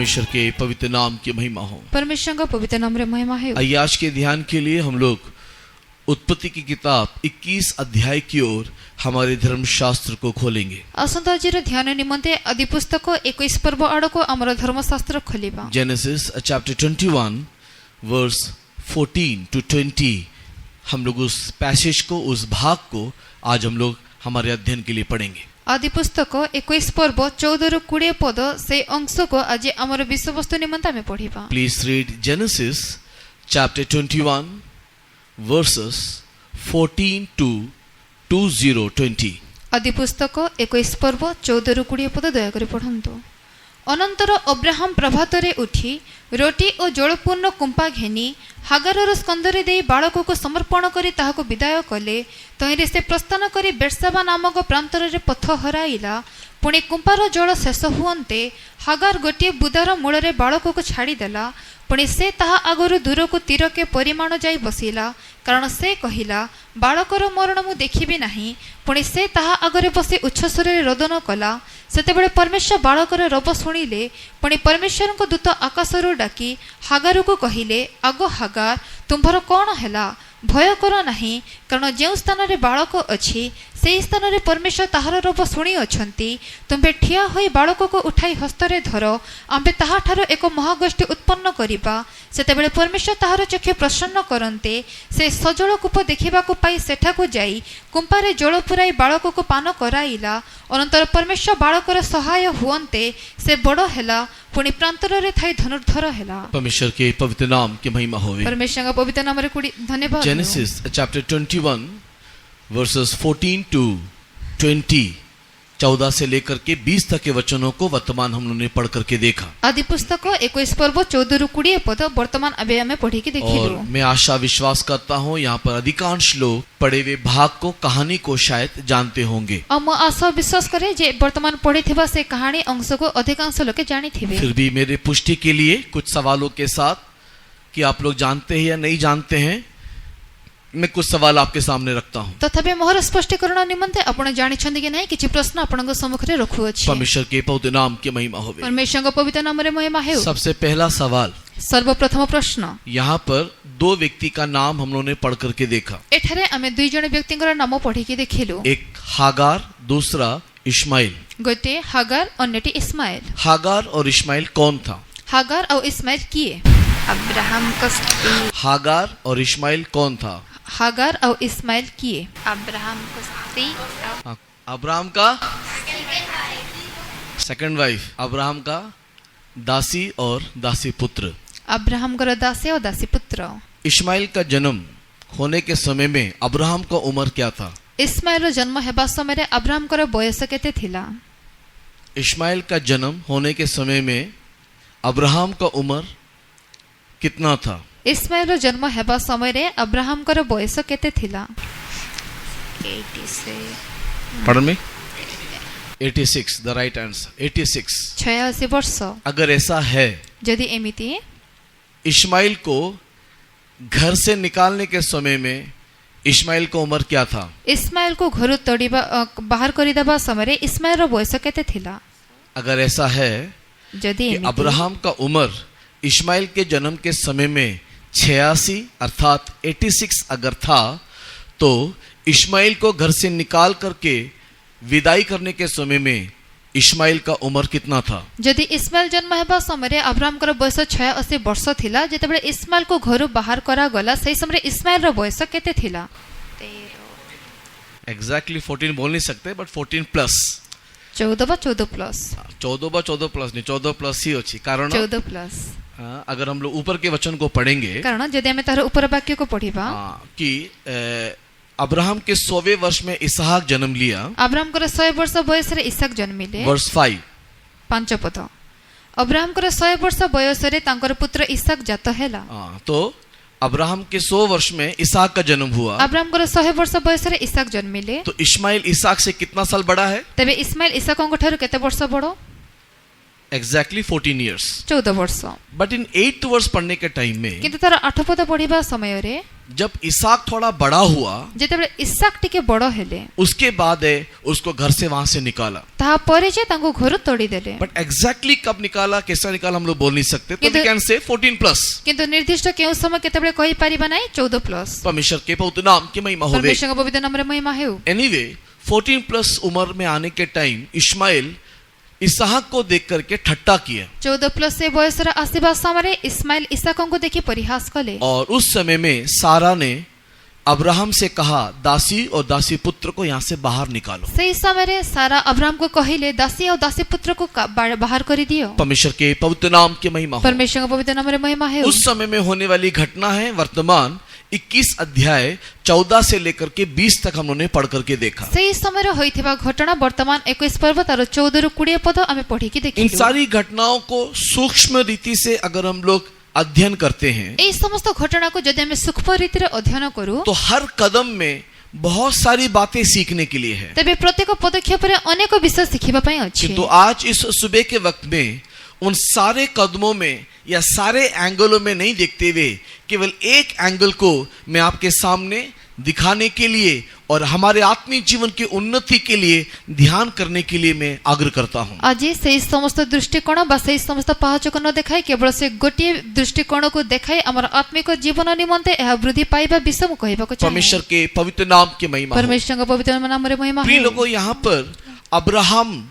परमेश्वर के पवित्र नाम की महिमा हो। परमेश्वर का पवित्र नाम रे महिमा है। आइए आज के ध्यान के लिए हम लोग उत्पत्ति की किताब 21 अध्याय की ओर हमारे धर्मशास्त्र को खोलेंगे। आसंता आज ध्यान निमंते आदि पुस्तक 21 पर्व आड़ को आमर धर्मशास्त्र खोलिबा। जेनेसिस चैप्टर 21 वर्स 14 to 20 हम लोग उस पैसेज को, उस भाग को आज हम लोग हमारे अध्ययन के लिए पढ़ेंगे। आदि पुस्तक 21 पर्व 14 ରୁ 20 पद से अंश को आज आमर विषय वस्तु निमंते हमें पढ़िबा। Please read Genesis chapter 21 verses 14 to 20. आदि पुस्तक 21 पर्व 14 ରୁ 20 पद दया करी पढ़ंतु। अनंतर अब्राहम प्रभातरे उठी रोटी और जलपूर्ण कुंपा घेनी हागारर स्कंदरे दे बालक को समर्पण करी ताहाको विदाय कले। तहिरे से प्रस्थान करी बेर्साबा नामक प्रांतर रे पथ हराइला। पुणे कुंपार जल शेष हुअन्ते हागार गोटे बुदार मूल रे बालक को छाड़ीदेला। पुणे से ताहा आगरु दूर को तीर के परिमाण जाई बसिला, कारण से कहिला बालकर मरण मु देखिबी नाही। पुणे से ताहा आगरे बसी उच्छस्वर रे रोदन कला। सेतेबेले परमेश्वर बालकर रब शुणिले। पुणे परमेश्वर को दूत आकाशरू डाकी हागार को कहिले, आगो हागार तुम्भर कौन हैला? भय कर नाही, कारण जे स्थान रे बालक अछि से स्थान रे परमेश्वर ताहार रब शुणी अछंती। तुम्बे ठिया होई बालक को उठाई हस्तरे धर, आम्बे ताहा ठारो एक महागोष्ठी उत्पन्न करिबा। सेतेबेले परमेश्वर ताहार चक्षु प्रसन्न करन्ते से सजल कूप देखिबा को पाई सेठाको जाई कुंपारे जल पुराई बालक को पान कराइला। अनंतर परमेश्वर बालकर सहाय हुअन्ते से बड़ हैला, पुणी प्रांतर रे थाई धनुर्धर हैला। परमेश्वर के पवित्र नाम की महिमा होवे। परमेश्वर का पवित्र नाम रे कुड़ी धन्यवाद। जेनेसिस चैप्टर 21 वर्सेस 14 to 20 14 से लेकर के 20 तक के वचनों को वर्तमान हम लोगों ने पढ़ करके देखा। आदि पुस्तक 21 पर्व 14 ରୁ 20 पद वर्तमान अभी हमें पढ़ी की देखिलु। और मैं आशा विश्वास करता हूँ यहाँ पर अधिकांश लोग पढ़े हुए भाग को, कहानी को शायद जानते होंगे। हम आशा विश्वास करें जे वर्तमान पढ़े थिबा से कहानी अंश को अधिकांश लोग जानी थिबे। फिर भी मेरे पुष्टि के लिए कुछ सवालों के साथ कि आप लोग जानते हैं या नहीं जानते हैं, मैं कुछ सवाल आपके सामने रखता हूँ। तथापि मोहर स्पष्टीकरण निमंते आपण जानि छंदी कि नहीं किछि प्रश्न आपनक सम्मुख रे रखु अछि। परमेश्वर के पवित्र नाम की महिमा होवे। परमेश्वर का पवित्र नाम रे महिमा है। सबसे पहला सवाल, सर्वप्रथम प्रश्न, यहाँ पर दो व्यक्ति का नाम हम लोगों ने पढ़ करके देखा। एठारे हमें दुई जण व्यक्तिଙ୍କର नाम पढ़ी की देखिलु। एक हागार, दूसरा इश्माइल। गोटे हागार अन्यटी इस्माइल। हागार और इश्माइल कौन था? हागार और इस्माइल किए? अब्राहम का स्त्री। हागार और इश्माइल कौन था? हागार और इस्माइल किए? अब्राहम का स्त्री। अब्राहम का सेकंड वाइफ, अब्राहम का दासी और दासी पुत्र। अब्राहम का दासी और दासी पुत्र। इश्माइल का जन्म होने के समय में अब्राहम का उम्र क्या था? इस्माइल जन्म हेबा समय अब्राहम का बयस केते थिला? इश्माइल का जन्म होने के समय में अब्राहम का उम्र कितना था? इस्माइल जन्म हेबा समय रे अब्राहम का बयस केते थिला? 86। Pardon me? 86, the right answer. 86. 86 वर्ष। अगर ऐसा है, यदि एमिति इश्माइल को घर से निकालने के समय में इश्माइल का उम्र क्या था? इस्माइल को घर तोड़ीबा बाहर करि देबा समय रे इस्माइल रो बयस केते थिला? अगर ऐसा है यदि अब्राहम का उम्र इश्माइल के जन्म के समय में 86 अर्थात 86 अगर था, तो इश्माइल को घर से निकाल करके विदाई करने के समय में इश्माइल का उम्र कितना था? यदि इस्माइल जन्म हेबा समय रे अब्राहम का बयस 86 वर्ष थिला, जेतेबेले इस्माइल को घर बाहर करा गला सही समय इस्माइल रो बयस केते थिला? 13। एग्जैक्टली 14 बोल नहीं सकते, बट 14 प्लस। 14 प्लस। 14 प्लस नहीं, 14 प्लस ही अच्छी, कारण 14 प्लस। अगर हम लोग ऊपर के वचन को पढ़ेंगे, कारण यदि हमें तार ऊपर वाक्य को पढ़िबा कि अब्राहम के 100वें वर्ष में इसहाक जन्म लिया। अब्राहम को 100 वर्ष बयस रे इसहाक जन्मिले। वर्स 5 पद। अब्राहम को 100 वर्ष बयस रे तांकर पुत्र इसहाक जात हैला। तो अब्राहम के 100 वर्ष में इसहाक का जन्म हुआ। अब्राहम को 100 वर्ष बयस रे इसहाक जन्मिले। तो इश्माइल इसहाक से कितना साल बड़ा है? तबे इस्माइल इसहाक को ठारो केते वर्ष बड़ो? Exactly 14 years. 14 वर्ष। बट इन 8th वर्ष पढ़ने के टाइम में किंतु तार 8 पद पढ़िबा समय रे जब इसाक थोड़ा बड़ा हुआ, जेतेबेले इसाक टिके बड़ हेले, उसके बाद है उसको घर से वहां से निकाला। ता परे जे तांको घर तोड़ी देले। बट एग्जैक्टली कब निकाला, कैसा निकाला, हम लोग बोल नहीं सकते, तो वी कैन से 14+। किंतु निर्दिष्ट केउ समय केतेबेले कहि परिबा नै 14+। परमेश्वर के पवित्र नाम की महिमा होवे। परमेश्वर के पवित्र नाम रे महिमा हेउ। एनीवे 14+ उम्र में आने के टाइम इश्माइल इसहाक को देख करके ठट्टा किया, 14+ से बयस रा आसीबा समय इस्माइल इसहाक को देखि परिहास कले। और उस समय में सारा ने अब्राहम से कहा, दासी और दासी पुत्र को यहाँ से बाहर निकालो। सही समय रे सारा अब्राहम को कहिले, दासी और दासी पुत्र को बाहर कर दियो। परमेश्वर के पवित्र नाम की महिमा हो। परमेश्वर के पवित्र नाम रे महिमा है। उस समय में होने वाली घटना है वर्तमान 21 अध्याय 14 से लेकर के 20 तक हम लोगों ने पढ़ करके देखा। सही समय रे होइथिबा घटना वर्तमान 21 पर्व तार 14 रु 20 पद हमें पढ़ी की देखिलु। इन सारी घटनाओं को सूक्ष्म रीति से अगर हम लोग अध्ययन करते हैं, ए समस्त घटना को यदि हम सूक्ष्म रीति रे अध्ययन करू, तो हर कदम में बहुत सारी बातें सीखने के लिए है। तबे प्रत्येक पदक्षेप रे अनेक विषय सिखिबा पई अछि। किंतु आज इस सुबह के वक्त में उन सारे कदमों में या सारे एंगलों में नहीं देखते हुए केवल एक एंगल को मैं आपके सामने दिखाने के लिए और हमारे आत्मिक जीवन की उन्नति के लिए ध्यान करने के लिए मैं आग्रह करता हूं। आज से समस्त दृष्टिकोण बा से समस्त पहच को न देखाई, केवल से गोटे दृष्टिकोण को देखाई हमर आत्मिक जीवन निमंते यह वृद्धि पाइबा विषय मु कहबा को चाहे। परमेश्वर के पवित्र नाम की महिमा हो। परमेश्वर के पवित्र नाम रे महिमा प्रिय हो। लोगों, यहाँ पर अब्राहम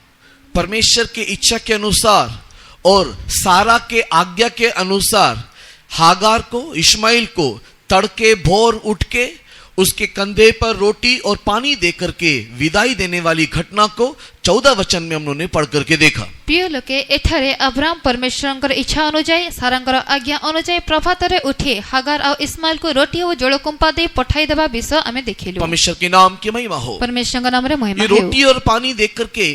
परमेश्वर के इच्छा के अनुसार और सारा के आज्ञा के अनुसार हागार को, इश्माइल को तड़के भोर उठ के उसके कंधे पर रोटी और पानी देकर के विदाई देने वाली घटना को 14 वचन में हम लोगों ने पढ़ करके देखा। प्रिय लोके, एठारे अब्राहम परमेश्वरंकर इच्छा अनुसार सारंकर आज्ञा अनुसार प्रभातरे उठे हागार और इस्माइल को रोटी और जलकुंपा दे पठाई देबा विषय हमें देखिलु। परमेश्वर के नाम की महिमा हो। परमेश्वर के नाम रे महिमा ये हो। रोटी और पानी देख करके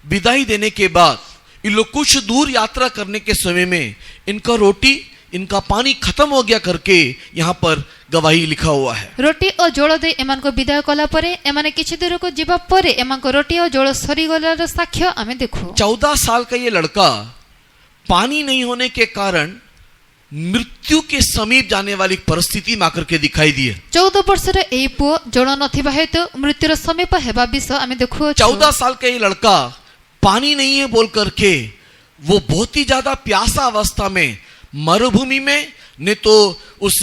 विदाई देने के बाद ये लोग कुछ दूर यात्रा करने के समय में इनका रोटी, इनका पानी खत्म हो गया करके यहाँ पर गवाही लिखा हुआ है। रोटी और जोड़ दे एमान को विदाय कला परे एमाने किछि दूर को जीवा परे एमान को रोटी और जोड़ सरी गलार साक्ष्य हमें देखो। 14 साल का ये लड़का पानी नहीं होने के कारण मृत्यु के समीप जाने वाली परिस्थिति में आकर के दिखाई दी है। 14 वर्ष रे एई पुओ जोड़ नथिबा हेतु मृत्युर समीप हेबा विषय हमें देखो। 14 साल का ये लड़का पानी नहीं है बोल करके वो बहुत ही ज्यादा प्यासा अवस्था में मरुभूमि में ने तो उस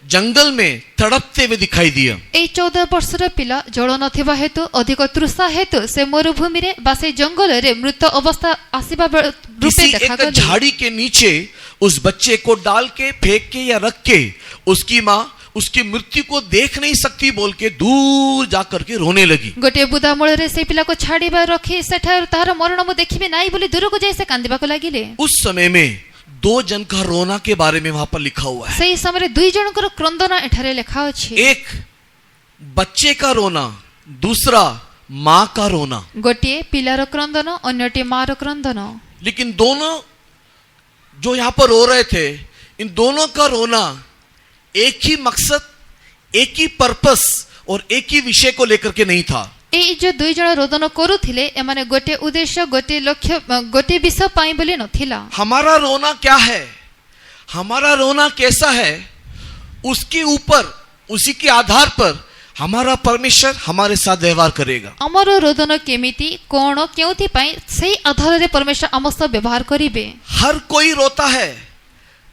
जंगल में तड़पते हुए दिखाई दिया। ए 14 वर्ष रे पिला जल नथिबा हेतु अधिक तृषा हेतु से मरुभूमि रे बा से जंगल रे मृत अवस्था आसीबा रूपे देखा गया। एक झाड़ी के नीचे उस बच्चे को डाल के फेंक के या रख के उसकी माँ उसकी मृत्यु को देख नहीं सकती बोल के दूर जाकर के रोने लगी। गोटे बुदा मूल रे से पिला को छाड़ीबा रखी सेठा तार मरण मु देखिबे नाही बोली दूर को जैसे कांदिबा को लागिले। उस समय में 2 जन का रोना के बारे में वहां पर लिखा हुआ है। सही समय रे 2 जन को क्रंदना एठारे लिखा अछि। एक बच्चे का रोना, दूसरा माँ का रोना। गोटे पिलार क्रंदन अन्यटी मार क्रंदन। लेकिन दोनों जो यहाँ पर रो रहे थे, इन दोनों का रोना एक ही मकसद, एक ही पर्पस और एक ही विषय को लेकर के नहीं था। ए जो 2 जन रोदन करुथिले एमाने गोटे उद्देश्य, गोटे लक्ष्य, गोटे विषय पाई बोली नथिला। हमारा रोना क्या है, हमारा रोना कैसा है, उसके ऊपर, उसी के आधार पर हमारा परमेश्वर हमारे साथ व्यवहार करेगा। अमर रोदन केमिति कोण केउथि पाई सही आधार रे परमेश्वर हमसे व्यवहार करिवे। हर कोई रोता है,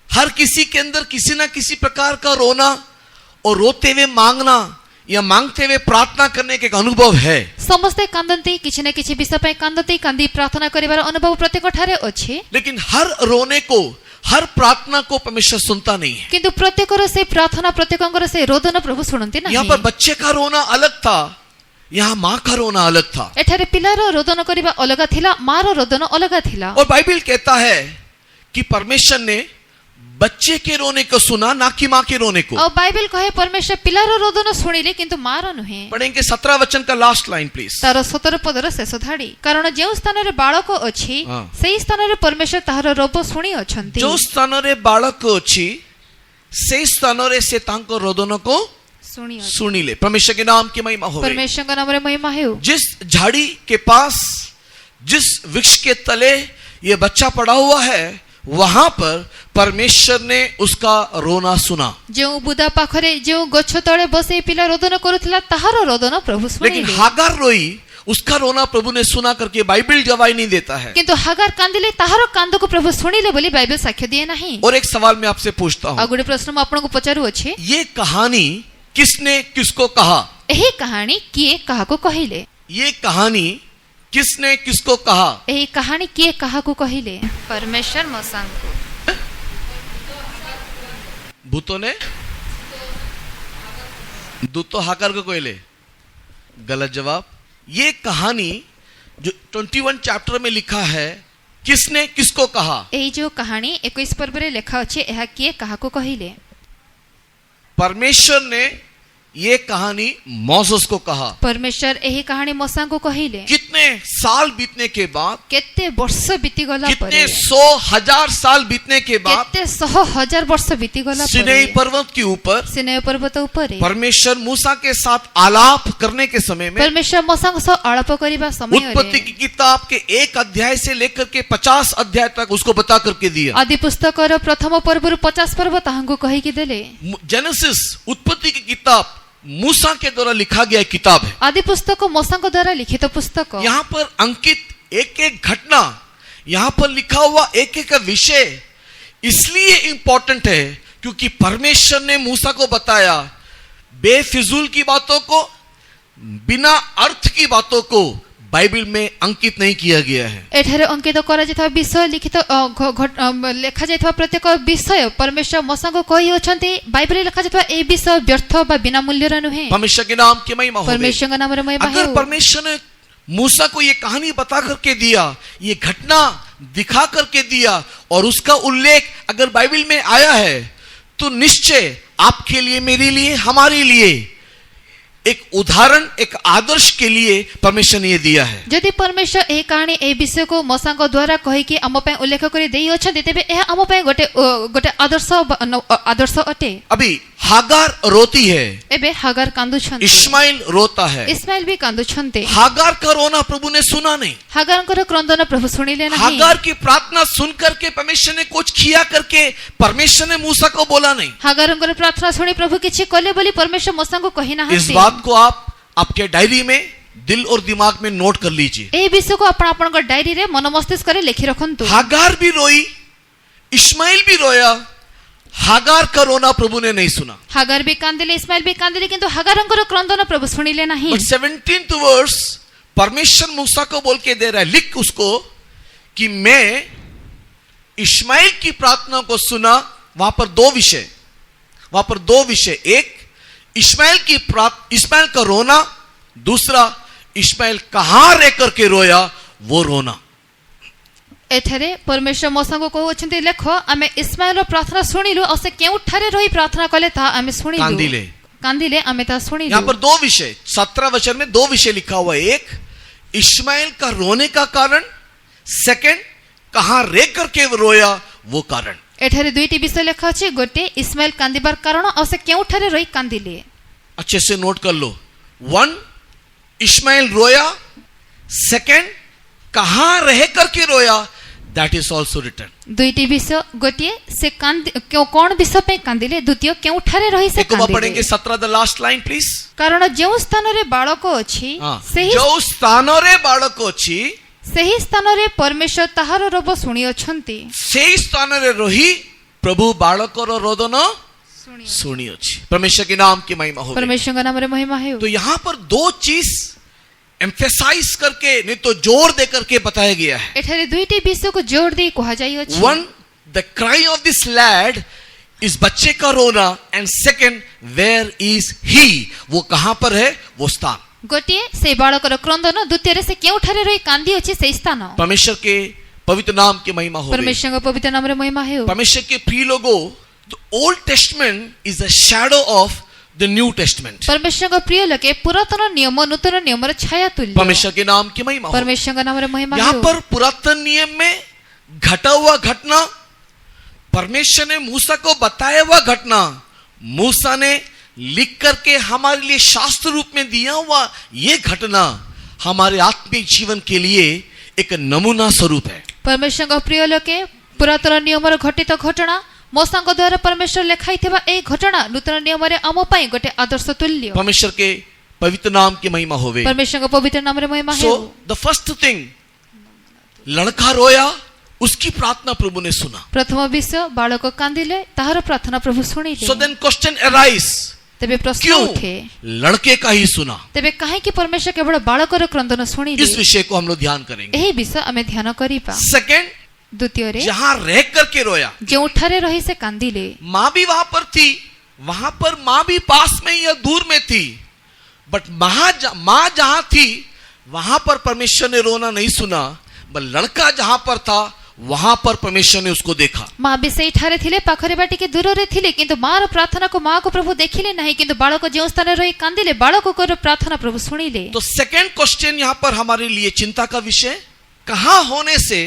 हर किसी के अंदर किसी ना किसी प्रकार का रोना और रोते हुए मांगना या मांगते हुए प्रार्थना करने के अनुभव है। समस्ते कांदंती किछि न किछि विषय पे कांदती कांदी प्रार्थना करिवार अनुभव प्रत्येक ठारे अछि। लेकिन हर रोने को, हर प्रार्थना को परमेश्वर सुनता नहीं है। किंतु प्रत्येकर से प्रार्थना, प्रत्येकंकर से रोदन प्रभु सुनंती नहीं। यहाँ पर बच्चे का रोना अलग था, यहाँ माँ का रोना अलग था। एठारे पिलार रोदन करिबा अलगा थिला, मार रोदन अलगा थिला। और बाइबल कहता है कि परमेश्वर ने बच्चे के रोने को सुना, ना कि माँ के रोने को। और बाइबल कहे परमेश्वर पिलार रोदन सुनिले किंतु मार नुहे। पढ़ेंगे 17 वचन का लास्ट लाइन प्लीज। तार 17 पदर शेष धाड़ी। कारण जे स्थान रे बालक अछि सेही स्थान रे परमेश्वर ताहार रोब सुनी अछंती। जो स्थान रे बालक अछि से स्थान रे से तांको रोदन को सुनिले। परमेश्वर के नाम की महिमा हो। परमेश्वर का नाम रे महिमा हो। जिस झाड़ी के पास, जिस वृक्ष के तले ये बच्चा पड़ा हुआ है, वहां पर परमेश्वर ने उसका रोना सुना। जो बुदा पाखरे जो गछ तळे बसे पिला रोदन करुथिला ताहार रोदन प्रभु लेकिन सुनिले। हागार रोई, उसका रोना प्रभु ने सुना करके बाइबल गवाही नहीं देता है। किंतु हागार कांदिले ताहार कांद को प्रभु सुनिले बोली बाइबल साक्ष्य दिए नहीं। और एक सवाल मैं आपसे पूछता आ हूँ, गुडे प्रश्न म आपनको पचारु अछि, ये कहानी किसने किसको कहा? एही कहानी किए काहाको कहिले? ये कहानी किसने किसको कहा? एही कहानी किए काहाको कहिले? परमेश्वर मोसांको भूतों ने दूतो हाकर को कहले? गलत जवाब। ये कहानी जो 21 चैप्टर में लिखा है, किसने किसको कहा? एही जो कहानी 21 पर्व रे लेखा अछि, एहा किए काहाको कहिले? परमेश्वर ने ये कहानी मौसेस को कहा। परमेश्वर एही कहानी मोसा को कहिले। कितने साल बीतने के बाद, केते वर्ष बीती गला कितने परे, 100,000 साल बीतने के बाद, केते 100,000 वर्ष बीती गला सिनै परे, पर्वत के ऊपर सिनै पर्वत ऊपर परमेश्वर मूसा के साथ आलाप करने के समय में परमेश्वर मोसा को आलाप करिबा समय उत्पत्ति की किताब के 1 अध्याय से लेकर के 50 अध्याय तक उसको बता करके दिया। आदि पुस्तक रो प्रथम पर्व रु 50 पर्व ताहांको कहि कि देले। जेनेसिस उत्पत्ति की किताब मूसा के द्वारा लिखा गया किताब है। आदि पुस्तक मोसा को द्वारा लिखित पुस्तक। यहाँ पर अंकित एक एक घटना, यहाँ पर लिखा हुआ एक एक विषय इसलिए इंपॉर्टेंट है क्योंकि परमेश्वर ने मूसा को बताया, बेफिजूल की बातों को, बिना अर्थ की बातों को बाइबल में अंकित नहीं किया गया है। एठारे अंकित करा जेथा विषय लिखित लेखा जायथवा प्रत्येक विषय परमेश्वर मोसा को कहि अछंती। बाइबल लेखा जायथवा ए विषय व्यर्थ बा बिना मूल्य र नुहे। परमेश्वर के नाम की महिमा हो। परमेश्वर का नाम रे महिमा अगर हो। परमेश्वर ने मूसा को ये कहानी बता करके दिया, ये घटना दिखा करके दिया और उसका उल्लेख अगर बाइबल में आया है, तो निश्चय आपके लिए, मेरे लिए, हमारे लिए एक उदाहरण, एक आदर्श के लिए परमेश्वर ने ये दिया है। यदि परमेश्वर ए कहानी ए विषय को मोसांक द्वारा कहि कि हम पे उल्लेख करि देई अछंती, तेबे एहा हम पे गोटे आदर्श अटे। अभी हागार रोती है, एबे हागार कांदु छंती, इस्माइल रोता है। इस्माइल भी कांदु छंते। हागार का रोना प्रभु ने सुना नहीं। हागारंकर क्रंदन प्रभु सुनिले नहीं। हागार की प्रार्थना सुन करके परमेश्वर ने कुछ किया करके परमेश्वर ने मूसा को बोला नहीं। हागारंकर प्रार्थना सुनी प्रभु किछि कले बोली परमेश्वर मोसा को कहि ना। इस बात को आप आपके डायरी में, दिल और दिमाग में नोट कर लीजिए। ए विषय को आपण आपण डायरी रे मन मस्तिष्क रे लिखि रखंतु। हागार भी रोई, इस्माइल भी रोया, हागार का रोना प्रभु ने नहीं सुना। हागार भी कांदिले, इस्माइल भी कांदिले, किंतु हागारंकर क्रंदन प्रभु सुनिले नहीं। But 17th वर्स परमेश्वर मूसा को बोल के दे रहा है, लिख उसको कि मैं इस्माइल की प्रार्थना को सुना। वहां पर दो विषय, एक इस्माइल का रोना, दूसरा इस्माइल कहां रह करके रोया वो रोना। एथरे परमेश्वर मोसा को कहू अछंती, लेखो आमे इस्माइल प्रार्थना सुनिलु और से केउ ठारे रही प्रार्थना कले ता आमे सुनिलु, कांदिले आमे ता सुनिलु। यहां पर दो विषय, 17 वचन में दो विषय लिखा हुआ है। एक इस्माइल का रोने का कारण, सेकंड कहां रह करके रोया वो कारण। एठारे दुईटी विषय लेखा अछि, गोटे इस्माइल कांदिबार कारण और से केउ ठारे रही कांदिले। अच्छे से नोट कर लो। 1 इस्माइल रोया, सेकंड कहां रह करके रोया, दैट इज ऑल्सो रिटर्न। दुईटी विषय, गोटे से कौन विषय पे कांदिले, द्वितीय केउ ठारे रही से कांदिले। पढ़ेंगे 17 द लास्ट लाइन प्लीज। कारण जो स्थान रे बालक अछि, जो स्थान रे बालक अछि, सेही स्थान रे परमेश्वर ताहार रोब सुनी अछंती। सेही स्थान रे रही प्रभु बालक रो रोदन सुनी अछि। परमेश्वर के नाम की महिमा हो। परमेश्वर का नाम रे महिमा है। तो यहाँ पर दो चीज एम्फेसाइज करके, नहीं तो जोर दे करके बताया गया है। एठारे दुईटी विषय को जोर दे कहा जाई अछि। 1 the cry of this lad, इस बच्चे का रोना, and second where is he, वो कहां पर है, वो स्थान। गोटे से बालकर क्रंदन, द्वितीय रे से केउ ठारे रही कांदी अछि से स्थान। परमेश्वर के पवित्र नाम की महिमा हो। परमेश्वर का पवित्र नाम रे महिमा है। परमेश्वर के प्रिय लोगों, the old testament is a shadow of the New testament. परमेश्वर का प्रिय लोके पुरातन नियम नूतन नियम रे छाया तुल्य। परमेश्वर के नाम की महिमा हो। परमेश्वर का नाम रे महिमा है। यहाँ पर पुरातन नियम में घटा हुआ घटना, परमेश्वर ने मूसा को बताया हुआ घटना, मूसा ने लिख करके हमारे लिए शास्त्र रूप में दिया हुआ ये घटना हमारे आत्मिक जीवन के लिए एक नमूना स्वरूप है। परमेश्वर प्रिय लोके पुरातन नियम घटित घटना मोसांग द्वारा परमेश्वर लेखाइथिबा ए घटना नूतन नियम रे आम पई गोटे आदर्श तुल्य परमेश्वर के पवित्र नाम की महिमा होवे। परमेश्वर पवित्र नाम रे महिमा सो है। द फर्स्ट थिंग, लड़का रोया, उसकी प्रार्थना प्रभु ने सुना। प्रथम विषय बालक कांदिले ताहार प्रार्थना प्रभु सुनिले। सो देन क्वेश्चन अराइज, तेबे प्रश्न क्यों उठे लड़के का ही सुना? तेबे काहे कि परमेश्वर केवल बालकर क्रंदन सुनिले। इस विषय को हम लोग ध्यान करेंगे। एही विषय हमें ध्यान करिबा। सेकंड, द्वितीय रे जहां रह करके रोया, जोठारे रही से कांदिले, माँ भी वहां पर थी, वहां पर माँ भी पास में या दूर में थी, बट माँ जहां थी वहां पर परमेश्वर ने रोना नहीं सुना, बट लड़का जहां पर था वहां पर परमेश्वर ने उसको देखा। माँ भी से ठारे थिले पाखरे बाटी के दूर रे थिले, किंतु मार प्रार्थना को माँ को प्रभु देखिले नहीं, किंतु बालक जो स्थान रही कांदिले बालक को प्रार्थना प्रभु सुनिले। तो सेकंड क्वेश्चन यहां पर हमारे लिए चिंता का विषय, कहां होने से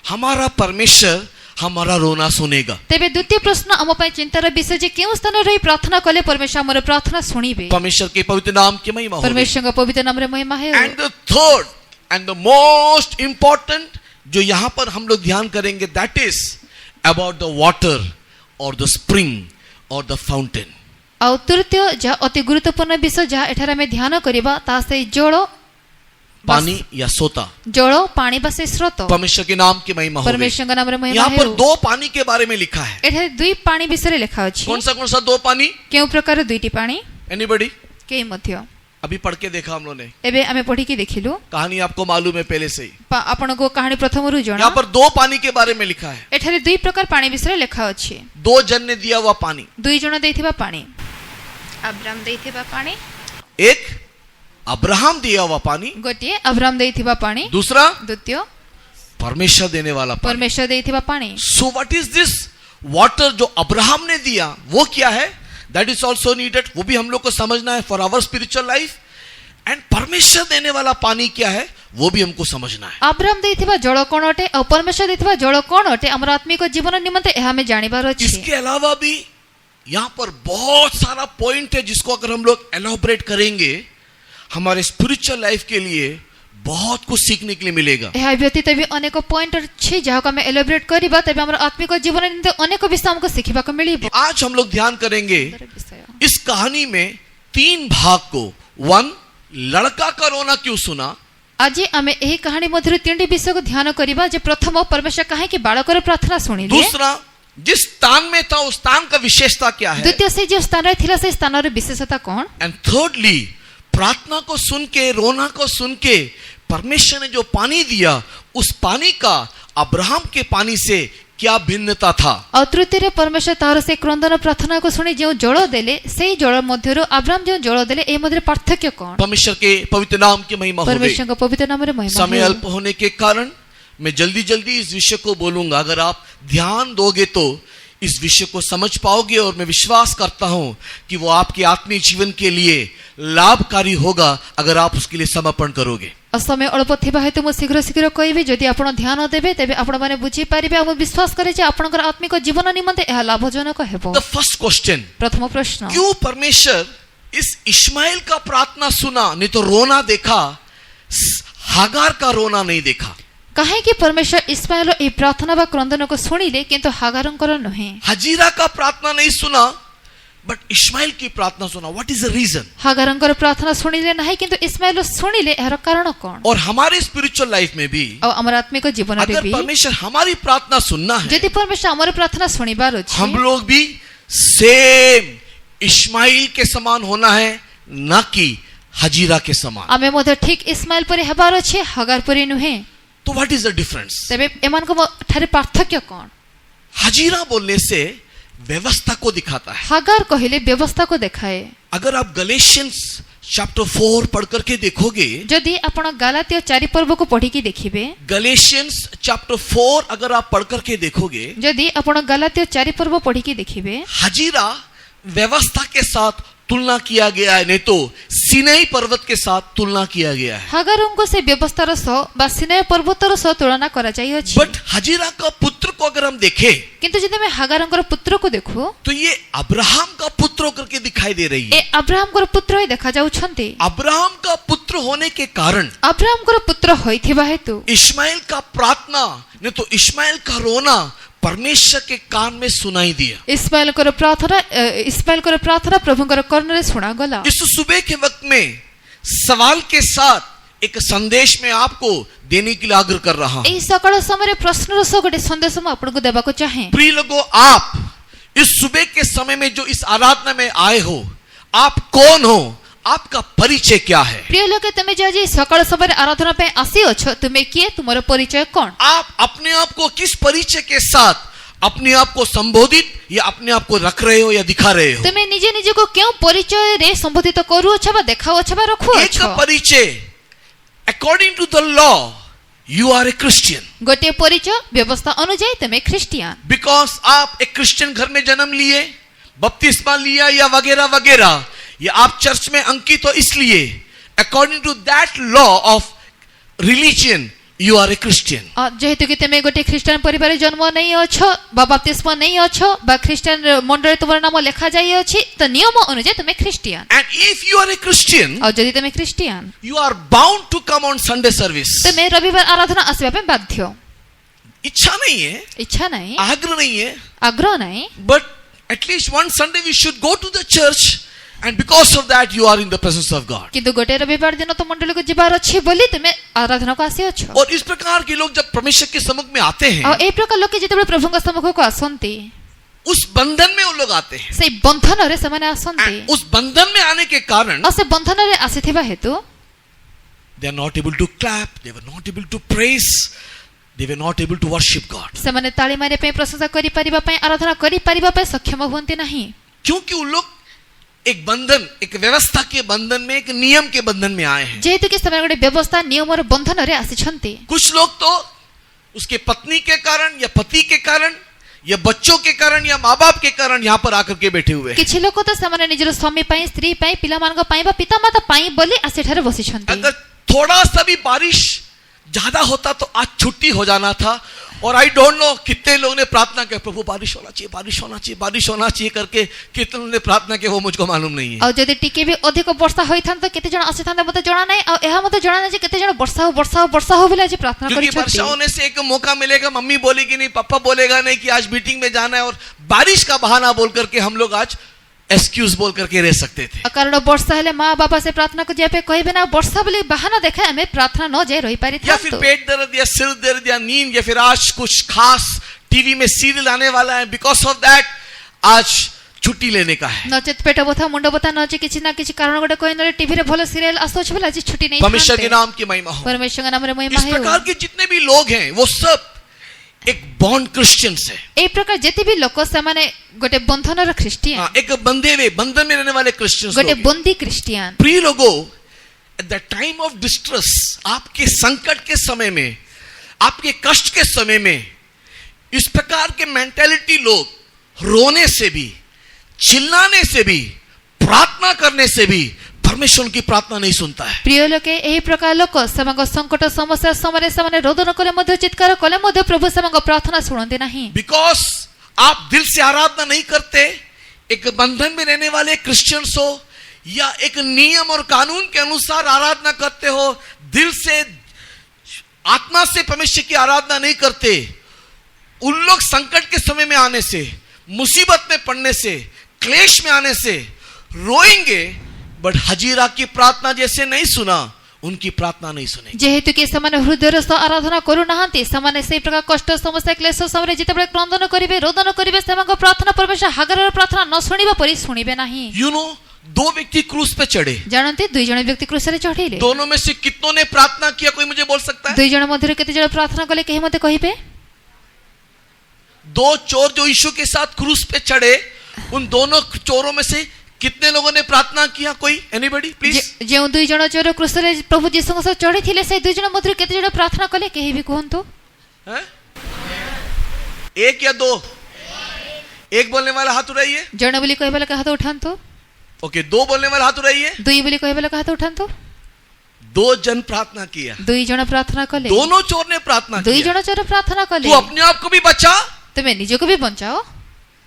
हमारा परमेश्वर हमारा रोना सुनेगा? तेबे द्वितीय प्रश्न आम पई चिंतार विषय जे केउ स्थान रही प्रार्थना कले परमेश्वर हमर प्रार्थना सुनिबे। परमेश्वर के पवित्र नाम की महिमा होवे। परमेश्वर का पवित्र नाम रे महिमा है। And the third and the most important जो यहां पर हम लोग ध्यान करेंगे, that is about the water और द स्प्रिंग और द फाउंटेन। आ तृतीय जा अति गुरुत्वपूर्ण विषय जा एठार में ध्यान करिबा ता से जल पानी या सोता, जल पानी बा से स्रोत। परमेश्वर के नाम की महिमा होवे। परमेश्वर का नाम रे महिमा यहाँ है। पर दो पानी के बारे में लिखा है। एठारे दुई पानी विषय रे लिखा अछि। कौन सा दो पानी? केउ प्रकार दुईटी पानी? एनीबॉडी? के मध्य अभी पढ़ के देखा हम लोगों ने, एबे हमें पढ़ी के देखिलु। कहानी आपको मालूम है पहले से ही। आपण को कहानी प्रथम रु जणा। यहाँ पर दो पानी के बारे में लिखा है। एठारे दुई प्रकार पानी विषय लिखा अछि। दो जन ने दिया हुआ पानी, दुई जण देथिबा पानी, अब्राम देथिबा पानी, एक अब्राहम दिया हुआ पानी, गोटे अब्राहम देथिबा पानी, दूसरा द्वितीय परमेश्वर देने वाला पानी। परमेश्वर देथिबा पानी। So what is this water जो अब्राहम ने दिया, वो क्या है? दैट इज ऑल्सो नीडेड, वो भी हम लोग को समझना है for our spiritual life. And परमेश्वर देने वाला पानी क्या है, वो भी हमको समझना है। अब्राहम देथिबा जल कोन अटे और परमेश्वर देथिबा जल कोन अटे हमर आत्मिक जीवन निमंते एहा में जानिबार अछि। इसके अलावा भी यहाँ पर बहुत सारा पॉइंट है जिसको अगर हम लोग एलॉबरेट करेंगे हमारे स्पिरिचुअल लाइफ के लिए बहुत कुछ सीखने के लिए मिलेगा। एहा व्यतीत भी अनेक पॉइंट अछि जाहा में एलॉबरेट करबा तबे हमर आत्मिक जीवन निमंते अनेक विषय हमको सिखबा को मिलिबो। आज हम लोग ध्यान करेंगे इस कहानी में तीन भाग को। वन, लड़का का रोना क्यों सुना? आज आमे एही कहानी मध्य तीनटी विषय को ध्यान करबा जे प्रथम परमेश्वर काहे कि बालकर प्रार्थना सुनिले। दूसरा, जिस स्थान में था उस स्थान का विशेषता क्या है? द्वितीय से जो स्थान रे थिला से स्थान रे विशेषता कोन? एंड थर्डली, प्रार्थना को सुन के, रोना को सुन के परमेश्वर ने जो पानी दिया, उस पानी का अब्राहम के पानी से क्या भिन्नता था? और तृतीय रे परमेश्वर तार से क्रंदन प्रार्थना को सुनी जो जल देले सेही जल मध्यरु अब्राहम जो जल देले ए मध्य पार्थक्य कोन? परमेश्वर के पवित्र नाम की महिमा होवे। परमेश्वर का पवित्र नाम रे महिमा। समय अल्प होने के कारण मैं जल्दी जल्दी इस विषय को बोलूंगा। अगर आप ध्यान दोगे तो इस विषय को समझ पाओगे और मैं विश्वास करता हूं कि वो आपके आत्मीय जीवन के लिए लाभकारी होगा अगर आप उसके लिए समर्पण करोगे। समय अल्प थिबा हेतु मो शीघ्र शीघ्र कहबी, जदि आपण ध्यान देबे तबे आपण माने बुझी पारिबे आ विश्वास करे जे आपनकर आत्मिक जीवन निमंते एहा लाभजनक हेबो। द फर्स्ट क्वेश्चन, प्रथम प्रश्न, क्यों परमेश्वर इस इश्माएल का प्रार्थना सुना? नहीं तो रोना देखा, हागार का रोना नहीं देखा। काहे कि परमेश्वर इस्माएल ए प्रार्थना बा क्रंदन को सुनिले किंतु हागारंकर नहे। हजीरा का प्रार्थना नहीं सुना बट इश्माएल की प्रार्थना सुना। What is the reason? हागारंकर प्रार्थना सुनिले नहीं किंतु इस्माएल सुनिले एहर कारण कोन? और हमारे स्पिरिचुअल लाइफ में भी और हमर आत्मिक जीवन रे अगर भी परमेश्वर हमारी प्रार्थना सुनना है, यदि परमेश्वर हमर प्रार्थना सुनिबार अछि, हम लोग भी सेम इश्माएल के समान होना है, ना कि हजीरा के समान। आमे मधे ठीक इस्माएल परे हेबार अछि, हागार परे नुहे। तो व्हाट इज द डिफरेंस? तबे एमान को ठारे पार्थक्य कोन? हजीरा बोलने से व्यवस्था को दिखाता है। हागार कहिले व्यवस्था को देखाए। अगर आप गलेशियंस चैप्टर 4 पढ़ करके देखोगे, यदि आपण गलातिया 4 पर्व को पढ़ी की देखिबे, गलेशियंस चैप्टर 4 अगर आप पढ़ करके देखोगे, यदि आपण गलातिया 4 पर्व पढ़ी की देखिबे, हजीरा व्यवस्था के साथ तुलना किया गया है, नहीं तो सिनाई पर्वत के साथ तुलना किया गया है। हागारंको से व्यवस्थार सह बा सिनाई पर्वतर सह तुलना करा जाइ अछि। बट हजीरा का पुत्र को अगर हम देखें किंतु यदि मैं हागारंकर पुत्र को देखो तो ये अब्राहम का पुत्र होकर के दिखाई दे रही ए है। अब्राहमଙ୍କର पुत्र ହିଁ ଦେଖାଯାଉଛନ୍ତି। अब्राहम का पुत्र होने के कारण अब्राहमଙ୍କର पुत्र ହୋଇଥିବା हेतु इश्माइल का प्रार्थना नहीं तो इश्माइल का रोना परमेश्वर के कान में सुनाई दिया। इस्माइलଙ୍କର प्रार्थना प्रभुଙ୍କର कर्णରେ ଶୁଣାଗଲା। इस सुबह के वक्त में सवाल के साथ एक संदेश में आपको देने के लिए आग्रह कर रहा हूं। ଏହି ସକାଳ ସମୟରେ ପ୍ରଶ୍ନର ସହ ଗୋଟେ ସନ୍ଦେଶ ମୁଁ ଆପଣଙ୍କୁ ଦେବାକୁ ଚାହେଁ। प्रिय लोगों, आप इस सुबह के समय में जो इस आराधना में आए हो, आप कौन हो? आपका परिचय क्या है? ପ୍ରିୟ ଲୋକେ ତମେ ଯେ ଆଜି ସକାଳ ସମୟରେ ଆରାଧନା ପାଇଁ ଆସିଅଛ ତୁମେ କିଏ? ତୁମର ପରିଚୟ କ'ଣ? आप अपने आप को किस परिचय के साथ अपने आप को संबोधित या अपने आप को रख रहे हो या दिखा रहे हो? ତୁମେ ନିଜେ ନିଜକୁ କେଉଁ ପରିଚୟରେ ସମ୍ବୋଧିତ କରୁଅଛ ବା ଦେଖାଉଅଛ ବା ରଖୁଅଛ? एक परिचय according to the law you are a Christian, ଗୋଟିଏ ପରିଚୟ ବ୍ୟବସ୍ଥା ଅନୁଯାୟୀ ତୁମେ ଖ୍ରୀଷ୍ଟିଆନ। बिकॉज आप एक क्रिश्चियन घर में जन्म लिए, बपतिस्मा लिया या वगैरह वगैरह, या आप चर्च में अंकित हो, इसलिए according to that law of religion you are a Christian. ଯେହେତु କି ତୁମେ ଗୋଟିଏ ଖ୍ରୀଷ୍ଟିଆନ ପରିବାରରେ ଜନ୍ମ ନେଇଅଛ ବା ବାପ୍ତିସ୍ମ ନେଇଅଛ ବା ଖ୍ରୀଷ୍ଟିଆନ ମଣ୍ଡଳରେ ତୁମର ନାମ ଲେଖାଯାଇଅଛି ତ ନିୟମ ଅନୁଯାୟୀ ତୁମେ Christian. And if you are a Christian, ଆଉ ଯଦି ତୁମେ Christian you are bound to come on Sunday service. ତୁମେ ରବିବାର ଆରାଧନା ଆସିବା ପାଇଁ ବାଧ୍ୟ। इच्छा नहीं है, ଇଚ୍ଛା ନାହିଁ, आग्रह नहीं है, ଆଗ୍ରହ ନାହିଁ, but at least one Sunday we should go to the church, and because of that you are in the presence of God. କିନ୍ତୁ ଗୋଟେ ରବିବାର ଦିନ ତ ମଣ୍ଡଳୀକୁ ଯିବାର ଅଛି ବୋଲି ତୁମେ ଆରାଧନାକୁ ଆସିଅଛ। और इस प्रकार के लोग जब परमेश्वर के सम्मुख में आते ଆଉ हैं, ଏହି ପ୍ରକାର ଲୋକେ ଯେତେବେଳେ ପ୍ରଭୁଙ୍କ ସମ୍ମୁଖକୁ ଆସନ୍ତି उस बंधन में वो लोग आते हैं, ସେଇ ବନ୍ଧନରେ ସେମାନେ ଆସନ୍ତି। and उस बंधन में आने के कारण ଆଉ ସେ ବନ୍ଧନରେ ଆସିଥିବା ହେତୁ they are not able to clap, they were not able to praise, they were not able to worship God. ସେମାନେ ତାଳି ମାରିବା ପାଇଁ, ପ୍ରଶଂସା କରିପାରିବା ପାଇଁ, ଆରାଧନା କରିପାରିବା ପାଇଁ ସକ୍ଷମ ହୁଅନ୍ତି ନାହିଁ। क्योंकि वो लोग एक बंधन, एक व्यवस्था के बंधन में, एक नियम के बंधन में आए हैं। ଯେହେତୁ କି ସେମାନେ ଗୋଟେ ବ୍ୟବସ୍ଥା ନିୟମର ବନ୍ଧନରେ ଆସିଛନ୍ତି। कुछ लोग तो उसके पत्नी के कारण या पति के कारण या बच्चों के कारण या माँ बाप के कारण यहाँ पर आकर के बैठे हुए हैं। କିଛି ଲୋକ ତ ସେମାନେ ନିଜର ସ୍ୱାମୀ ପାଇଁ, ସ୍ତ୍ରୀ ପାଇଁ, ପିଲାମାନଙ୍କ ପାଇଁ ବା ପିତାମାତା ପାଇଁ ବୋଲି ଆସିଠାରେ ବସିଛନ୍ତି। अगर थोड़ा सा भी बारिश ज्यादा होता तो आज छुट्टी हो जाना था। और आई डोंट नो कितने लोगों ने प्रार्थना किया, प्रभु बारिश होना चाहिए, बारिश होना चाहिए, बारिश होना चाहिए करके कितने लोगों ने प्रार्थना किया वो मुझको मालूम नहीं है। ଆଉ ଯଦି ଟିକେ ବି ଅଧିକ ବର୍ଷା ହୋଇଥାନ୍ତା କେତେ ଜଣ ଆସିଥାନ୍ତେ ମୋତେ ଜଣା ନାହିଁ। ଆଉ ଏହା ମୋତେ ଜଣା ନାହିଁ ଯେ କେତେ ଜଣ ବର୍ଷା ହଉ ବର୍ଷା ହଉ ବର୍ଷା ହଉ ବୋଲି ଆଜି ପ୍ରାର୍ଥନା क्योंकि କରିଛନ୍ତି। वर्षा होने से एक मौका मिलेगा, मम्मी बोलेगी नहीं, पापा बोलेगा नहीं कि आज मीटिंग में जाना है, और बारिश का बहाना बोल करके हम लोग आज एक्सक्यूज बोल करके रह सकते थे। କାରଣ ବର୍ଷା ହେଲେ ମା ବାପା ସେ ପ୍ରାର୍ଥନାକୁ ଯିବା ପାଇଁ କହିବେ ନା, ବର୍ଷା ବୋଲି ବାହାନା ଦେଖାଇ ଆମେ ପ୍ରାର୍ଥନା ନ ଯାଇ या फिर ରହିପାରିଥାନ୍ତୁ। पेट दर्द या सिर दर्द या नींद, या फिर आज कुछ खास टीवी में सीरियल आने वाला है, बिकॉज ऑफ दैट आज छुट्टी लेने का है। ନଚେତ ପେଟ ବଥା, ମୁଣ୍ଡ ବଥା, ନଚେତ କିଛି ନା କିଛି କାରଣ ଗୋଟେ କହି ନହେଲେ ଟିଭିରେ ଭଲ ସିରିଏଲ ଆସୁଅଛି ବୋଲି ଆଜି ଛୁଟି ନେଇ परमेश्वर के नाम की महिमा हो। ପରମେଶ୍ୱରଙ୍କ ନାମରେ ମହିମା इस ହେଉ। प्रकार के जितने भी लोग हैं वो सब एक बॉन्ड क्रिश्चियंस है। ଏହି प्रकार ଯେତେ ବି ଲୋକ ସେମାନେ ଗୋଟେ ବନ୍ଧନର ଖ୍ରୀଷ୍ଟିଆନ, हाँ, एक बंधे हुए, बंधन में रहने वाले क्रिश्चियंस ଗୋଟେ लोग हैं। ବନ୍ଦୀ ଖ୍ରୀଷ୍ଟିଆନ। प्रिय लोगों, at the time of distress, आपके संकट के समय में, आपके कष्ट के समय में, इस प्रकार के मेंटालिटी लोग रोने से भी, चिल्लाने से भी, प्रार्थना करने से भी परमेश्वर उनकी प्रार्थना नहीं सुनता है। ପ୍ରିୟ ଲୋକେ ଏହି ପ୍ରକାର ଲୋକ ସେମାନଙ୍କ ସଙ୍କଟ ସମସ୍ୟା ସମୟରେ ସେମାନେ ରୋଦନ କଲେ ମଧ୍ୟ, ଚିତ୍କାର କଲେ ମଧ୍ୟ ପ୍ରଭୁ ସେମାନଙ୍କ ପ୍ରାର୍ଥନା ଶୁଣନ୍ତି ନାହିଁ। बिकॉज आप दिल से आराधना नहीं करते, एक बंधन में रहने वाले क्रिश्चियंस हो या एक नियम और कानून के अनुसार आराधना करते हो, दिल से आत्मा से परमेश्वर की आराधना नहीं करते, उन लोग संकट के समय में आने से, मुसीबत में पड़ने से, क्लेश में आने से रोएंगे, बट हजीरा की प्रार्थना जैसे नहीं सुना, उनकी प्रार्थना नहीं सुनेंगे। ଯେହେତୁ କି ସେମାନେ ହୃଦୟର ସହ ଆରାଧନା କରୁନାହାନ୍ତି, ସେମାନେ ସେଇ ପ୍ରକାର କଷ୍ଟ ସମସ୍ୟା କ୍ଲେଶ ସମୟରେ ଯେତେବେଳେ କ୍ରନ୍ଦନ କରିବେ, ରୋଦନ କରିବେ, ସେମାନଙ୍କ ପ୍ରାର୍ଥନା ପରମେଶ୍ୱର ହାଗାରର ପ୍ରାର୍ଥନା ନ ଶୁଣିବା ପରି ଶୁଣିବେ ନାହିଁ। यू नो, दो व्यक्ति क्रूस पे चढ़े, ଜାଣନ୍ତି ଦୁଇ ଜଣ ବ୍ୟକ୍ତି କ୍ରୁଶରେ ଚଢ଼େଇଲେ। दोनों में से कितनों ने प्रार्थना किया, कोई मुझे बोल सकता है? ଦୁଇ ଜଣ ମଧ୍ୟରୁ କେତେ ଜଣ ପ୍ରାର୍ଥନା କଲେ କେହି ମୋତେ କହିବେ? दो चोर जो यीशु के साथ क्रूस पे चढ़े, उन दोनों चोरों में से कितने लोगों ने प्रार्थना किया? कोई एनीबॉडी प्लीज? ଯେଉଁ ଦୁଇ ଜଣ ଚୋର କ୍ରୁଶରେ ପ୍ରଭୁ ଯୀଶୁଙ୍କ ସହ ଚଢ଼ିଥିଲେ ସେ ଦୁଇ ଜଣ ମଧ୍ୟରୁ କେତେ ଜଣ ପ୍ରାର୍ଥନା କଲେ କେହି ବି କୁହନ୍ତୁ? एक या दो? एक बोलने वाला हाथ उठाइए। ଜଣେ ବୋଲି କହିବା ଲୋକ ହାତ ଉଠାନ୍ତୁ। ओके, दो बोलने वाला हाथ उठाइए। ଦୁଇ ବୋଲି କହିବା ଲୋକ हाथ ଉଠାନ୍ତୁ। दो जन प्रार्थना किया, ଦୁଇ ଜଣ ପ୍ରାର୍ଥନା କଲେ। दोनों चोर ने प्रार्थना ଦୁଇ किया। ଜଣ ଚୋର ପ୍ରାର୍ଥନା କଲେ। तू अपने आप को भी बचा, ତୁମେ ନିଜକୁ ବି ବଞ୍ଚାଅ,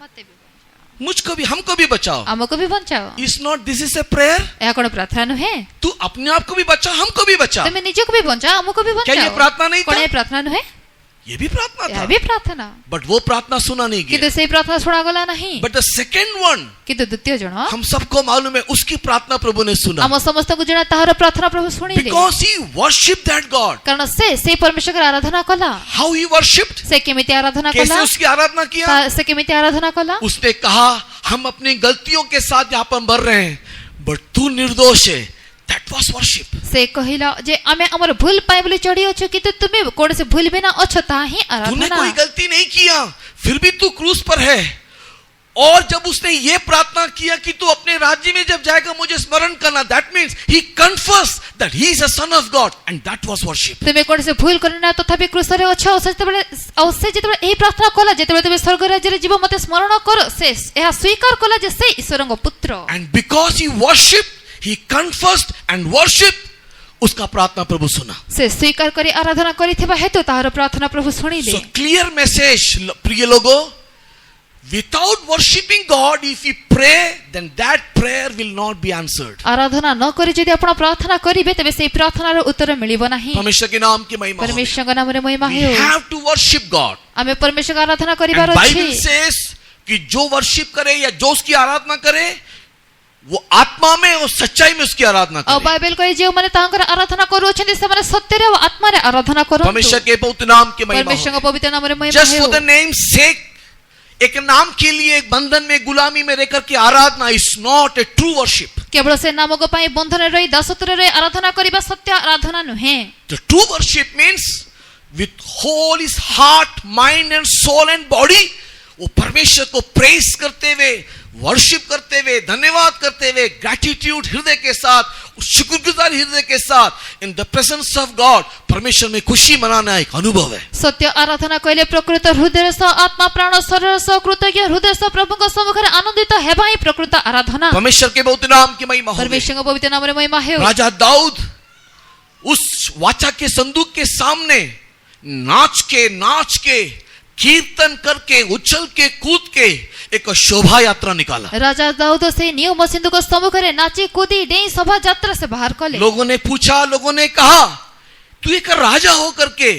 ମୋତେ ବି ବଞ୍ଚାଅ। मुझको भी हमको भी बचाओ. ଆମକୁ ବି ବଞ୍ଚାଅ। Is not this is a prayer? ଏହା କ'ଣ ପ୍ରାର୍ଥନା ନୁହେଁ? तू अपने आप को भी बचा, हमको भी बचा. ତମେ ନିଜକୁ ବି ବଞ୍ଚାଅ, ଆମକୁ ବି क्या ये ବଞ୍ଚାଅ। प्रार्थना नहीं କ'ଣ था? ଏ ପ୍ରାର୍ଥନା ନୁହେଁ? ये भी प्रार्थना ଏହା था. ବି ପ୍ରାର୍ଥନା। बट वो प्रार्थना सुना नहीं କିନ୍ତୁ गया. ସେଇ ପ୍ରାର୍ଥନା ଶୁଣାଗଲା ନାହିଁ। बट द सेकेंड वन, କିନ୍ତୁ ଦ୍ୱିତୀୟ ଜଣ हम सबको मालूम है उसकी प्रार्थना प्रभु ने सुना. ଆମ ସମସ୍ତଙ୍କୁ ଜଣା ତାହାର ପ୍ରାର୍ଥନା ପ୍ରଭୁ ଶୁଣିଲେ। Because he worshipped that God. କାରଣ ସେ ସେଇ ପରମେଶ୍ୱରଙ୍କର ଆରାଧନା କଲା। How he worshipped? ସେ କେମିତି ଆରାଧନା कैसे କଲା? उसकी आराधना किया? ସେ କେମିତି ଆରାଧନା କଲା? उसने कहा हम अपनी गलतियों के साथ यहाँ पर मर रहे हैं, बट तू निर्दोष है. That was worship. ସେ କହିଲା ଯେ ଆମେ ଆମର ଭୁଲ ପାଇଁ ବୋଲି ଚଢି ଅଛୁ, କିନ୍ତୁ ତୁମେ କୌଣସି ଭୁଲ ବିନା ଅଛ, ତାହା ହିଁ तूने ଆରାଧନା। कोई गलती नहीं किया, फिर भी तू क्रूस पर है. और जब उसने ये प्रार्थना किया कि तू अपने राज्य में जब जाएगा मुझे स्मरण करना, that means he confessed that he is a son of God, and that was worship. ତୁମେ କୌଣସି ଭୁଲ କରିନା ତଥାପି କ୍ରୁଶରେ ଅଛ, ସେ ଯେତେବେଳେ ଏହି ପ୍ରାର୍ଥନା କଲା, ଯେତେବେଳେ ତୁମେ ସ୍ୱର୍ଗ ରାଜ୍ୟରେ ଯିବ ମୋତେ ସ୍ମରଣ କର, ସେ ଏହା ସ୍ୱୀକାର କଲା ଯେ ସେ ଈଶ୍ୱରଙ୍କ ପୁତ୍ର। And because he worshipped, he confessed and worshipped, उसका प्रार्थना प्रभु सुना. ସେ ସ୍ୱୀକାର କରି ଆରାଧନା କରିଥିବା ହେତୁ ତାହାର ପ୍ରାର୍ଥନା ପ୍ରଭୁ ଶୁଣିଲେ। So clear message, प्रिय लोगों. Without worshipping God, if you pray, then that prayer will not be answered. ଆରାଧନା ନ କରି ଯଦି ଆପଣ ପ୍ରାର୍ଥନା କରିବେ ତେବେ ସେହି ପ୍ରାର୍ଥନାର ଉତ୍ତର ମିଳିବ ନାହିଁ। परमेश्वर के नाम की महिमा हो. ପରମେଶ୍ୱରଙ୍କ ନାମରେ ମହିମା We ହେଉ। have to worship God. ଆମେ ପରମେଶ୍ୱରଙ୍କ ଆରାଧନା And କରିବାର Bible ଅଛି। says कि जो वर्शिप करे या जो उसकी आराधना करे, वो आत्मा में और सच्चाई में उसकी आराधना ଆଉ करे. ବାଇବେଲ କହେ ଯେଉଁମାନେ ତାଙ୍କର ଆରାଧନା କରୁଅଛନ୍ତି ସେମାନେ ସତ୍ୟରେ ଓ ଆତ୍ମାରେ ଆରାଧନା କରନ୍ତୁ। परमेश्वर के पवित्र नाम की महिमा हो. ପରମେଶ୍ୱରଙ୍କ ପବିତ୍ର ନାମରେ ମହିମା Just for ହେଉ। the name's sake, एक नाम के लिए एक बंधन में गुलामी में रहकर के आराधना is not a true worship. କେବଳ ସେ ନାମକ ପାଇଁ ବନ୍ଧନରେ ରହି ଦାସତ୍ୱରେ ରହି ଆରାଧନା କରିବା ସତ୍ୟ ଆରାଧନା ନୁହେଁ। The true worship means with whole his heart, mind and soul and body, वो परमेश्वर को प्रेस करते हुए, वर्शिप करते हुए, धन्यवाद करते हुए, ग्रैटिट्यूड हृदय के साथ, शुक्रगुजार हृदय के साथ, in the presence of God, परमेश्वर में खुशी मनाना एक अनुभव है. ସତ୍ୟ ଆରାଧନା କହିଲେ ପ୍ରକୃତ ହୃଦୟର ସହ ଆତ୍ମା ପ୍ରାଣ ଶରୀର ସହ କୃତଜ୍ଞ ହୃଦୟ ସହ ପ୍ରଭୁଙ୍କ ସମ୍ମୁଖରେ ଆନନ୍ଦିତ ହେବା ହିଁ ପ୍ରକୃତ ଆରାଧନା। परमेश्वर के बहुत नाम की महिमा हो. ପରମେଶ୍ୱରଙ୍କ ପବିତ୍ର ନାମରେ ମହିମା ହେଉ। राजा दाऊद उस वाचा के संदूक के सामने नाच के कीर्तन करके, उछल के, कूद के एक शोभा यात्रा निकाला. ରାଜା ଦାଉଦ ସେହି ନିୟମ ସିନ୍ଧୁଙ୍କ ସମ୍ମୁଖରେ ନାଚି କୁଦି ଡେଇଁ ଶୋଭା ଯାତ୍ରା ସେ ବାହାର କଲେ। लोगों ने पूछा, लोगों ने कहा, तू एक राजा हो करके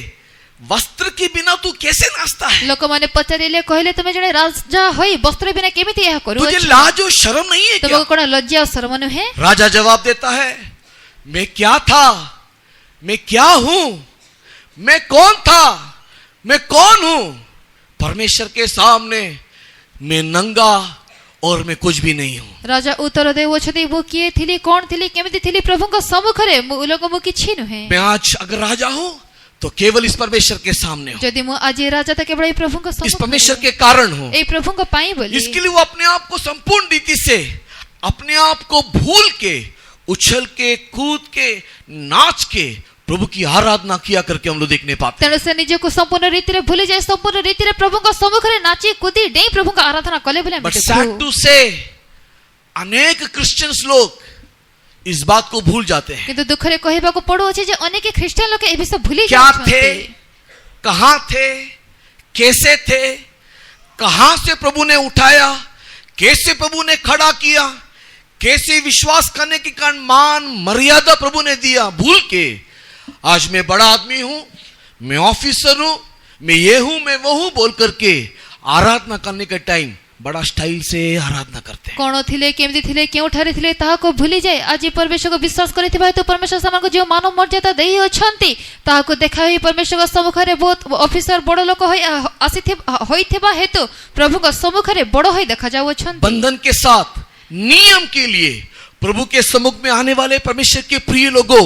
वस्त्र के बिना तू कैसे नाचता है? ଲୋକମାନେ ପଚାରିଲେ, କହିଲେ ତୁମେ ଜଣେ ରାଜା ହୋଇ ବସ୍ତ୍ର ବିନା କେମିତି ଏହା तुझे କରୁଅଛ? लाज और शर्म नहीं है क्या? ତୁମକୁ କ'ଣ ଲଜ୍ଜା ଓ ଶରମ ନୁହେଁ? राजा जवाब देता है, मैं क्या था, मैं क्या हूं, मैं कौन था, मैं कौन हूं? परमेश्वर के सामने मैं नंगा और मैं कुछ भी नहीं हूं. ରାଜା ଉତ୍ତର ଦେଉଅଛନ୍ତି, ମୁଁ କିଏ ଥିଲି, କ'ଣ ଥିଲି, କେମିତି ଥିଲି ପ୍ରଭୁଙ୍କ ସମ୍ମୁଖରେ ମୁଁ କିଛି ନୁହେଁ। मैं आज अगर राजा हूं तो केवल इस परमेश्वर के सामने हूं, ଯଦି ମୁଁ ଆଜି ରାଜା ତ କେବଳ ଏଇ ପ୍ରଭୁଙ୍କ इस परमेश्वर ସମ୍ମୁଖରେ के कारण हूं. ଏଇ ପ୍ରଭୁଙ୍କ ପାଇଁ ବୋଲି। इसके लिए वो अपने आप को संपूर्ण रीति से, अपने आप को भूल के, उछल के, कूद के, नाच के प्रभु की आराधना किया करके हम लोग देखने पाते हैं. ତେଣୁ ସେ ନିଜକୁ ସମ୍ପୂର୍ଣ୍ଣ ରୀତିରେ ଭୁଲି ଯାଇ ସମ୍ପୂର୍ଣ୍ଣ ରୀତିରେ ପ୍ରଭୁଙ୍କ ସମ୍ମୁଖରେ ନାଚି କୁଦି ଡେଇଁ ପ୍ରଭୁଙ୍କ ଆରାଧନା କଲେ ବୋଲି ଆମେ बट सैड ଦେଖୁ। टू से अनेक क्रिश्चियंस लोग इस बात को भूल जाते हैं. କିନ୍ତୁ ଦୁଃଖରେ କହିବାକୁ ପଡୁଅଛି ଯେ ଅନେକ ଖ୍ରୀଷ୍ଟିଆନ ଲୋକ ଏ ବିଷୟ ଭୁଲି क्या थे, ଯାଉଛନ୍ତି। कहां थे, कैसे थे, कहां से प्रभु ने उठाया, कैसे प्रभु ने खड़ा किया, कैसे विश्वास करने के कारण मान मर्यादा प्रभु ने दिया, भूल के आज मैं बड़ा आदमी हूं, मैं ऑफिसर हूं, मैं ये हूं, मैं वो हूं बोल करके आराधना करने के टाइम बड़ा स्टाइल से आराधना करते हैं. କ'ଣ ଥିଲେ, କେମିତି ଥିଲେ, କେଉଁଠାରେ ଥିଲେ ତାହାକୁ ଭୁଲି ଯାଏ ଆଜି ପରମେଶ୍ୱରକୁ ବିଶ୍ୱାସ କରିଥିବା ହେତୁ ପରମେଶ୍ୱର ସେମାନଙ୍କୁ ଯେଉଁ ମାନ ମର୍ଯ୍ୟାଦା ଦେଇଅଛନ୍ତି ତାହାକୁ ଦେଖାଇ ପରମେଶ୍ୱରଙ୍କ ସମ୍ମୁଖରେ ବହୁତ ଅଫିସର ବଡ଼ ଲୋକ ହୋଇଥିବା ହେତୁ ପ୍ରଭୁଙ୍କ ସମ୍ମୁଖରେ ବଡ଼ ହୋଇ ଦେଖାଯାଉଅଛନ୍ତି। बंधन के साथ नियम के लिए प्रभु के सम्मुख में आने वाले परमेश्वर के प्रिय लोगों,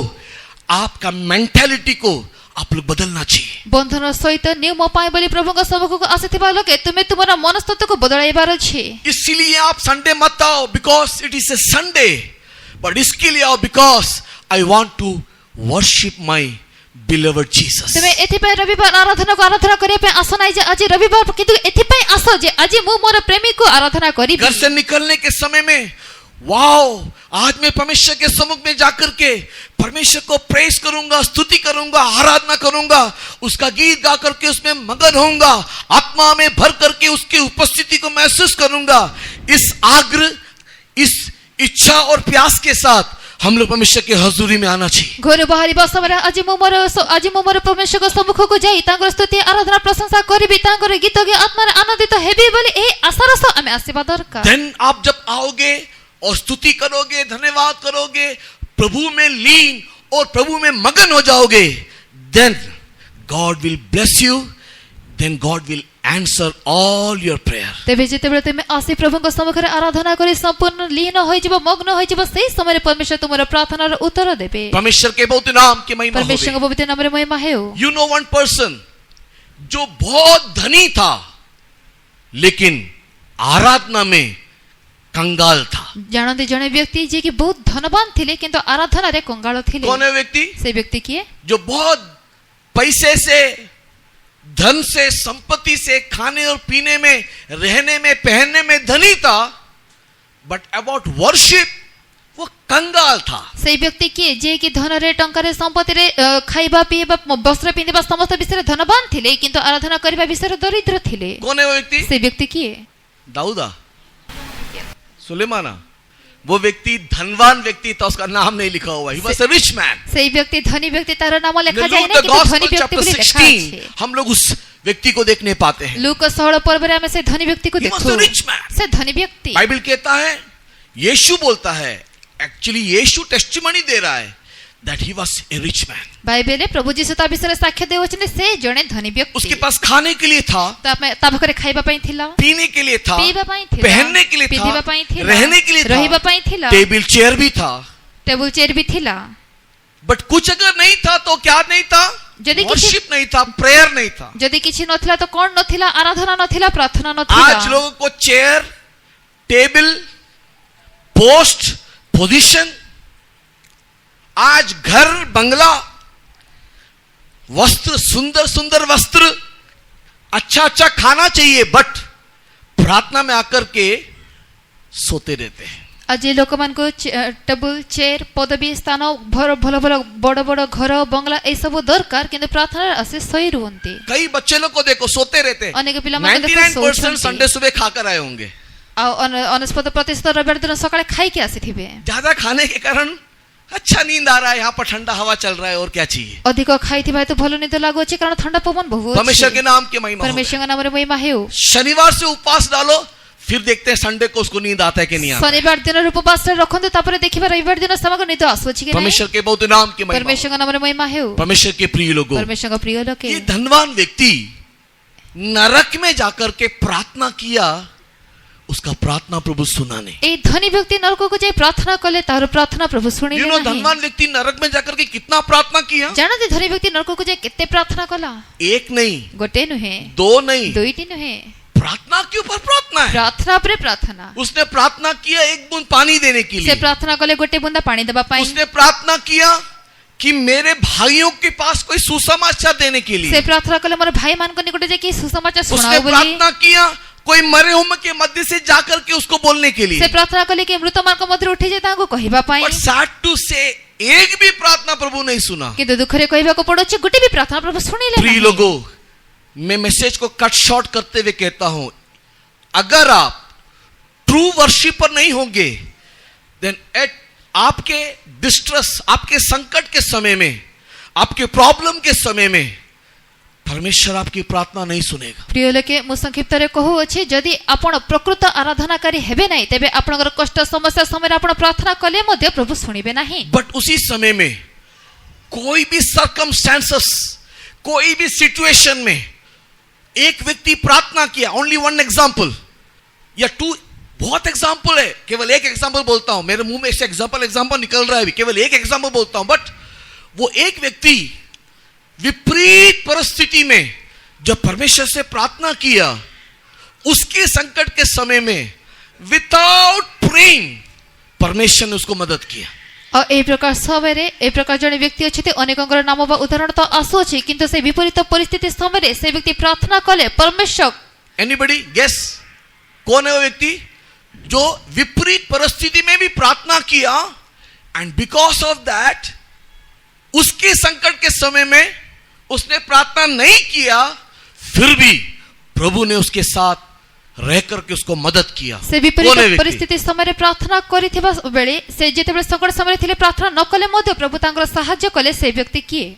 आपका मेंटालिटी को आप लोग बदलना चाहिए. ବନ୍ଧନ ସହିତ ନିୟମ ପାଇଁ ବୋଲି ପ୍ରଭୁଙ୍କ ସମ୍ମୁଖକୁ ଆସିଥିବା ଲୋକେ ତୁମେ ତୁମର ମନସ୍ତତ୍ୱକୁ ବଦଳାଇବାର ଅଛି। इसीलिए आप संडे मत आओ because it is a Sunday, but इसके लिए आओ because I want to worship my beloved Jesus. ତୁମେ ଏଥିପାଇଁ ରବିବାର ଆରାଧନାକୁ ଆରାଧନା କରିବା ପାଇଁ ଆସ ନାହିଁ ଯେ ଆଜି ରବିବାର, କିନ୍ତୁ ଏଥିପାଇଁ ଆସ ଯେ ଆଜି ମୁଁ ମୋର ପ୍ରେମୀକୁ ଆରାଧନା କରିବି। घर से निकलने के समय में वाओ, आज मैं परमेश्वर के सम्मुख में जाकर के परमेश्वर को प्रेस करूंगा, स्तुति करूंगा, आराधना करूंगा, उसका गीत गा करके उसमें मगन होऊंगा, आत्मा में भर करके उसकी उपस्थिति को महसूस करूंगा। इस आग्रह, इस इच्छा और प्यास के साथ हम लोग परमेश्वर के हजूरी में आना चाहिए। ଘରୁ ବାହାରିବା ସମୟରେ ଆଜି ମୁଁ ମୋର परमेश्वरଙ୍କ ସମ୍ମୁଖକୁ ଯାଇ ତାଙ୍କର ସ୍ତୁତି ଆରାଧନା ପ୍ରଶଂସା କରିବି, ତାଙ୍କର ଗୀତ ଗାଇ ଆତ୍ମାରେ ଆନନ୍ଦିତ ହେବି ବୋଲି ଏହି ଆଶାର ସହ ଆମେ ଆସିବା ଦରକାର। देन आप जब आओगे और स्तुति करोगे, धन्यवाद करोगे, प्रभु में लीन और प्रभु में मगन हो जाओगे, then God will bless you, then God will answer all your prayer। ତେବେ ଯେତେବେଳେ ତୁମେ ଆସି ପ୍ରଭୁଙ୍କ ସମ୍ମୁଖରେ ଆରାଧନା କରି ସମ୍ପୂର୍ଣ୍ଣ लीन ହୋଇଯିବ, ମଗ୍ନ ହୋଇଯିବ, ସେହି ସମୟରେ ପରମେଶ୍ୱର ତୁମର ପ୍ରାର୍ଥନାର ଉତ୍ତର ଦେବେ। परमेश्वर के बहुत नाम की महिमा ପରମେଶ୍ୱରଙ୍କ होवे। ପବିତ୍ର ନାମରେ ମହିମା ହେଉ। You know one person जो बहुत धनी था लेकिन आराधना में कंगाल था। ଜାଣନ୍ତି ଜଣେ ବ୍ୟକ୍ତି ଯିଏକି ବହୁତ ଧନବାନ ଥିଲେ କିନ୍ତୁ ଆରାଧନାରେ କଙ୍ଗାଳ ଥିଲେ। कौन है व्यक्ति? ସେ ବ୍ୟକ୍ତି କିଏ? जो बहुत पैसे से, धन से, संपत्ति से, खाने और पीने में, रहने में, पहनने में धनी था, बट अबाउट वर्शिप वो कंगाल था। ସେଇ ବ୍ୟକ୍ତି କିଏ ଯିଏକି ଧନରେ, ଟଙ୍କାରେ, ସମ୍ପତ୍ତିରେ, ଖାଇବା ପିଇବା, ବସ୍ତ୍ର ପିନ୍ଧିବା ସମସ୍ତ ବିଷୟରେ ଧନବାନ ଥିଲେ କିନ୍ତୁ ଆରାଧନା କରିବା ବିଷୟରେ ଦରିଦ୍ର ଥିଲେ। कौन है वो व्यक्ति? ସେ ବ୍ୟକ୍ତି କିଏ? दाऊदा, सुलेमाना। वो व्यक्ति धनवान व्यक्ति था, उसका नाम नहीं लिखा हुआ। He was a rich man। ସେଇ ବ୍ୟକ୍ତି ଧନୀ ବ୍ୟକ୍ତି, ତାର ନାମ ଲେଖା Luke ଯାଇନାହିଁ the କିନ୍ତୁ ଧନୀ Gospel ବ୍ୟକ୍ତି chapter ବୋଲି ଲେଖା 16 ଅଛି। हम लोग उस व्यक्ति को देखने पाते हैं। ଲୁକ 16 ପର୍ବରେ ଆମେ ସେ ଧନୀ ବ୍ୟକ୍ତିକୁ He was ଦେଖୁ। a rich man। ସେ ଧନୀ ବ୍ୟକ୍ତି। बाइबल कहता है, यीशु बोलता है, एक्चुअली यीशु टेस्टिमनी दे रहा है that he was a rich man। ବାଇବେଲରେ ପ୍ରଭୁ ଯୀଶୁ ତା ବିଷୟରେ ସାକ୍ଷ୍ୟ ଦେଉଛନ୍ତି ସେ ଜଣେ ଧନୀ ବ୍ୟକ୍ତି। उसके पास खाने के लिए था, ତା ପାଖରେ ଖାଇବା ପାଇଁ ଥିଲା, पीने के लिए था, ପିଇବା ପାଇଁ ଥିଲା, पहनने के लिए ପିନ୍ଧିବା था, ପାଇଁ ଥିଲା, रहने के लिए ରହିବା था, ପାଇଁ ଥିଲା, टेबल चेयर भी था। ଟେବୁଲ ଚେୟାର ବି ଥିଲା। बट कुछ अगर नहीं था तो क्या नहीं था? यदि किसी- वर्शिप नहीं था, प्रेयर नहीं था। ଯଦି କିଛି ନଥିଲା ତ କଣ ନଥିଲା? ଆରାଧନା ନଥିଲା, ପ୍ରାର୍ଥନା ନଥିଲା। आज लोगों को चेयर, टेबल, पोस्ट, पोजीशन, आज घर, बंगला, वस्त्र, सुंदर सुंदर वस्त्र, अच्छा अच्छा खाना चाहिए, बट प्रार्थना में आकर के सोते रहते हैं। ଆଜି ଲୋକମାନଙ୍କୁ ଟେବୁଲ ଚେୟାର, ପଦବୀ, ସ୍ଥାନ, ଭଲ ଭଲ ବଡ ବଡ ଘର, ବଙ୍ଗଲା ଏସବୁ ଦରକାର କିନ୍ତୁ ପ୍ରାର୍ଥନାରେ ଆସି ଶୋଇ ରୁହନ୍ତି। कई बच्चे लोग को देखो सोते रहते हैं। ଅନେକ ପିଲାମାନଙ୍କୁ ଦେଖ 99% ଶୋଉଛନ୍ତି। संडे सुबह खाकर आए होंगे। ଆଉ 99% ରବିବାର ଦିନ ସକାଳେ ଖାଇକି ଆସିଥିବେ। ज्यादा खाने के कारण अच्छा नींद आ रहा है, यहाँ पर ठंडा हवा चल रहा है, और क्या चाहिए? ଅଧିକ ଖାଇଥିବା ହେତୁ ଭଲ ନିଦ ଲାଗୁଅଛି କାରଣ ଥଣ୍ଡା ପବନ ବହୁଅଛି। परमेश्वर के नाम की महिमा हो। ପରମେଶ୍ୱରଙ୍କ ନାମରେ ମହିମା ହେଉ। शनिवार से उपवास डालो, फिर देखते हैं संडे को उसको नींद आता है कि नहीं आता। ଶନିବାର ଦିନର ଉପବାସରେ ରଖନ୍ତୁ, ତାପରେ ଦେଖିବା ରବିବାର ଦିନ ସେମାନଙ୍କୁ ନିଦ ଆସୁଅଛି କି ନାହିଁ। परमेश्वर के बहुत नाम की महिमा हो। ପରମେଶ୍ୱରଙ୍କ ନାମରେ ମହିମା ହେଉ। परमेश्वर के प्रिय लोगों, ପରମେଶ୍ୱରଙ୍କ ପ୍ରିୟ ଲୋକେ ये धनवान व्यक्ति नरक में जाकर के प्रार्थना किया, उसका प्रार्थना प्रभु सुना नहीं। এই ଧନୀ ବ୍ୟକ୍ତି ନରକକୁ ଯାଇ ପ୍ରାର୍ଥନା କଲେ ତାର ପ୍ରାର୍ଥନା ପ୍ରଭୁ ଶୁଣିଲେ ନାହିଁ। धनवान व्यक्ति नरक में जाकर के कितना प्रार्थना किया? ଜାଣନ୍ତି ଧନୀ ବ୍ୟକ୍ତି ନରକକୁ ଯାଇ କେତେ ପ୍ରାର୍ଥନା କଲା? एक नहीं, ଗୋଟେ ନୁହେଁ, दो नहीं, ଦୁଇଟି ନୁହେଁ, प्रार्थना के ऊपर प्रार्थना है। ପ୍ରାର୍ଥନା ଉପରେ ପ୍ରାର୍ଥନା। उसने प्रार्थना किया एक बूंद पानी देने के ସେ लिए। ପ୍ରାର୍ଥନା କଲେ ଗୋଟେ ବୁନ୍ଦା ପାଣି ଦେବା ପାଇଁ। उसने प्रार्थना किया कि मेरे भाइयों के पास कोई सुसमाचार देने के ସେ लिए। ପ୍ରାର୍ଥନା କଲେ ମୋର ଭାଇମାନଙ୍କ ନିକଟରେ ଯାଇକି ସୁସମାଚାର उसने ଶୁଣାଅ ବୋଲି। प्रार्थना किया कोई मरे हुए के मध्य से जाकर के उसको बोलने के ସେ लिए। ପ୍ରାର୍ଥନା କଲେ କି ମୃତମାନଙ୍କ ମଧ୍ୟରୁ ଉଠି ଯାଇ ତାଙ୍କୁ କହିବା ପାଇଁ। बट सैड टू से एक भी प्रार्थना प्रभु नहीं सुना। କିନ୍ତୁ ଦୁଃଖରେ କହିବାକୁ ପଡୁଛି ଗୋଟେ ବି ପ୍ରାର୍ଥନା ପ୍ରଭୁ ଶୁଣିଲେ प्रिय ନାହିଁ। लोगों, मैं मैसेज को कट शॉर्ट करते हुए कहता हूं, अगर आप ट्रू वर्शिपर नहीं होंगे, देन एट आपके डिस्ट्रेस, आपके संकट के समय में, आपके प्रॉब्लम के समय में परमेश्वर आपकी प्रार्थना नहीं सुनेगा। ପ୍ରିୟ ଲୋକେ, ମୁଁ ସଂକ୍ଷିପ୍ତରେ କହୁଅଛି, ଯଦି ଆପଣ ପ୍ରକୃତ ଆରାଧନାକାରୀ ହେବେ ନାହିଁ ତେବେ ଆପଣଙ୍କର କଷ୍ଟ ସମସ୍ୟା ସମୟରେ ଆପଣ ପ୍ରାର୍ଥନା କଲେ ମଧ୍ୟ ପ୍ରଭୁ ଶୁଣିବେ ନାହିଁ। बट उसी समय में कोई भी सर्कमस्टेंसेस, कोई भी सिचुएशन में एक व्यक्ति प्रार्थना किया, ओनली वन एग्जांपल या टू, बहुत एग्जांपल है, केवल एक एग्जांपल बोलता हूं, मेरे मुंह में से एग्जांपल निकल रहा है अभी, केवल एक एग्जांपल बोलता हूं, बट वो एक व्यक्ति विपरीत परिस्थिति में जब परमेश्वर से प्रार्थना किया, उसके संकट के समय में विदाउट प्रेइंग परमेश्वर ने उसको मदद किया। ଆଉ ଏହି ପ୍ରକାର ସମୟରେ ଏହି ପ୍ରକାର ଜଣେ ବ୍ୟକ୍ତି ଅଛନ୍ତି, ଅନେକଙ୍କର ନାମ ବା ଉଦାହରଣ ତ ଆସୁଅଛି କିନ୍ତୁ ସେ ବିପରୀତ ପରିସ୍ଥିତି ସମୟରେ ସେ ବ୍ୟକ୍ତି ପ୍ରାର୍ଥନା କଲେ, ପରମେଶ୍ୱର एनीबडी गेस कौन है वो व्यक्ति? जो विपरीत परिस्थिति में भी प्रार्थना किया, एंड बिकॉज ऑफ दैट उसके संकट के समय में उसने प्रार्थना नहीं किया, फिर भी प्रभु ने उसके साथ रह करके उसको मदद किया। से विपरीत परिस्थिति समय प्रार्थना करिथिबा बेले से जेतेबेले संकट समय थिले प्रार्थना न कले मध्य प्रभु तांकर सहाय्य कले से व्यक्ति किए।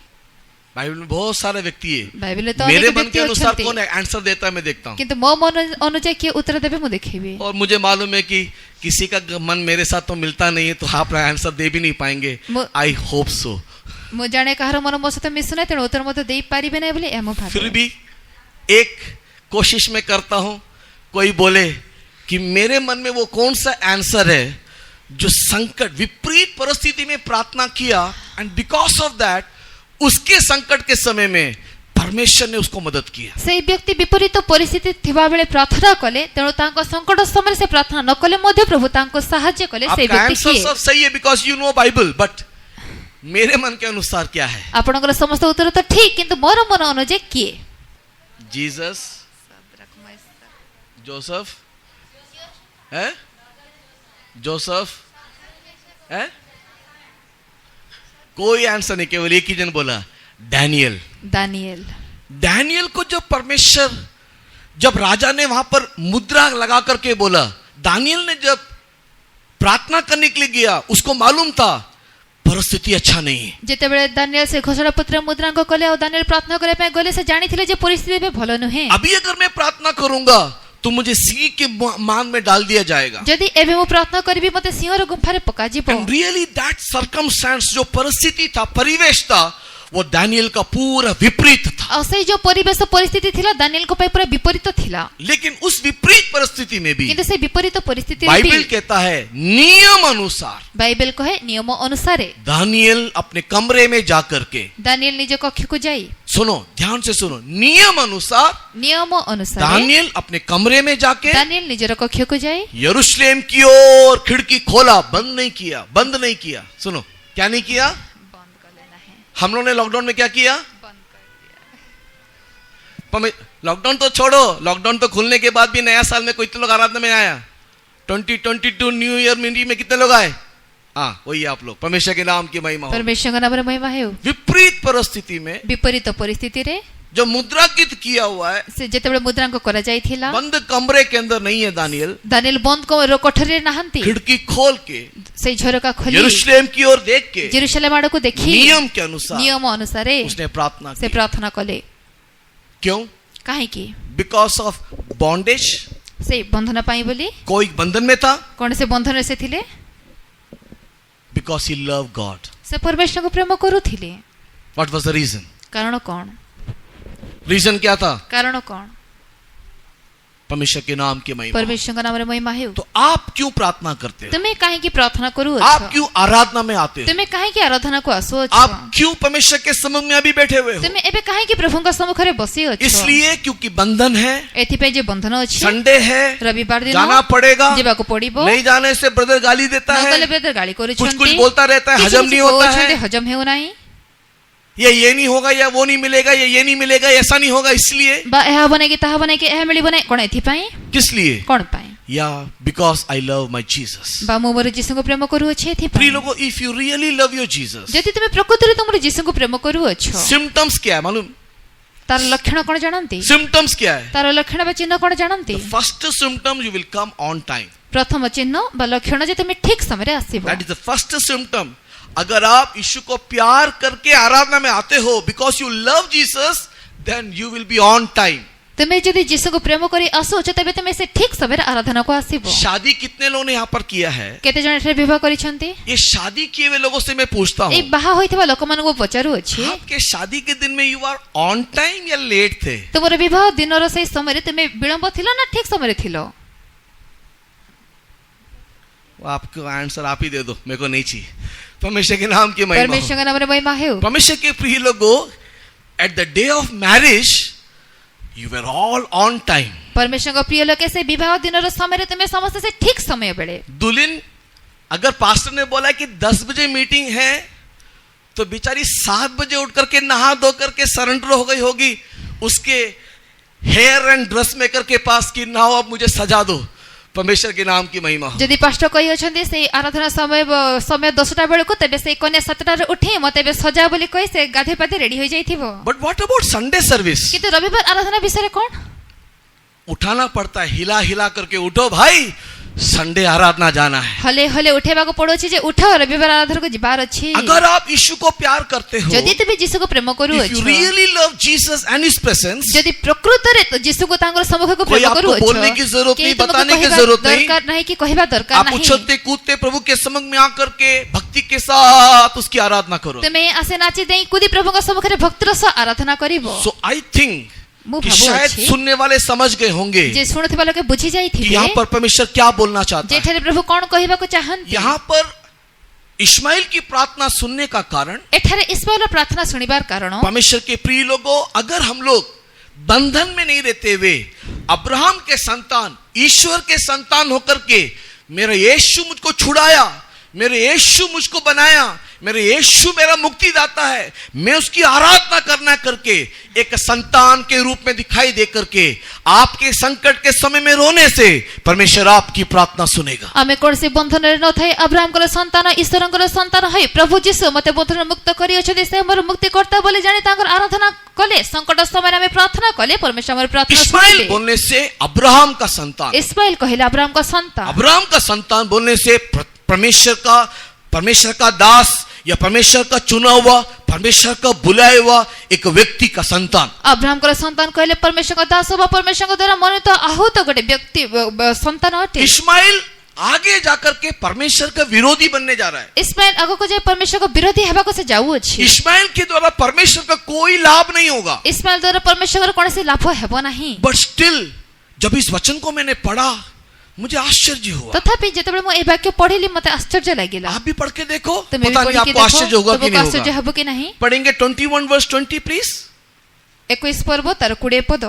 बाइबल में बहुत सारे व्यक्ति है, बाइबल में तो मेरे मन के अनुसार कौन आंसर देता है मैं देखता हूँ, किंतु मो मन अनुसार किए उत्तर देबे मु देखिबे। और मुझे मालूम है कि किसी का मन मेरे साथ तो मिलता नहीं है, तो आप आंसर दे भी नहीं पाएंगे। I hope so. मु जाने कहार मन मो सहित मिसु नै तेणु उत्तर मते देई पारिबे नै बोली एमो भाबे। फिर भी एक कोशिश में करता हूं, कोई बोले कि मेरे मन में वो कौन सा आंसर है जो संकट विपरीत परिस्थिति में प्रार्थना किया, एंड बिकॉज ऑफ दैट उसके संकट के समय में परमेश्वर ने उसको मदद किया। से व्यक्ति विपरीत परिस्थिति थिबा बेले प्रार्थना कले, तेणु तांको संकट समय से प्रार्थना न कले मध्य प्रभु तांको सहाय्य कले। से व्यक्ति किए सब सही है because you know Bible, but मेरे मन के अनुसार क्या है? आपनकर समस्त उत्तर तो ठीक, किंतु मोर मन अनुसार किए? जीसस, जोसेफ है, जोसेफ है, कोई आंसर नहीं, केवल एक ही जन बोला दानियल। दानियल, दानियल को जब परमेश्वर, जब राजा ने वहां पर मुद्रा लगा करके बोला, दानियल ने जब प्रार्थना करने के लिए गया, उसको मालूम था परिस्थिति अच्छा नहीं है। जेतेबेले दानियल से घोषणा पत्र मुद्रांक कले और दानियल प्रार्थना करे पे गले से जानिथिले जे परिस्थिति बे भलो नहे। अभी अगर मैं प्रार्थना करूंगा तो मुझे सिंह के मान में डाल दिया जाएगा। यदि एबे मु प्रार्थना करबी मते सिंहर गुफा रे पका जिवो। एंड रियली दैट सर्कमस्टेंस, जो परिस्थिति था, परिवेश था, वो दानियल का पूरा विपरीत था। और से जो परिवेश परिस्थिति थिला दानियल को पे पूरा विपरीत थिला। लेकिन उस विपरीत परिस्थिति में भी किंतु से विपरीत परिस्थिति में बाइबल कहता है नियम अनुसार, बाइबल को है नियम अनुसार दानियल अपने कमरे में जाकर के, दानियल निज कक्ष को जाई, सुनो ध्यान से सुनो, नियम अनुसार दानियल अपने कमरे में जाके दानियल निजर कक्ष को जाई, यरूशलेम की ओर खिड़की खोला, बंद नहीं किया। सुनो क्या नहीं किया? हम लोगों ने लॉकडाउन में क्या किया? लॉकडाउन तो छोड़ो, लॉकडाउन तो खुलने के बाद भी नया साल में कोई तो लोग आराधना में आया। 2022 न्यू ईयर में कितने लोग आए? हाँ वही आप लोग। परमेश्वर के नाम की महिमा हो। परमेश्वर का नाम रे महिमा है। विपरीत परिस्थिति में, विपरीत परिस्थिति रे जो मुद्रांकित किया हुआ है, से जेतेबेले मुद्रांक करा जाइथिला, बंद कमरे के अंदर नहीं है दानियल। दानियल बंद कोठरी नहंती, खिड़की खोल के से झरका खोली, यरूशलेम की ओर देख के, यरूशलेम आड़ को देखी, नियम के अनुसार, नियम अनुसार उसने प्रार्थना से प्रार्थना कले। क्यों? काहे की? बिकॉज ऑफ बॉन्डेज, से बंधन पाई बोली। कोई बंधन में था। कौन से बंधन से थिले? बिकॉज ही लव गॉड, से परमेश्वर को प्रेम करूथिले। What was the reason? कारण कौन? रीजन क्या था? कारण कौन? परमेश्वर के नाम की महिमा। परमेश्वर का नाम रे महिमा है। तो आप क्यों प्रार्थना करते हो? तुम्हें काहे की प्रार्थना करू? आप क्यों आराधना में आते हो? तुम्हें काहे की आराधना को आसो? आप क्यों परमेश्वर के सम्मुख में अभी बैठे हुए हो? तुम्हें एबे काहे की प्रभु का सम्मुख रे बसी हो? इसलिए क्योंकि बंधन है, एथि पे जे बंधन अछि, संडे है, रविवार दिन जाना पड़ेगा, जेबा को पड़िबो, नहीं जाने से ब्रदर गाली देता है, नगले ब्रदर गाली करू छंती, कुछ बोलता रहता है, हजम नहीं होता है, हजम हेउ नाही, ये नहीं होगा, या वो नहीं मिलेगा, ये नहीं मिलेगा, ऐसा नहीं होगा, इसलिए बा एहा बनेगी तहा बनेगी एहा मिली बने कोन एथि पाई? किस लिए? कोन पाई? या because I love my Jesus. बा मो मोर जीसस को प्रेम करू अछि एथि पाई। प्रिय लोगो, if you really love your Jesus, जति तुमे प्रकृति रे तुमरे जीसस को प्रेम करू अछो, सिम्पटम्स क्या है मालूम? तार लक्षण कोन जानंती? सिम्पटम्स क्या है? तार लक्षण बा चिन्ह कोन जानंती? First symptom, you will come on time. प्रथम चिन्ह बा लक्षण जे तुमे ठीक समय रे आसीबो, that is the first symptom. अगर आप यीशु को प्यार करके आराधना में आते हो, because you love Jesus, then you will be on time. तुमे यदि जीसस को प्रेम करी आसो तबे तुमे से ठीक समय रे आराधना को आसीबो। शादी कितने लोगों ने यहाँ पर किया है? केते जण एठे विवाह करी छंती? ये शादी किए हुए लोगों से मैं पूछता हूँ, ए बाहा होइतबा लोक मन को पचारू अछि, आपके शादी के दिन में यू आर ऑन टाइम या लेट थे? तुमर विवाह दिन रो से समय रे तुमे विलंब थिलो ना ठीक समय रे थिलो? आपको आंसर आप ही दे दो, मेरे को नहीं चाहिए। परमेश्वर के नाम की महिमा। परमेश्वर का नाम रे महिमा है। परमेश्वर के प्रिय लोगों, at the day of marriage you were all on time. परमेश्वर का प्रिय लोग से विवाह दिन रो समय रे तुमे समस्त से ठीक समय बेले। दुल्हन, अगर पास्टर ने बोला कि 10 बजे मीटिंग है, तो बेचारी 7 बजे उठ करके नहा धो करके सरेंडर हो गई होगी उसके हेयर एंड ड्रेस मेकर के पास कि नाओ अब मुझे सजा दो। परमेश्वर के नाम की महिमा हो। जदि पास्टर कहि अछन्ती से आराधना समय 10टा बेलको तबे से कन्या 7टा रे उठी मते बे सजा बोली कहि से गाधे पाते रेडी होई जाइथिबो। But what about Sunday service? किंतु रविवार आराधना विषय रे कोन उठाना पड़ता है, हिला हिला करके उठो भाई, संडे आराधना जाना है। हले हले उठेबा को पड़ो छी जे उठो रविवार आराधना को जिबार अछि। अगर आप यीशु को प्यार करते हो, जदि तबे यीशु को प्रेम करू if you अछि, really love Jesus and his presence, जदि प्रकृत रे तो यीशु को तांगर सम्मुख को कोई प्रेम करू आपको अछि, बोलने की जरूरत नहीं, बताने की जरूरत नहीं, दरकार नहीं कि कहिबा दरकार आप नहीं। उछलते कूदते प्रभु के समक्ष में आकर के भक्ति के साथ उसकी आराधना करो। तुमे आसे नाची देई कुदी प्रभु को सम्मुख रे भक्तिर सह आराधना करिवो। सो आई थिंक मु कि भाबो शायद अछि सुनने वाले समझ गए होंगे जे सुनथिबा लोके बुझी कि जाइथिबे यहाँ पर परमेश्वर क्या बोलना चाहता है। जेठरे प्रभु कोन कहिबा को चाहन्ति। यहाँ पर इस्माइल की प्रार्थना सुनने का कारण, एठारे इस्माइल प्रार्थना सुनिबार कारण, परमेश्वर के प्रिय लोगों, अगर हम लोग बंधन में नहीं रहते हुए अब्राहम के संतान, ईश्वर के संतान होकर के मेरा यीशु मुझको छुड़ाया, मेरे यीशु मुझको बनाया, मेरे यीशु मेरा मुक्तिदाता है, मैं उसकी आराधना करना करके एक संतान के रूप में दिखाई दे करके आपके संकट के समय में रोने से परमेश्वर आपकी प्रार्थना सुनेगा। आमे कोनसे बंधन रे न थाई अब्राहम को संतान ईश्वर को संतान है प्रभु जीसु मते बंधन मुक्त करी अछथि से हमर मुक्ति करता बोले जानि तांकर आराधना कले, संकट समय में प्रार्थना कले, परमेश्वर हमर प्रार्थना इस्माइल सुनिले। बोलने से अब्राहम का संतान, इस्माइल कहिला अब्राहम का संतान, अब्राहम का संतान बोलने से परमेश्वर का दास या परमेश्वर का चुना हुआ, परमेश्वर का बुलाया हुआ एक व्यक्ति का संतान। अब्राहम को संतान कहले परमेश्वर का दास बा परमेश्वर को द्वारा मनोनीत आहूत गोटे व्यक्ति संतान अटे। इस्माइल आगे जाकर के परमेश्वर का विरोधी बनने जा रहा है। इस्माइल आगो को जाय परमेश्वर को विरोधी हेबा को से जाऊ अछि। इस्माइल के द्वारा परमेश्वर का कोई लाभ नहीं होगा। इस्माइल द्वारा परमेश्वर को कोनसे लाभ हेबो नहीं। बट स्टिल जब इस वचन को मैंने पढ़ा मुझे आश्चर्य हुआ। तथापि जेतेबेले मो ए वाक्य पढिली मते आश्चर्य लागिला। आप भी पढ़ के देखो, तुमे पता नहीं आपको आश्चर्य होगा कि नहीं आश्चर्य होगा। हेबो कि नहीं। पढ़ेंगे 21 वर्स 20 प्लीज। 21 पर्व तार 20 पद।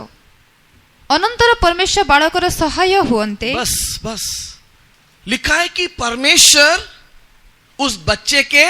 अनंतर परमेश्वर बालकर सहाय हुअन्ते। बस लिखा है कि परमेश्वर उस बच्चे के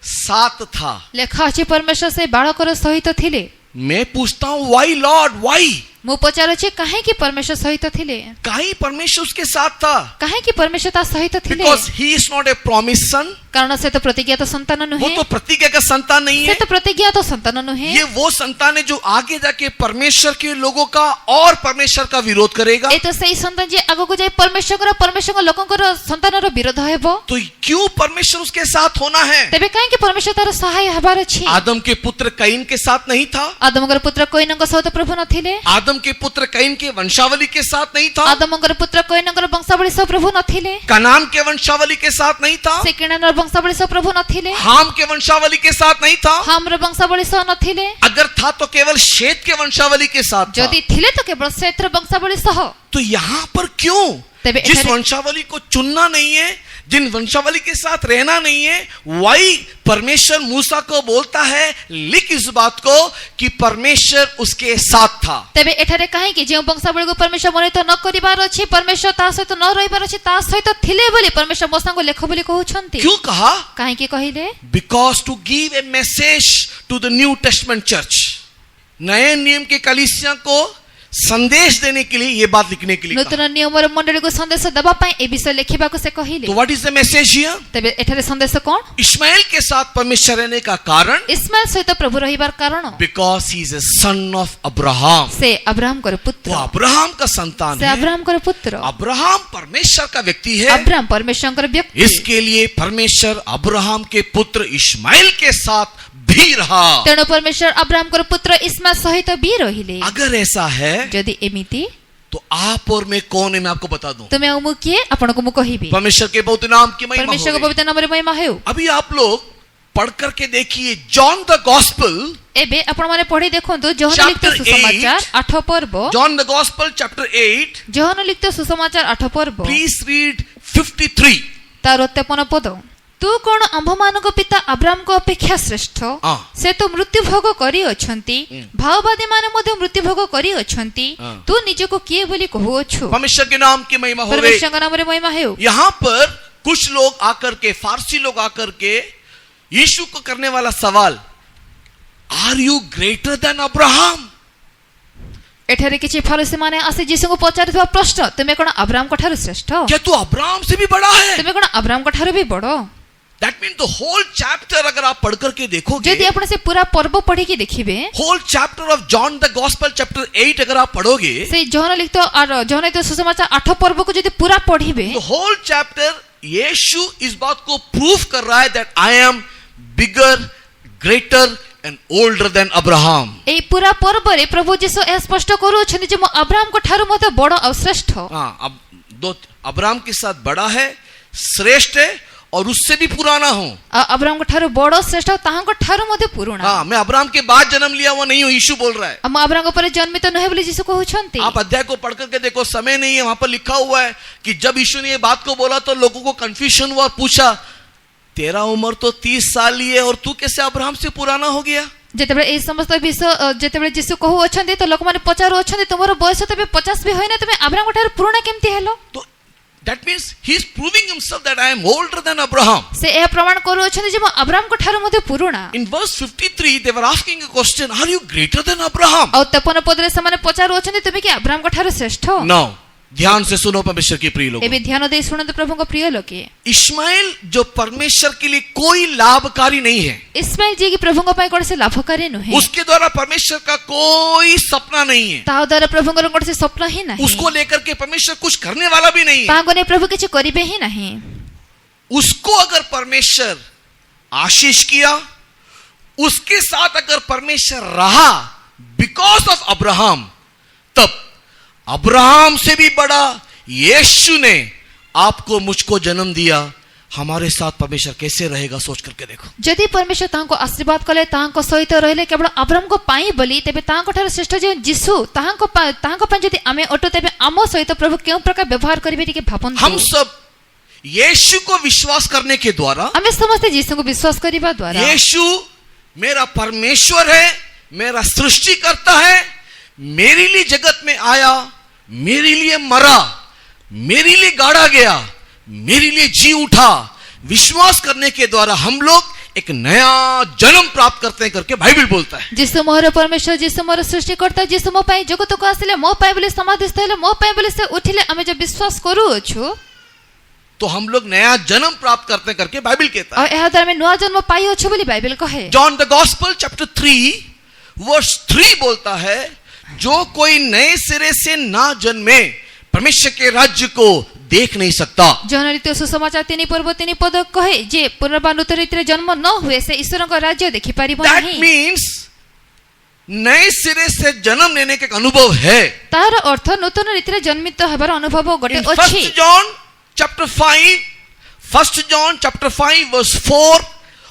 साथ था। लेखा अछि परमेश्वर से बालकर सहित थिले। मैं पूछता हूं व्हाई लॉर्ड, व्हाई? मु पचारुछि काहे कि परमेश्वर सहित थिले। काहे परमेश्वर उसके साथ था? काहे कि परमेश्वर ता सहित थिले। Because he is not a promise son. कारण से तो प्रतिज्ञात संतान वो नुहे। तो प्रतिज्ञा का संतान नहीं से है। तो प्रतिज्ञात संतान नुहे। ये वो संतान है जो आगे जाके परमेश्वर के लोगों का और परमेश्वर का विरोध करेगा। ए तो सही संतान जे आगो को जाय परमेश्वर को लोकन को संतानर विरोध हेबो। तो क्यों परमेश्वर उसके साथ होना है? तबे काहे कि परमेश्वर तार सहाय हबार अछि। आदम के पुत्र कैन के साथ नहीं था। आदमगर पुत्र कोइनंग सहित प्रभु नथिले। आदम के पुत्र कैन के वंशावली के साथ नहीं था। आदमगर पुत्र कोइनंगर वंशावली सह प्रभु नथिले। कनान के वंशावली के साथ नहीं था। से केनानर वंशावली सह प्रभु नथिले। हाम के वंशावली के साथ नहीं था। हामर वंशावली सह नथिले। अगर था तो केवल शेत के वंशावली के साथ था। यदि थिले तो केवल शेत्र वंशावली सह। तो यहाँ पर क्यों तबे जिस वंशावली को चुनना नहीं है, जिन वंशावली के साथ रहना नहीं है, वही परमेश्वर मूसा को बोलता है लिख इस बात को कि परमेश्वर उसके साथ था। तबे एठारे काहे कि जे वंशावली को परमेश्वर मनित न करिबार अछि, परमेश्वर ता सहित न रहिबार अछि, ता सहित थिले बोली परमेश्वर मूसा को लेख बोली कहउछंती। क्यों कहा? काहे कि कहिले? Because to give a message to the New Testament church, नए नियम के कलीसिया को संदेश देने के लिए ये बात लिखने के लिए नूतन नियम मंडली को संदेश दबा पाए ए विषय लिखिबा को से कहिले। तो what is the message here? तबे एठारे संदेश कोन? इस्माइल के साथ परमेश्वर रहने का कारण, इस्माइल सहित प्रभु रहिबार कारण, because he is a son of Abraham. से अब्राहम कर पुत्र, वो अब्राहम का संतान से है। अब्राहम कर पुत्र। अब्राहम परमेश्वर का व्यक्ति है। अब्राहम परमेश्वर का व्यक्ति। इसके लिए परमेश्वर अब्राहम के पुत्र इस्माइल के साथ भी रहा। तेणु परमेश्वर अब्राहम कर पुत्र इस्माइल सहित भी रहिले। अगर ऐसा है यदि एमिति तो आप और मैं कौन है मैं आपको बता दूं। तुमे मु किए आपण को मु कहिबी। परमेश्वर के पवित्र नाम की महिमा परमेश्वर के हो। पवित्र नाम रे महिमा हेउ। अभी आप लोग पढ़ करके देखिए जॉन द गॉस्पेल, एबे आपण माने पढी देखंतु यूहन्ना लिखित Chapter सुसमाचार 8 पर्व। जॉन द गॉस्पेल चैप्टर 8, यूहन्ना लिखित सुसमाचार 8 पर्व। Please read 53। तार 53 पद। तू कोन आंभमान को पिता अब्राहम को अपेक्षा श्रेष्ठ? से तो मृत्यु भोग करी अछंती, भाववादी माने मध्ये मृत्यु भोग करी अछंती, तू निज को किए बोली कहउछु। परमेश्वर के नाम की महिमा हो। परमेश्वर के नाम रे महिमा हेउ। यहाँ पर कुछ लोग आकर के, फारसी लोग आकर के यीशु को करने वाला सवाल, are you greater than Abraham? एठारे किछि फरीसी माने आसी यीशु को पचारुथबा प्रश्न तुमे कोन अब्राहम को ठारु श्रेष्ठ क्या तू अब्राहम से भी बड़ा है? तुमे कोन अब्राहम को ठारु भी बड़ो? That means the whole chapter अगर आप पढ़ करके देखोगे, यदि आपण से पूरा पर्व पढ़ी के देखिबे, whole chapter of John the Gospel chapter 8 अगर आप पढ़ोगे, से जौन लिखित और जौन लिखित सुसमाचार 8 पर्व को यदि पूरा पढ़िबे, the whole chapter यीशु इस बात को प्रूफ कर रहा है that I am bigger, greater and older than Abraham. ए पूरा पर्व रे प्रभु यीशु ए स्पष्ट करू छनि जे मो अब्राहम को ठारु मते बड़ो और श्रेष्ठ। हाँ, अब दो अब्राहम के साथ बड़ा है, श्रेष्ठ है और उससे भी पुराना हूँ। अब्राहम को ठारु बड़ो श्रेष्ठ ताहां को ठारु मते पुराना। हाँ, मैं अब्राहम के बाद जन्म लिया हुआ नहीं हूँ, यीशु बोल रहा है। हम अब्राहम को पर जन्मित तो नहीं बोली यीशु कहउछंती। आप अध्याय को पढ़ करके देखो, समय नहीं है, वहां पर लिखा हुआ है कि जब यीशु ने ये बात को बोला तो लोगों को कंफ्यूजन हुआ, पूछा तेरा उम्र तो 30 साल ही है और तू कैसे अब्राहम से पुराना हो गया? जेतेबे ए समस्त विषय जेतेबे यीशु कहू अछंती तो लोक माने पचारू अछंती तुमरो बयस तबे 50 भी होइना तुमे अब्राहम को ठारु पुराना केमती हेलो? तो that means he is proving himself that I am older than Abraham. से ए प्रमाण करू अछंती जे मो अब्राहम को ठारु मते पुराना। In verse 53 they were asking a question, are you greater than Abraham? और 53 पदरे से माने पचारू अछंती तुमे कि अब्राहम को ठारु श्रेष्ठ? No, ध्यान से सुनो परमेश्वर के प्रिय लोगों। एबे ध्यान दे सुनंत प्रभु को प्रिय लोके। इश्माएल जो परमेश्वर के लिए कोई लाभकारी नहीं है, इस्माइल जी की प्रभु को पाए कोन से लाभकारी नहे, उसके द्वारा परमेश्वर का कोई सपना नहीं है, ता द्वारा प्रभु को कोन से स्वप्न ही नहीं, उसको लेकर के परमेश्वर कुछ करने वाला भी नहीं है। तागो ने प्रभु किछ करिबे ही नहीं। उसको अगर परमेश्वर आशीष किया, उसके साथ अगर परमेश्वर रहा बिकॉज ऑफ अब्राहम, तब अब्राहम से भी बड़ा यीशु ने आपको मुझको जन्म दिया, हमारे साथ परमेश्वर कैसे रहेगा सोच करके देखो। यदि परमेश्वर तांको आशीर्वाद कले तांको सहित रहले केवल अब्राहम को पाई बोली तेबे तांको ठार श्रेष्ठ जे यीशु तांको पय यदि आमे अटो तेबे आमो सहित प्रभु केउ प्रकार व्यवहार करिबे टिके भापन। हम सब यीशु को विश्वास करने के द्वारा, हमें समस्त यीशु को विश्वास करिबा द्वारा, यीशु मेरा परमेश्वर है, मेरा सृष्टिकर्ता है, मेरे लिए जगत में आया, मेरे लिए मरा, मेरे लिए गाड़ा गया, मेरे लिए जी उठा, विश्वास करने के द्वारा हम लोग एक नया जन्म प्राप्त करते हैं करके बाइबल बोलता है। जिसु मोर परमेश्वर, जिसु मोर सृष्टिकर्ता, जिसु मो पाई जगत को आसिले, मो पाई बोले समाधिस्थ हेले, मो पाई बोले से उठिले, हमें जब विश्वास करू अछु तो हम लोग नया जन्म प्राप्त करते हैं करके बाइबल कहता है। और एहा द्वारा में नया जन्म पाई अछु बोली बाइबल कहे। John the gospel chapter 3 verse 3 बोलता है, जो कोई नए सिरे से ना जन्मे परमेश्वर के राज्य को देख नहीं सकता। जौन रीति सुसमाचार 3 पर्व 3 पद कहे जे पुनर्बानुत रीति जन्म न हुए से ईश्वर का राज्य देखि पारिबो That नहीं। means नए सिरे से जन्म लेने का अनुभव है। तार अर्थ नूतन रीति जन्मित हेबार अनुभव गोटे In अछि। 1 John chapter 5, 1 John chapter 5 verse 4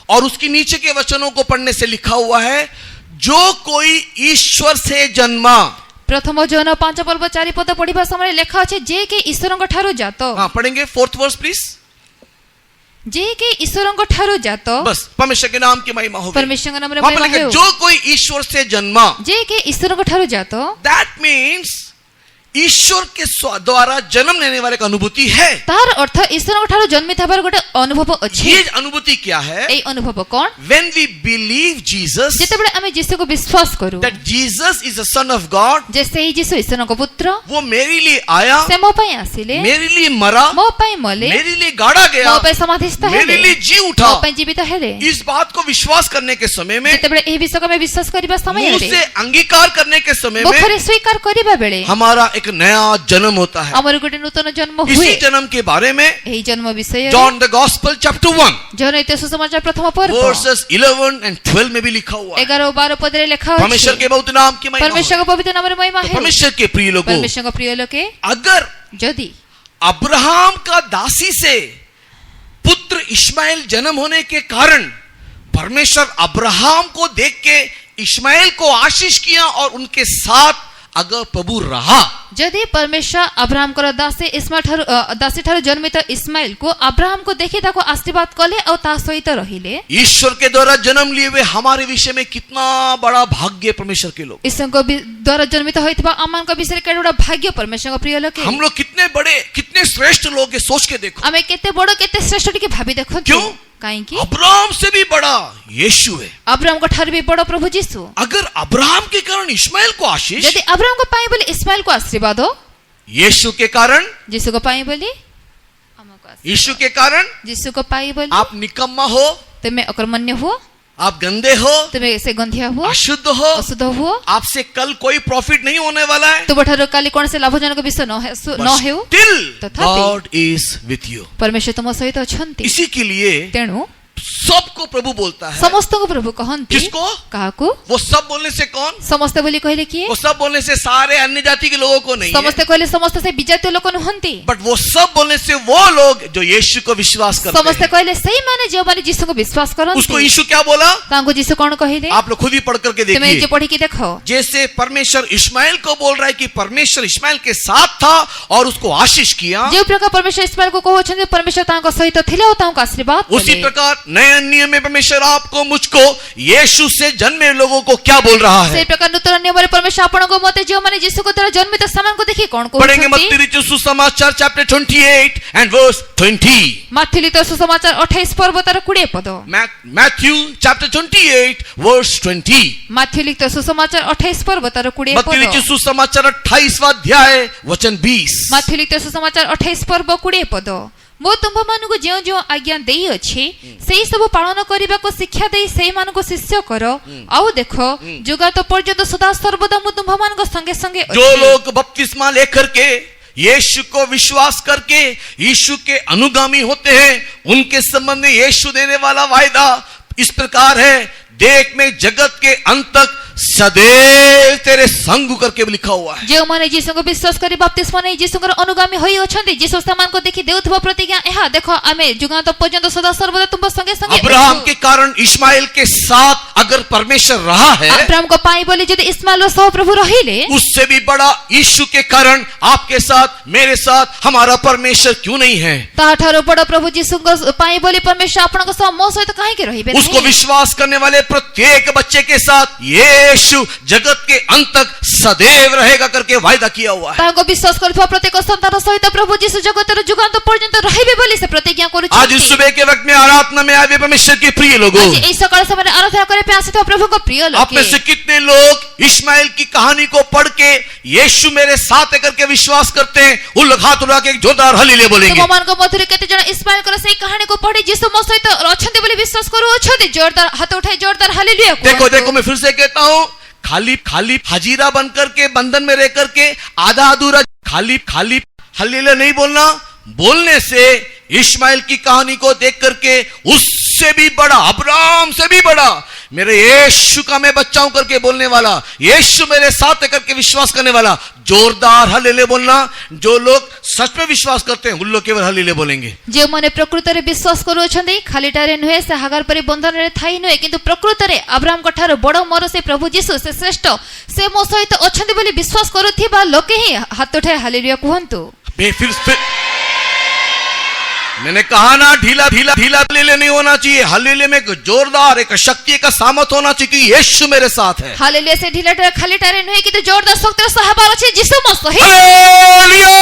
और उसके नीचे के वचनों को पढ़ने से लिखा हुआ है, जो कोई ईश्वर से जन्मा। प्रथम जन 5 पर्व 4 पद पढ़िबा समय लेखा अछि जे के ईश्वरଙ୍କ ठारो जातो। हाँ, पढ़ेंगे 4th verse प्लीज। जे के ईश्वरଙ୍କ ठारो जातो, बस परमेश्वर के नाम की महिमा हो। परमेश्वर के नाम रे वहां पर महिमा लिखा हो। जो कोई ईश्वर से जन्मा, जे के ईश्वरଙ୍କ ठारो जातो, दैट मीन्स ईश्वर के द्वारा जन्म लेने वाले का अनुभूति है। तार अर्थ ईश्वरଙ୍କ ठारो जन्मित हेबार गोटे अनुभव अछि। ये अनुभूति क्या है? ए अनुभव कोन? When we believe Jesus, जेतेबेले आमे यीशु को विश्वास करू that Jesus is the Son of God, जे सेही यीशु ईश्वरଙ୍କ पुत्र, वो मेरे लिए आया, से मो पई आसिले, मेरे लिए मरा, मो पई मले, मेरे लिए गाड़ा गया, मो पई समाधिस्थ हेले, मेरे लिए जी उठा। मो पई जीवित हेले। इस बात को विश्वास करने के समय में, जेतेबेले एही विषय को विश्वास करिबा समय मुंह रे, से अंगीकार करने के समय में मुखरे स्वीकार करिबा बेले हमारा एक नया जन्म होता है। हमर गोटे नूतन जन्म हुए। इसी जन्म के बारे में एही जन्म विषय जॉन द गॉस्पेल चैप्टर 1 जौन इते सुसमाचार प्रथम पर्व वर्सेस 11 and 12 में भी लिखा हुआ है। 11 और 12 पद रे लिखा अछि। परमेश्वर के बहुत नाम की महिमा परमेश्वर हो। का पवित्र नाम रे महिमा तो है। परमेश्वर के प्रिय लोगों, परमेश्वर का प्रिय लोके, अगर यदि अब्राहम का दासी से पुत्र इश्माएल जन्म होने के कारण परमेश्वर अब्राहम को देख के इश्माएल को आशीष किया और उनके साथ अगर प्रभु रहा, यदि परमेश्वर अब्राहम को दासी ठारू जन्मित इस्माइल को अब्राहम को देखि ताको आशीर्वाद कले और ता सहित रहिले, ईश्वर के द्वारा जन्म लिए हुए हमारे विषय में कितना बड़ा भाग्य परमेश्वर के लोग। ईश्वर को द्वारा जन्मित होइतबा अमान का विषय केडा बड़ा भाग्य परमेश्वर का प्रिय लोके। हम लोग कितने बड़े, कितने श्रेष्ठ लोग हैं, सोच के देखो। हमें केते बड़ केते श्रेष्ठ के भाबी देखो। क्यों? काईकि अब्राहम से भी बड़ा यीशु है। अब्राहम को ठार भी बड़ प्रभु जीसु। अगर अब्राहम के कारण इस्माइल को आशीष, यदि अब्राहम को पाई बोली इस्माइल को आशीर्वाद हो, यीशु के कारण, जीसु को पाई बोली हमको आशीर्वाद। यीशु के कारण जीसु को पाई बोली आप निकम्मा हो, तुम्हें अकर्मण्य हो, आप गंदे हो, तुम्हें से गंधिया हो, अशुद्ध हो, अशुद्ध हो, आपसे कल कोई प्रॉफिट नहीं होने वाला है। तुम ठार काली कौन से लाभजनक विषय न हेउ, Still तथापि God is with you। परमेश्वर तुम सहित अछंती। इसी के लिए तेणु सबको प्रभु बोलता है। समस्त को प्रभु कहंती। किसको? काहाकू? वो सब बोलने से कौन? समस्त बोली कहले किए? वो सब बोलने से सारे अन्य जाति के लोगों को नहीं है। समस्त कहले समस्त से विजातीय लोक नुहंती। बट वो सब बोलने से वो लोग जो यीशु को विश्वास करते समस्त हैं। कहले सही माने जो माने यीशु को विश्वास करंती। उसको यीशु क्या बोला? तांको यीशु कौन कहले? आप लोग खुद ही पढ़ करके तुम्हें देखिए। जो पढ़ी की देखो। जैसे परमेश्वर इस्माइल को बोल रहा है कि परमेश्वर इस्माइल के साथ था और उसको आशीष किया, जो प्रकार परमेश्वर इस्माइल को कहउछन परमेश्वर तांको सहित थिले और तांको आशीर्वाद उसी देले। प्रकार नए नियम में परमेश्वर आपको मुझको यीशु से जन्मे लोगों को क्या बोल रहा है? से प्रकार नूतन नियम रे परमेश्वर आपन को मते जो माने यीशु को द्वारा जन्मित समान को देखि कौन को पढ़ेंगे मत्ती लिखित सुसमाचार चैप्टर 28 and verse 20। मत्ती लिखित सुसमाचार 28 पर्व तार 20 पद। Matthew chapter 28 verse 20। मत्ती लिखित सुसमाचार 28 पर्व तार 20 मत्ती पद। लिखित सुसमाचार 28वां अध्याय वचन 20। मत्ती लिखित सुसमाचार 28 पर्व 20 पद। मो तुम्भ मानको जो जो आज्ञा देई अछि सेही सब पालन करिबा को शिक्षा देई सेही मानको शिष्य करो। आउ देखो जुगात पर्यंत सदा सर्वदा मो तुम्भ मानको संगे संगे जो लोग बपतिस्मा लेकर के यीशु को विश्वास करके यीशु के अनुगामी होते हैं, उनके संबंध में यीशु देने वाला वायदा इस प्रकार है, देख में जगत के अंत तक सदैव तेरे संग करके लिखा हुआ है। जो माने यीशु को विश्वास करी बपतिस्मा नै यीशु को अनुगामी होई अछंती, यीशु समान को देखि देउथबा प्रतिज्ञा एहा देखो आमे जुगांत पर्यंत सदा सर्वदा तुम संगे संगे। अब्राहम के कारण इस्माइल के साथ अगर परमेश्वर रहा है, अब्राहम को पाई बोले यदि इस्माइल सह प्रभु रहिले, उससे भी बड़ा यीशु के कारण आपके साथ मेरे साथ हमारा परमेश्वर क्यों नहीं है? ताठारो बड़ा प्रभु यीशु को पाई बोले परमेश्वर आपन को सह मो सहित काहे के रहिबे नहीं? उसको विश्वास करने वाले प्रत्येक बच्चे के साथ यीशु जगत के अंत तक सदैव रहेगा करके वायदा किया हुआ है। ताको विश्वास करथवा प्रत्येक संतान सहित प्रभु यीशु जगतर जुगांत पर्यंत रहिबे बोली से प्रतिज्ञा करू। आज इस सुबह के वक्त में आराधना में आए परमेश्वर के प्रिय लोगों, आज इस सकाळ समय आराधना करे पे आसित प्रभु को प्रिय लोग, आप में से कितने लोग इस्माइल की कहानी को पढ़ के यीशु मेरे साथ है करके विश्वास करते हैं? उन लोग हाथ उठा के एक जोरदार हालेलुया बोलेंगे। भगवान को मधुर केते जण इस्माइल को सही कहानी को पढ़ी यीशु मो सहित अछंती बोली विश्वास करू अछंती, जोरदार हाथ उठाए जोरदार हालेलुया। देखो देखो, मैं फिर से कहता हूं, खाली हाजीरा बनकर के बंधन में रह करके आधा अधूरा खाली हालेलुया नहीं बोलना। बोलने से इस्माइल की कहानी को देख करके उससे भी बड़ा, अब्राहम से भी बड़ा, मेरे यीशु का मैं बच्चा हूं करके बोलने वाला, यीशु मेरे साथ है करके विश्वास करने वाला, जोरदार हालेलुया बोलना। जो लोग सच में विश्वास करते हैं उन लोग केवल हालेलुया बोलेंगे। जे माने प्रकृति रे विश्वास करू अछंती, खालीटारे नुहे से हागार परि बंधन रे थाई नुहे, किंतु प्रकृति रे अब्राहम को ठारो बड़ मोर से प्रभु यीशु से श्रेष्ठ से मो सहित अछंती बोली विश्वास करूथिबा लोके ही हाथ उठाए हालेलुया कहंतु। फिर मैंने कहा ना, ढीला हालेलुया नहीं होना चाहिए। हालेलुया में एक जोरदार, एक शक्ति का सामर्थ होना चाहिए कि यीशु मेरे साथ है। हालेलुया से ढीला खाली टारे नुहे किंतु जोरदार शक्ति सहबार अछि यीशु मो सहित। हालेलुया!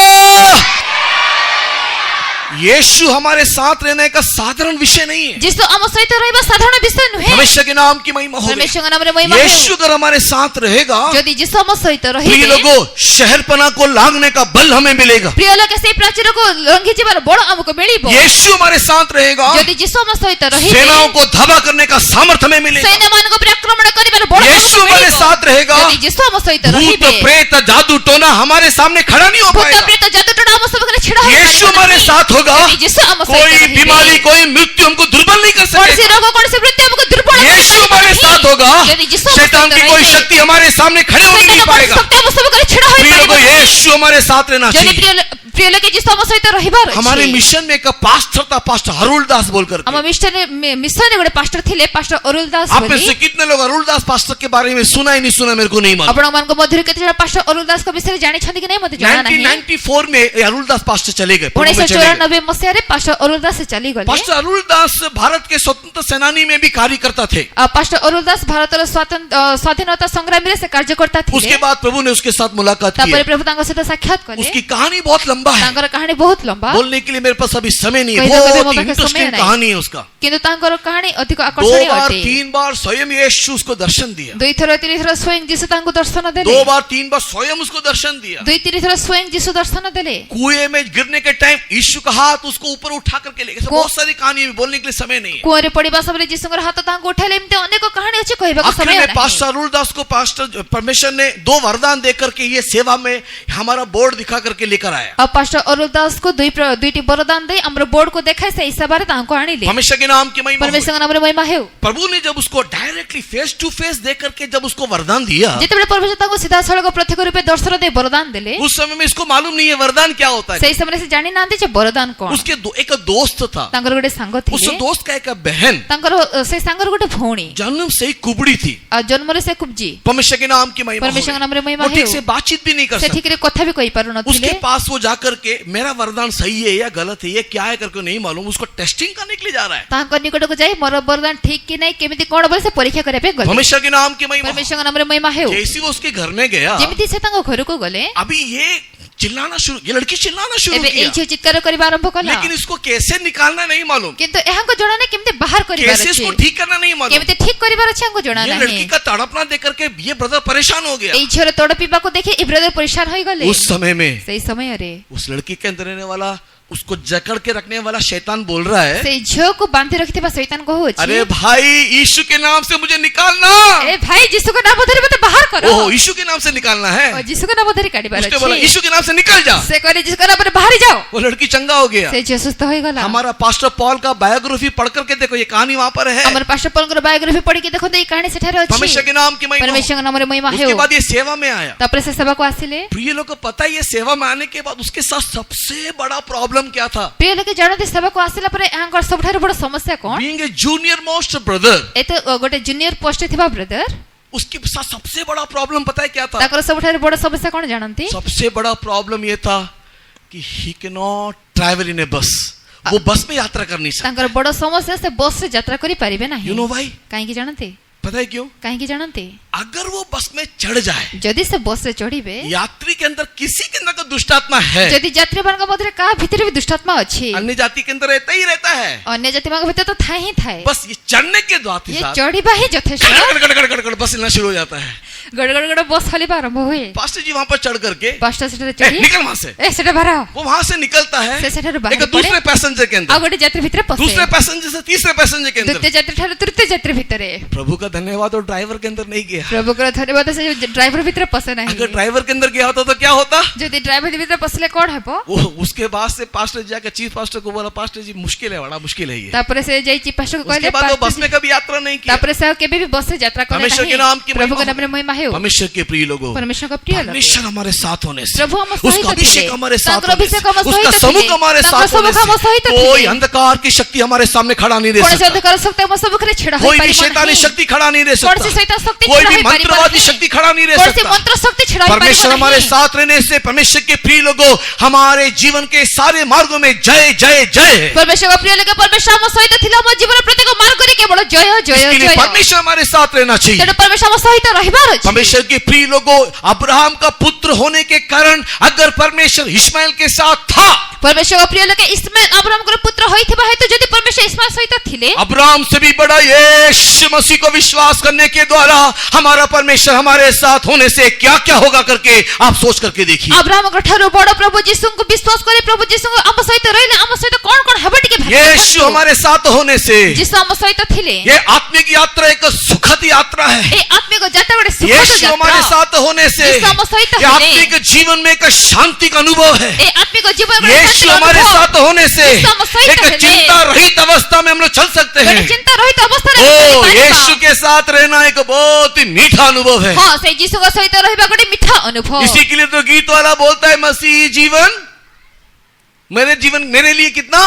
यीशु हमारे साथ रहने का साधारण विषय नहीं है। यीशु हम सहित रहबा साधारण विषय नुहे। परमेश्वर के नाम की महिमा हो। परमेश्वर के नाम रे महिमा हो। यीशु अगर हमारे साथ रहेगा, यदि यीशु हम सहित प्रिय रहिबे, लोगों, शहरपना को लांघने का बल हमें मिलेगा। प्रिय लोग से प्राचीर को लंघि जीवार बड़ हमको मिलिबो। यीशु हमारे साथ रहेगा, यदि यीशु हम सहित रहिबे, सेनाओं को धावा करने का सामर्थ्य हमें मिलेगा। सैन्य मान को आक्रमण करिबार बड़ यीशु हमारे साथ रहेगा, यदि यीशु हम सहित भूत रहिबे, प्रेत जादू टोना हमारे सामने खड़ा नहीं हो भूत पाएगा। प्रेत जादू टोना हम सब के छिड़ा हो। यीशु हमारे साथ होगा, यदि यीशु हम कोई सहित रहिबे, बीमारी, कोई मृत्यु हमको दुर्बल नहीं कर कौन सी सकेगा। रोग कौन सी मृत्यु हमको दुर्बल नहीं यीशु हमारे करेगी। साथ होगा, यदि यीशु हम शैतान सहित की कोई रहिबे, शक्ति हमारे सामने खड़े होने नहीं पाएगा। सत्य हम सब के छिड़ा हो प्रिय लोगों, पाएगा। यीशु हमारे साथ रहना यदि चाहिए। प्रिय लोग यीशु हम सहित रहिबार अछि। हमारे मिशन में एक पास्टर था, पास्टर अरुल दास बोलकर। हम मिशन गोटे पास्टर थिले, पास्टर अरुल दास आप में बोली। से कितने लोग अरुल दास पास्टर के बारे में सुना ही नहीं सुना, मेरे को नहीं मालूम। आपण मान को मधुर केते जण पास्टर अरुल दास को विषय जानि छथि कि नहीं मते जाना नहीं। 1994 में ये अरुल दास पास्टर चले गए, प्रभु में चले गए। 1994 मसिया रे पास्टर अरुल दास से चली गले। पास्टर अरुल दास भारत के स्वतंत्र सेनानी में भी कार्य करता थे। पास्टर अरुल दास भारतर स्वाधीनता संग्राम रे से कार्यकर्ता थिले। उसके बाद प्रभु ने उसके साथ मुलाकात की। तापर प्रभु तांग सहित साक्षात कले। उसकी कहानी बहुत लंबा लंबा है, ତାଙ୍କର କାହାଣୀ ବହୁତ ଲମ୍ବା, बोलने के लिए मेरे पास अभी समय नहीं है। कहीं तो कभी बहुत ମୋ ପାଖରେ इंटरेस्टिंग समय नहीं। कहानी है उसका। କିନ୍ତୁ ତାଙ୍କର କାହାଣୀ ଅଧିକ 2 ଆକର୍ଷଣୀୟ बार ଅଟେ। 3 बार स्वयं यीशु उसको दर्शन दिया। 2 ଥର 3 ଥର ସ୍ୱୟଂ ଯୀଶୁ ତାଙ୍କୁ ଦର୍ଶନ ଦେଲେ। 2 बार 3 बार स्वयं उसको दर्शन दिया। 2-3 ଥର ସ୍ୱୟଂ ଯୀଶୁ ଦର୍ଶନ ଦେଲେ। कुएं में गिरने के टाइम यीशु का हाथ उसको ऊपर उठा करके ले गया। बहुत सारी कहानी है, बोलने के लिए समय नहीं है। କୂଅରେ ପଡ଼ିବା ସମୟରେ ଯୀଶୁଙ୍କର ହାତ ତାଙ୍କୁ ଉଠାଇଲେ। ଏମିତି ଅନେକ କାହାଣୀ ଅଛି, କହିବାକୁ आखिर ସମୟ में ନାହିଁ। पास्टर अरुणदास को पास्टर परमेश्वर ने 2 वरदान देकर के ये सेवा में हमारा बोर्ड दिखा करके लेकर आया। ଆଉ ପାଷ୍ଟର ଅରୁଣ ଦାସଙ୍କୁ ଦୁଇଟି ବରଦାନ ଦେଇ ଆମର ବୋର୍ଡକୁ ଦେଖାଇ ସେଇ ହିସାବରେ ତାଙ୍କୁ ଆଣିଲେ। परमेश्वर के नाम की महिमा हो। ପରମେଶ୍ୱରଙ୍କ ନାମରେ ମହିମା ହେଉ। प्रभु ने जब उसको डायरेक्टली फेस टू फेस देख करके जब उसको वरदान दिया, ଯେତେବେଳେ ପରମେଶ୍ୱର ତାଙ୍କୁ ସିଧାସଳଖ ପ୍ରତ୍ୟକ୍ଷ ରୂପେ ଦର୍ଶନ ଦେଇ ବରଦାନ ଦେଲେ, उस समय में इसको मालूम नहीं है वरदान क्या होता है। ସେଇ ସମୟରେ ସେ ଜାଣି ନାହାନ୍ତି ଯେ ବରଦାନ କଣ। उसके एक दोस्त था, ତାଙ୍କର ଗୋଟେ ସାଙ୍ଗ उस ଥିଲେ। दोस्त का एक बहन ତାଙ୍କର ସେଇ ସାଙ୍ଗର ଗୋଟେ ଭଉଣୀ, जन्म से ही कुबड़ी थी। ଆଉ ଜନ୍ମରେ ସେ କୁବ୍ଜି। परमेश्वर के नाम की महिमा हो। ପରମେଶ୍ୱରଙ୍କ ନାମରେ ମହିମା वो ठीक ହେଉ। से बातचीत भी नहीं कर ସେ सकती। ଠିକରେ କଥା ବି କହିପାରୁ ନଥିଲେ। उसके पास वो जाकर के मेरा वरदान सही है या गलत है, ये क्या है करके नहीं मालूम, उसको टेस्टिंग करने के लिए जा रहा है। ତାଙ୍କ ନିକଟକୁ ଯାଇ ମୋର ବରଦାନ ଠିକ କି ନାହିଁ, କେମିତି କଣ ବୋଲି ସେ ପରୀକ୍ଷା କରିବା ପାଇଁ ଗଲେ। परमेश्वर के नाम की महिमा हो। ପରମେଶ୍ୱରଙ୍କ ନାମରେ ମହିମା ହେଉ। जैसे वो उसके घर में गया, ଯେମିତି ସେ ତାଙ୍କ ଘରକୁ ଗଲେ, अभी ये चिल्लाना शुरू, ये लड़की चिल्लाना शुरू ଏବେ ଏଇ किया, ଝିଅ ଚିତ୍କାର କରିବା ଆରମ୍ଭ କଲା। लेकिन इसको कैसे निकालना नहीं मालूम, କିନ୍ତୁ ଏହାଙ୍କୁ ଜଣା ନାହିଁ କେମିତି ବାହାର କରିବାର कैसे ଅଛି, इसको ठीक करना नहीं मालूम। କେମିତି ଠିକ କରିବାର ଅଛି ଆମକୁ ଜଣା ये ନାହିଁ। लड़की का तड़पना देख करके ये ब्रदर परेशान हो गया। ଏଇ ଝିଅର ତୋଡ଼ ପିବାକୁ ଦେଖି ଏ ବ୍ରଦର ପରିଶାନ ହୋଇଗଲେ। उस समय में ସେଇ ସମୟରେ उस लड़की के अंदर रहने वाला, उसको जकड़ के रखने वाला शैतान बोल रहा है, ସେଇ ଝିଅକୁ ବାନ୍ଧି ରଖିଥିବା ଶୈତାନ କହୁଛି, अरे भाई यीशु के नाम से मुझे निकालना। ଏ ଭାଇ ଯୀଶୁଙ୍କ ନାମ ଧରି ମୋତେ ବାହାର କର। ओह, यीशु के नाम से निकालना है। ଓ ଯୀଶୁଙ୍କ ନାମ ଧରି କାଢିବାର उसने बोला ଅଛି। यीशु के नाम से निकल जा। ସେ କହିଲେ ଯୀଶୁଙ୍କ ନାମରେ ବାହାରି ଯାଅ। वो लड़की चंगा हो गया। ସେ ଝିଅ ସୁସ୍ଥ ହୋଇଗଲା। हमारा पास्टर पॉल का बायोग्राफी पढ़ करके देखो, ये कहानी वहां पर है। ଆମର ପାଷ୍ଟର ପଲଙ୍କର ବାୟୋଗ୍ରାଫି ପଢିକି ଦେଖନ୍ତୁ ଏଇ କାହାଣୀ ସେଠାରେ ଅଛି। परमेश्वर के नाम की महिमा हो। ପରମେଶ୍ୱରଙ୍କ ନାମରେ ମହିମା ହେଉ। उसके बाद ये सेवा में आया। ତାପରେ ସେ ସେବାକୁ ଆସିଲେ। प्रिय लोग को पता है ये सेवा में आने के बाद उसके साथ सबसे बड़ा प्रॉब्लम क्या था? ପ୍ରିୟ ଲୋକେ ଜାଣନ୍ତି ସେବାକୁ ଆସିଲା ପରେ ଏହାଙ୍କର ସବୁଠାରୁ ବଡ଼ ସମସ୍ୟା କଣ? Being a junior most brother, ଏତେ ଗୋଟେ ଜୁନିୟର ପୋଷ୍ଟରେ ଥିବା ବ୍ରଦର, उसके साथ सबसे बड़ा प्रॉब्लम पता है क्या था? ତାଙ୍କର ସବୁଠାରୁ ବଡ଼ ସମସ୍ୟା କଣ ଜାଣନ୍ତି? सबसे बड़ा प्रॉब्लम ये था कि he can not travel in a bus. वो बस में यात्रा कर नहीं सकता। ତାଙ୍କର ବଡ଼ ସମସ୍ୟା ସେ ବସରେ ଯାତ୍ରା କରିପାରିବେ ନାହିଁ। You know why? କାହିଁକି ଜାଣନ୍ତି? पता है क्यों? କାହିଁକି ଜାଣନ୍ତି? अगर वो बस में चढ़ जाए, ଯଦି ସେ ବସରେ ଚଢିବେ, यात्री के अंदर किसी के अंदर तो दुष्टात्मा है, ଯଦି ଯାତ୍ରୀମାନଙ୍କ ମଧ୍ୟରେ କାହା ଭିତରେ ବି ଦୁଷ୍ଟାତ୍ମା ଅଛି, अन्य जाति के अंदर रहता ही रहता है। ଅନ୍ୟ ଜାତିମାନଙ୍କ ଭିତରେ ତ ଥାଏ ହିଁ ଥାଏ। बस ये चढ़ने के द्वार ଇଏ ଚଢିବା ହିଁ ଯଥେଷ୍ଟ। गड़ बस हिलना शुरू हो जाता है। ଗଡ଼ ଗଡ଼ ଗଡ଼ ବସ୍ ହଲିବା ଆରମ୍ଭ ହୁଏ। पास्टर जी वहां पर चढ़ करके ପାଞ୍ଚଟା ସେଠାରେ ए, ଚଢି निकल वहां से। ଏ ସେଟା ବାହାର, वो वहां से निकलता है ସେ ସେଠାରୁ एक ବାହାରି ପଡେ, दूसरे पैसेंजर के ଆଉ अंदर, ଗୋଟେ ଯାତ୍ରୀ ଭିତରେ ପଶେ, दूसरे पैसेंजर से तीसरे पैसेंजर के अंदर। ଦ୍ୱିତୀୟ ଯାତ୍ରୀ ଠାରୁ ତୃତୀୟ ଯାତ୍ରୀ ଭିତରେ। प्रभु का धन्यवाद, और ड्राइवर के अंदर नहीं गया। ପ୍ରଭୁଙ୍କର ଧନ୍ୟବାଦ, ସେ ଯୋଉ ଡ୍ରାଇଭର ଭିତରେ ପଶେ ନାହିଁ। अगर ड्राइवर के अंदर गया होता तो क्या होता? ଯଦି ଡ୍ରାଇଭର ଭିତରେ ପଶିଲେ କଣ ହେବ? वो उसके बाद से पास्टर जाकर चीफ पास्टर को बोला, पास्टर जी मुश्किल है, बड़ा मुश्किल है ये। ତାପରେ ସେ ଯାଇକି ପାଷ୍ଟରକୁ उसके କହିଲେ, बाद वो बस ପାଷ୍ଟର में कभी यात्रा नहीं की। ତାପରେ ସେ ଆଉ କେବେ ବି ବସରେ ଯାତ୍ରା କଲେ परमेश्वर के ନାହିଁ। नाम की ପ୍ରଭୁଙ୍କ महिमा ନାମରେ ମହିମା ହେଉ। परमेश्वर के प्रिय लोगों, ପରମେଶ୍ୱରଙ୍କ ପ୍ରିୟ ଲୋକ, परमेश्वर हमारे साथ होने से, प्रभु हम उसका सहित अभिषेक ଥିଲେ, हमारे साथ ତାଙ୍କର होने से, ଅଭିଷେକ ଆମ उसका ସହିତ समुख ଥିଲେ, हमारे ତାଙ୍କର साथ होने ସमुଖ ଆମ ସହିତ से ଥିଲେ। कोई अंधकार की शक्ति हमारे सामने खड़ा नहीं रह କୌଣସି सकता। ଅନ୍ଧକାର ଶକ୍ତି ଆମ ସମ୍ମୁଖରେ ଛିଡ଼ା कोई भी ହୋଇପାରିବ शैतानी ନାହିଁ। शक्ति खड़ा नहीं रह କୌଣସି सकता। ସୈତାନ ଶକ୍ତି कोई ଛିଡ଼ା भी ହୋଇପାରିବ मंत्रवादी ନାହିଁ। शक्ति खड़ा नहीं रह କୌଣସି सकता। ମନ୍ତ୍ର ଶକ୍ତି ଛିଡ଼ା परमेश्वर ହୋଇପାରିବ हमारे ନାହିଁ। साथ रहने से परमेश्वर के प्रिय लोगों हमारे जीवन के सारे मार्गों में जय जय जय है। ପରମେଶ୍ୱରଙ୍କ ପ୍ରିୟ ଲୋକ, ପରମେଶ୍ୱର ଆମ ସହିତ ଥିଲେ ଆମ ଜୀବନ ପ୍ରତ୍ୟେକ ମାର୍ଗରେ କେବଳ ଜୟ ଜୟ इसके लिए ଜୟ। परमेश्वर हमारे साथ रहना चाहिए। ତେଣୁ ପରମେଶ୍ୱର ଆମ ସହିତ ରହିବାର ଅଛି। परमेश्वर के प्रिय लोगों, अब्राहम का पुत्र होने के कारण अगर परमेश्वर इस्माइल के साथ था, ପରମେଶ୍ୱରଙ୍କ ପ୍ରିୟ ଲୋକ ଇସ୍ମାଏଲ ଅବ୍ରାହମଙ୍କର ପୁତ୍ର ହୋଇଥିବା ହେତୁ ଯଦି ପରମେଶ୍ୱର ଇସ୍ମାଏଲ ସହିତ ଥିଲେ, अब्राहम से भी बड़ा यीशु मसीह को विश्वास करने के द्वारा हमारा परमेश्वर हमारे साथ होने से क्या क्या होगा करके आप सोच करके देखिए। ଅବ୍ରାହମଙ୍କ ଠାରୁ ବଡ଼ ପ୍ରଭୁ ଯୀଶୁଙ୍କୁ ବିଶ୍ୱାସ କରି ପ୍ରଭୁ ଯୀଶୁଙ୍କୁ ଆମ ସହିତ ରହିଲେ ଆମ ସହିତ କଣ କଣ ହେବ ଟିକେ ଭାବି यीशु ଦେଖନ୍ତୁ। हमारे साथ होने से ଯୀଶୁ ଆମ ସହିତ ଥିଲେ, ये आत्मिक यात्रा एक सुखद यात्रा है। ଏ ଆତ୍ମିକ ଯାତ୍ରା ଗୋଟେ ସୁଖଦ यीशु हमारे ଯାତ୍ରା। साथ होने से यीशु हम सहित ये होने। आत्मिक जीवन में एक शांति का अनुभव है। ଏ ଆତ୍ମିକ ଜୀବନ ଗୋଟେ यीशु ଶାନ୍ତିର हमारे ଅନୁଭବ। साथ होने से यीशु हम सहित एक होने। चिंता रहित अवस्था में हम लोग चल सकते ଗୋଟେ हैं। ଚିନ୍ତା ରହିତ ଅବସ୍ଥାରେ ओ ଆମେ ଚଳିପାରିବା। यीशु के साथ रहना एक बहुत ही मीठा अनुभव है। ହଁ, ସେଇ ଯୀଶୁଙ୍କ ସହିତ ରହିବା ଗୋଟେ ମିଠା ଅନୁଭବ। इसी के लिए तो गीत वाला बोलता है, मसीह जीवन मेरे लिए कितना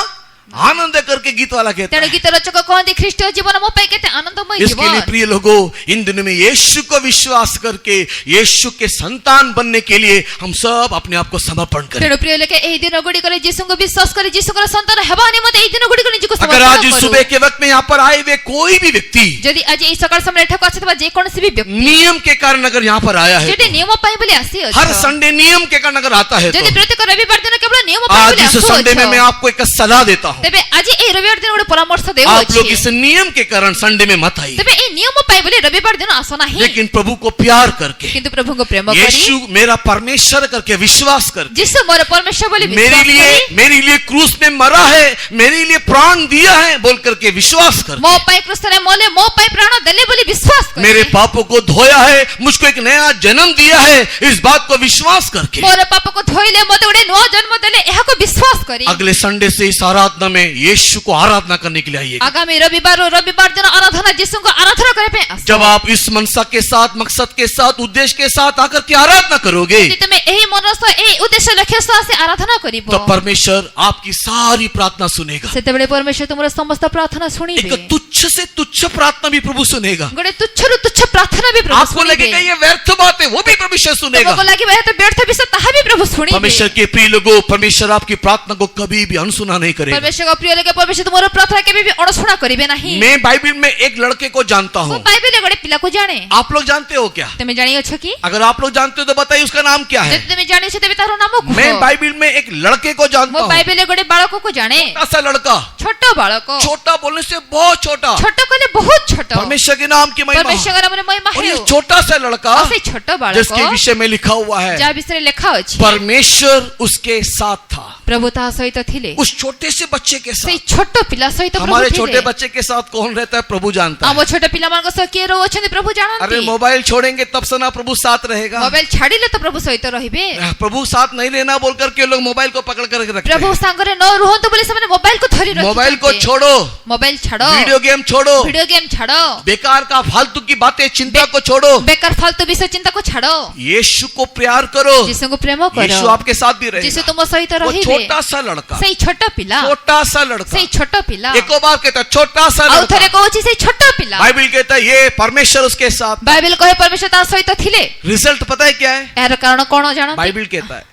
आनंद करके गीत वाला कहता ତେଣୁ है। ଗୀତ ରଚକ କହନ୍ତି ଖ୍ରୀଷ୍ଟ ଜୀବନ ମୋ ପାଇଁ କେତେ ଆନନ୍ଦମୟ इसके लिए ଜୀବନ। प्रिय लोगों, इन दिनों में यीशु को विश्वास करके यीशु के संतान बनने के लिए हम सब अपने आप को समर्पण करें। ତେଣୁ ପ୍ରିୟ ଲୋକେ ଏହି ଦିନ ଗୁଡ଼ିକରେ ଯୀଶୁଙ୍କୁ ବିଶ୍ୱାସ କରି ଯୀଶୁଙ୍କର ସନ୍ତାନ ହେବା ନିମନ୍ତେ ଏହି ଦିନ ଗୁଡ଼ିକ ନିଜକୁ अगर ସମର୍ପଣ आज इस କରୁ। सुबह के वक्त में यहाँ पर आए हुए कोई भी व्यक्ति ଯଦି ଆଜି ଏହି ସକାଳ ସମୟରେ ଏଠାକୁ ଆସିଥିବା ଯେକୌଣସି ବି ବ୍ୟକ୍ତି नियम के कारण अगर यहाँ पर आया है, ଯଦି ନିୟମ ପାଇଁ ବୋଲି ଆସିଅଛ, हर संडे नियम के कारण अगर आता है, ଯଦି तो ପ୍ରତ୍ୟେକ ରବିବାର ଦିନ କେବଳ ନିୟମ ପାଇଁ आज ବୋଲି इस संडे में मैं ଆସୁଅଛ, आपको एक सलाह देता हूँ, ତେବେ ଆଜି ଏହି ରବିବାର ଦିନ ଗୋଟେ ପରାମର୍ଶ आप ଦେଉଅଛି। लोग इस नियम के कारण संडे में मत आइए, ତେବେ ଏହି ନିୟମ ପାଇଁ ବୋଲି ରବିବାର ଦିନ ଆସ ନାହିଁ, लेकिन प्रभु को प्यार करके, କିନ୍ତୁ ପ୍ରଭୁଙ୍କୁ ପ୍ରେମ କରି यीशु मेरा परमेश्वर करके विश्वास करके, ଯୀଶୁ ମୋର ପରମେଶ୍ୱର ବୋଲି मेरे ବିଶ୍ୱାସ କରି लिए क्रूस में मरा है, मेरे लिए प्राण दिया है बोल करके विश्वास कर, ମୋ ପାଇଁ କ୍ରୁଶରେ ମଲେ ମୋ ପାଇଁ ପ୍ରାଣ ଦେଲେ ବୋଲି ବିଶ୍ୱାସ କରି मेरे पापों को धोया है, मुझको एक नया जन्म दिया है, इस बात को विश्वास करके ମୋର ପାପକୁ ଧୋଇଲେ ମୋତେ ଗୋଟେ ନୂଆ ଜନ୍ମ ଦେଲେ ଏହାକୁ ବିଶ୍ୱାସ କରି अगले संडे से इस आराधना में यीशु को आराधना करने के लिए आइए। ଆଗାମୀ ରବିବାର ଦିନ ଆରାଧନା ଯୀଶୁଙ୍କୁ ଆରାଧନା କରିବା ପାଇଁ ଆସ। जब आप इस मनसा के साथ, मकसद के साथ, उद्देश्य के साथ आकर के आराधना करोगे, ଯଦି ତୁମେ ଏହି ମନର ସହ ଏହି ଉଦ୍ଦେଶ୍ୟ ଲକ୍ଷ୍ୟ ସହ ଆସି ଆରାଧନା କରିବ, तो परमेश्वर आपकी सारी प्रार्थना सुनेगा। ସେତେବେଳେ ପରମେଶ୍ୱର ତୁମର ସମସ୍ତ ପ୍ରାର୍ଥନା ଶୁଣିବେ। एक तुच्छ से तुच्छ प्रार्थना भी प्रभु सुनेगा। ଗୋଟେ ତୁଚ୍ଛରୁ ତୁଚ୍ଛ ପ୍ରାର୍ଥନା ବି ପ୍ରଭୁ आपको लगेगा ଶୁଣିବେ। ये व्यर्थ बात है, वो भी परमेश्वर सुनेगा। ତୁମକୁ ଲାଗିବ ଏହା ତ ବ୍ୟର୍ଥ ବିଷୟ, ତାହା ବି ପ୍ରଭୁ ଶୁଣିବେ। परमेश्वर के प्रिय लोगों, परमेश्वर आपकी प्रार्थना को कभी भी अनसुना नहीं करेगा। ପରମେଶ୍ୱରଙ୍କ ପ୍ରିୟ ଲୋକେ ପରମେଶ୍ୱର ତୁମର ପ୍ରାର୍ଥନା କେବେ ବି ଅଣଶୁଣା କରିବେ ନାହିଁ। मैं बाइबल में एक लड़के को जानता ମୁଁ हूँ, ବାଇବେଲରେ ଗୋଟେ ପିଲାକୁ ଜାଣେ। आप लोग जानते हो क्या? ତୁମେ ଜାଣିଅଛ କି? अगर आप लोग जानते हो तो बताइए उसका नाम क्या है। ଯଦି ତୁମେ ଜାଣିଛ ତେବେ ତାର ନାମ କୁହ। मैं बाइबल में एक लड़के को जानता ମୁଁ हूँ, ବାଇବେଲରେ ଗୋଟେ ବାଳକକୁ ଜାଣେ। छोटा सा लड़का, ଛୋଟ ବାଳକ। छोटा बोलने से बहुत छोटा, ଛୋଟ କହିଲେ ବହୁତ ଛୋଟ। परमेश्वर के नाम की महिमा। ପରମେଶ୍ୱରଙ୍କ ନାମରେ ମହିମା और ये ହେଉ। छोटा सा लड़का ଆଉ ସେଇ ଛୋଟ ବାଳକ जिसके विषय में लिखा हुआ है, ଯାହା ବିଷୟରେ ଲେଖା ଅଛି, परमेश्वर उसके साथ था। ପ୍ରଭୁ ତାହା ସହିତ ଥିଲେ। उस छोटे से बच्चे के ସେଇ साथ, ଛୋଟ ପିଲା ସହିତ ପ୍ରଭୁ हमारे ଥିଲେ। छोटे बच्चे के साथ कौन रहता है प्रभु जानता ଆମ है। ଛୋଟ ପିଲାମାନଙ୍କ ସହ କିଏ ରହୁଅଛନ୍ତି ପ୍ରଭୁ अरे ଜାଣନ୍ତି। मोबाइल छोड़ेंगे तब से ना प्रभु साथ रहेगा। ମୋବାଇଲ ଛାଡ଼ିଲେ ତ ପ୍ରଭୁ ସହିତ ରହିବେ। प्रभु साथ नहीं रहना बोल करके लोग मोबाइल को पकड़ कर रखते ପ୍ରଭୁ हैं। ସାଙ୍ଗରେ ନ ରୁହନ୍ତୁ ବୋଲି ସେମାନେ ମୋବାଇଲକୁ ଧରି मोबाइल को ରଖିଛନ୍ତି। छोड़ो, ମୋବାଇଲ ଛାଡ଼, वीडियो गेम छोड़ो, ଭିଡିଓ ଗେମ୍ ଛାଡ଼, बेकार का फालतू की बातें, चिंता को छोड़ो, ବେକାର ଫାଲତୁ ବିଷୟ ଚିନ୍ତାକୁ ଛାଡ଼। यीशु को प्यार करो। ଯୀଶୁଙ୍କୁ ପ୍ରେମ କର। यीशु आपके साथ भी ଯୀଶୁ रहेगा। ତୁମ ସହିତ वो ରହିବେ। छोटा सा लड़का, ସେଇ ଛୋଟ ପିଲା, छोटा सा लड़का, ସେଇ ଛୋଟ ପିଲା। एक और बार कहता है छोटा सा ଆଉ ଥରେ लड़का। କହୁଛି ସେଇ ଛୋଟ ପିଲା। बाइबल कहता है ये परमेश्वर उसके साथ। ବାଇବେଲ କହେ ପରମେଶ୍ୱର ତା ସହିତ ଥିଲେ। रिजल्ट पता है क्या है? ଏହାର କାରଣ କଣ ଜାଣନ୍ତି? बाइबल कहता है,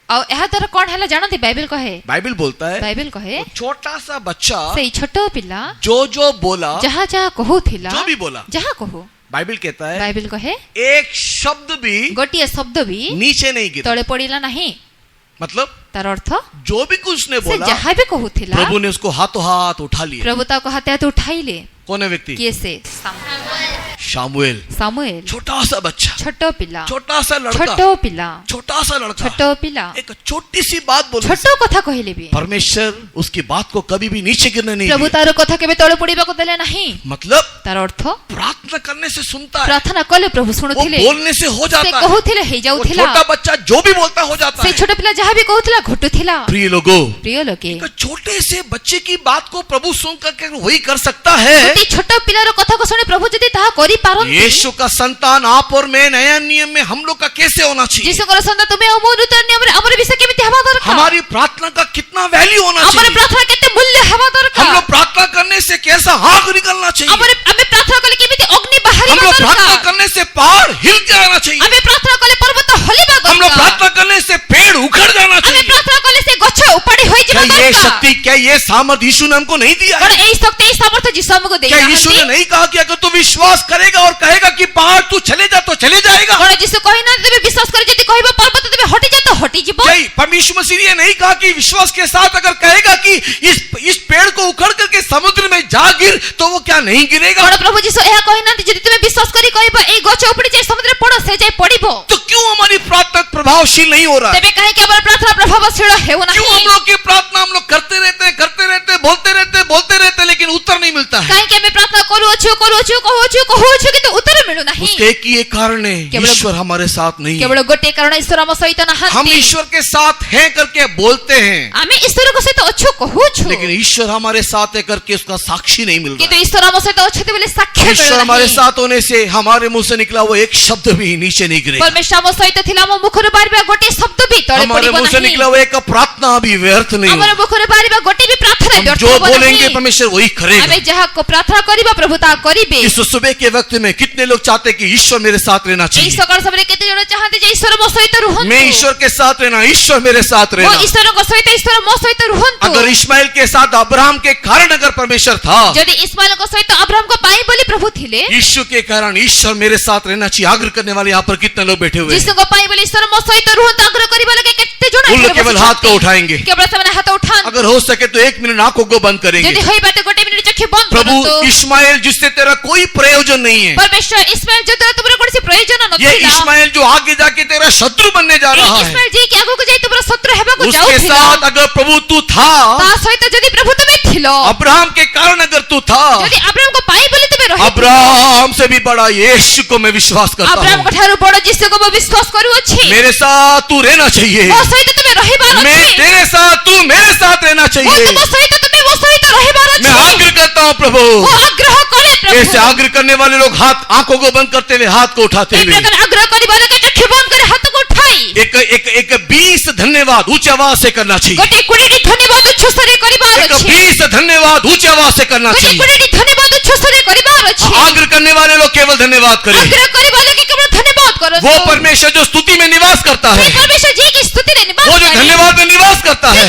ଆଉ ଏହା ଦ୍ୱାରା କଣ ହେଲା ଜାଣନ୍ତି? ବାଇବେଲ କହେ, बाइबल बोलता है ବାଇବେଲ କହେ वो छोटा सा बच्चा ସେଇ ଛୋଟ ପିଲା जो बोला, ଯାହା ଯାହା କହୁଥିଲା, जो भी बोला, ଯାହା କହୁ, बाइबल कहता है ବାଇବେଲ କହେ एक शब्द भी ଗୋଟିଏ ଶବ୍ଦ ବି नीचे नहीं गिरा। ତଳେ ପଡିଲା ନାହିଁ। मतलब ତାର ଅର୍ଥ जो भी कुछ उसने ସେ बोला, ଯାହା ବି କହୁଥିଲା प्रभु ने उसको हाथों हाथ उठा लिया। ପ୍ରଭୁ ତାକୁ ହାତେ ହାତେ ଉଠାଇଲେ। कौन है व्यक्ति? କିଏ ସେ? शामुएल। ସାମୁଏଲ। छोटा सा बच्चा, ଛୋଟ ପିଲା, छोटा सा लड़का, ଛୋଟ ପିଲା, छोटा सा लड़का, ଛୋଟ ପିଲା, एक छोटी सी बात बोले, ଛୋଟ କଥା କହିଲେ ବି परमेश्वर उसकी बात को कभी भी नीचे गिरने नहीं ପ୍ରଭୁ दिया। ତାର କଥା କେବେ ତଳେ ପଡିବାକୁ ଦେଲେ ନାହିଁ। मतलब ତାର ଅର୍ଥ प्रार्थना करने से सुनता है, ପ୍ରାର୍ଥନା କଲେ ପ୍ରଭୁ वो ଶୁଣୁଥିଲେ। बोलने से हो ସେ जाता है। କହୁଥିଲେ वो ହେଇଯାଉଥିଲା। छोटा बच्चा जो भी बोलता हो जाता ସେ है। ଛୋଟ ପିଲା ଯାହା ବି କହୁଥିଲା ଘଟୁଥିଲା। प्रिय लोगों, ପ୍ରିୟ ଲୋକେ, एक छोटे से बच्चे की बात को प्रभु सुन करके वही कर सकता है। ଗୋଟିଏ ଛୋଟ ପିଲାର କଥାକୁ ଶୁଣି ପ୍ରଭୁ ଯଦି ତାହା କରିପାରନ୍ତି, यीशु का संतान आप और मैं नया नियम में हम लोग का कैसे होना चाहिए? ଯୀଶୁଙ୍କର ସନ୍ତାନ ତୁମେ ଆଉ ମୁଁ ନୂତନ ନିୟମରେ ଆମର ବିଷୟ କେମିତି ହେବା ଦରକାର? हमारी प्रार्थନା का कितना वैल्यू होना ଆମର चाहिए? ପ୍ରାର୍ଥନା କେତେ ମୂଲ୍ୟ ହେବା हम ଦରକାର? लोग प्रार्थना करने से कैसा आग निकलना चाहिए? ଆମେ ପ୍ରାର୍ଥନା କଲେ କେମିତି ଅଗ୍ନି हम ବାହାରିବା लोग प्रार्थना ଦରକାର? करने से पहाड़ हिल के आना चाहिए। ଆମେ ପ୍ରାର୍ଥନା କଲେ ପର୍ବତ ହଲିବା हम लोग ଦରକାର। प्रार्थना करने से पेड़ उखड़ जाना ଆମେ चाहिए। ପ୍ରାର୍ଥନା କଲେ ସେ ଗଛ ଉପାଡ଼ି ହୋଇଯିବା क्या ये ଦରକାର। शक्ति, क्या ये सामर्थ यीशु ने हमको नहीं दिया କଣ है? ଏଇ ଶକ୍ତି ଏଇ ସାମର୍ଥ୍ୟ ଯୀଶୁ ଆମକୁ क्या यीशु ने ଦେଇନାହାନ୍ତି? नहीं कहा कि अगर तू विश्वास करेगा और कहेगा कि पहाड़ तू चले जा तो चले जाएगा? କଣ ଯୀଶୁ କହିନାହାନ୍ତି ତେବେ ବିଶ୍ୱାସ କରି ଯଦି କହିବ ପର୍ବତ ତେବେ ହଟିଯା ତ ହଟିଯିବ? क्या परमेश्वर मसीह ने नहीं कहा कि विश्वास के साथ अगर कहेगा कि इस पेड़ को उखड़ करके समुद्र में जा गिर तो वो क्या नहीं गिरेगा? କଣ ପ୍ରଭୁ ଯୀଶୁ ଏହା କହିନାହାନ୍ତି ଯଦି ତୁମେ ବିଶ୍ୱାସ କରି କହିବ ଏଇ ଗଛ ଉପୁଡ଼ି ଯାଇ ସମୁଦ୍ରରେ ପଡ ସେ ଯାଇ ପଡିବ? तो क्यों हमारी प्रार्थना प्रभावशील नहीं हो रहा है? ତେବେ କାହିଁକି ଆମର ପ୍ରାର୍ଥନା ପ୍ରଭାବଶୀଳ क्यों ହେଉନାହିଁ? हम लोग की प्रार्थना हम लोग करते रहते हैं, बोलते रहते लेकिन उत्तर नहीं मिलता है? କାହିଁକି ଆମେ ପ୍ରାର୍ଥନା କରୁଅଛୁ କହୁଅଛୁ କିନ୍ତୁ ଉତ୍ତର ନାହିଁ उसके एक ही एक कारण है, केवल- ईश्वर हमारे साथ नहीं है। केवल गोटे कारण ईश्वर आम सहित हम नाहांती ईश्वर के साथ हैं करके बोलते हैं, आमे ईश्वर को सहित अछु कहूछु लेकिन ईश्वर हमारे साथ है करके उसका साक्षी नहीं मिल किंतु रहा। ईश्वर आम सहित अछति बोले साक्ष्य ईश्वर हमारे साथ होने से हमारे मुंह से निकला वो एक शब्द भी नीचे नहीं गिरेगा। परमेश्वर आम सहित थिला आम मुखर बारिबा गोटे शब्द भी तळे हमारे पड़िबो मुंह से नाही निकला वो एक प्रार्थना भी व्यर्थ नहीं हमर होगा। मुखर बारिबा गोटे भी प्रार्थना हम व्यर्थ जो होबो बोलेंगे नाही परमेश्वर वही करेगा। आमे जहा को प्रार्थना करिबा प्रभु ता करिबे इस सुबह के वक्त में कितने लोग चाहते हैं कि ईश्वर मेरे साथ रहना एई चाहिए, सकाळ सबरे केते जण चाहते जे ईश्वर मो सहित रुहंतु मैं ईश्वर के साथ रहना, ईश्वर मेरे साथ मो रहना। ईश्वर को सहित ईश्वर मो सहित रुहंतु अगर इस्माइल के साथ अब्राहम के कारण अगर परमेश्वर था, यदि इस्माइल को सहित अब्राहम को पाई बोली प्रभु थिले ईश्वर के कारण ईश्वर मेरे साथ रहना चाहिए आग्रह करने वाले यहाँ पर कितने लोग बैठे हुए हैं? जिसको पाई बोली ईश्वर मो सहित रुहंतु आग्रह करिबा लगे केते जण उन लोग केवल हाथ को उठाएंगे। केवल समय हाथ उठान अगर हो सके तो 1 मिनट आंखों को बंद करेंगे। यदि होई बाटे गोटे मिनिट चक्षु बंद प्रभु करतो इस्माइल जिससे तेरा कोई प्रयोजन नहीं है, परमेश्वर इस्माइल जो द्वारा तुमरे कोनसी प्रयोजन ये नथिला इस्माइल जो आगे जाके तेरा शत्रु बनने जा रहा है, इस्माइल जी के आगु को जाई तुमरा शत्रु हेबा को उसके जाउथिला साथ अगर प्रभु तू था, ता सहित यदि प्रभु तुमे थिलो अब्राहम के कारण अगर तू था, यदि अब्राहम को पाई बोली तुमे रहि अब्राहम से भी बड़ा यीशु को मैं विश्वास करता अब्राहम हूँ। को ठारू बड़ जिसु को मैं विश्वास करू अछि मेरे साथ तू रहना चाहिए, मो सहित तुमे रहिबार मैं अछि तेरे साथ, तू मेरे साथ रहना मो चाहिए। तुम सहित तुमे मो सहित रहिबार मैं अछि आग्रह करता हूँ प्रभु, वो आग्रह करे ऐसे प्रभु आग्रह करने वाले लोग हाथ आंखों को बंद करते हुए हाथ को उठाते ए हुए प्रकार आग्रह करिबा लगे चक्षु बंद करे हाथ को उठाई एक एक एक 20 धन्यवाद ऊंची आवाज से करना चाहिए। गोटे कुडीडी धन्यवाद उच्छ्वसरे करिबार एक अछि 20 धन्यवाद ऊंची आवाज से करना गोटे चाहिए। कुडीडी धन्यवाद उच्छ्वसरे करिबार अछि आग्रह करने वाले लोग केवल धन्यवाद करें। आग्रह करिबा लगे केवल धन्यवाद करो वो परमेश्वर जो स्तुति में निवास करता है, परमेश्वर जी की स्तुति ने निवास वो जो करे। धन्यवाद में निवास करता है,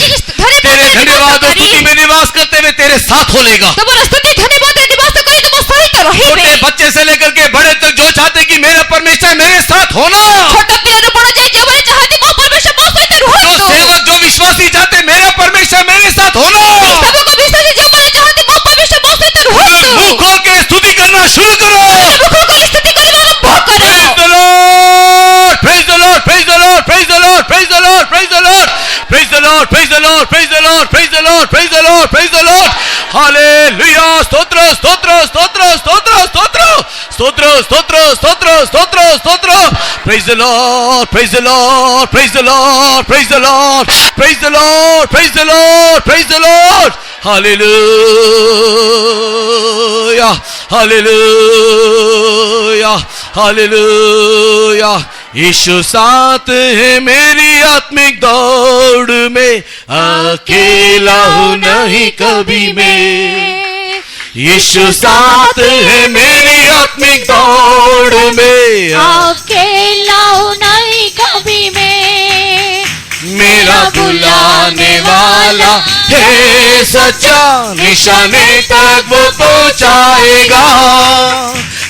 तेरे धन्यवाद और स्तुति में निवास करते हुए तेरे साथ हो लेगा। तो बोला स्तुति धन्यवाद रे निवास करे तो मो सहित रहिबे छोटे बच्चे से लेकर के बड़े तक जो चाहते कि मेरा परमेश्वर मेरे साथ होना, छोटा पियानो बड़ जाय जे बोले चाहती मो परमेश्वर मो सहित जो रहतो सेवक जो विश्वासी चाहते मेरा परमेश्वर मेरे साथ होना, सब को विश्वास जे बोले चाहती मो परमेश्वर मो सहित रहतो मुंह खोल के स्तुति करना शुरू करो। मुख को स्तुति करे आरंभ करो Praise the Lord, praise the Lord, praise the Lord, praise the Lord, praise the Lord, praise the Lord, praise the Lord, praise the Lord, praise the Lord, praise the Lord, praise the Lord. Hallelujah. Stotra, stotra, stotra, stotra, stotra, stotra, stotra, stotra, stotra, stotra. Praise the Lord, praise the Lord, praise the Lord, praise the Lord, praise the Lord, praise the Lord, praise the Lord. Hallelujah, hallelujah, hallelujah. यीशु साथ है मेरी आत्मिक दौड़ में, अकेला हूँ नहीं कभी मैं। यीशु साथ है मेरी आत्मिक दौड़ में, अकेला नहीं कभी मैं मेरा बुलाने वाला है सच्चा, निशाने तक वो पहुंचाएगा।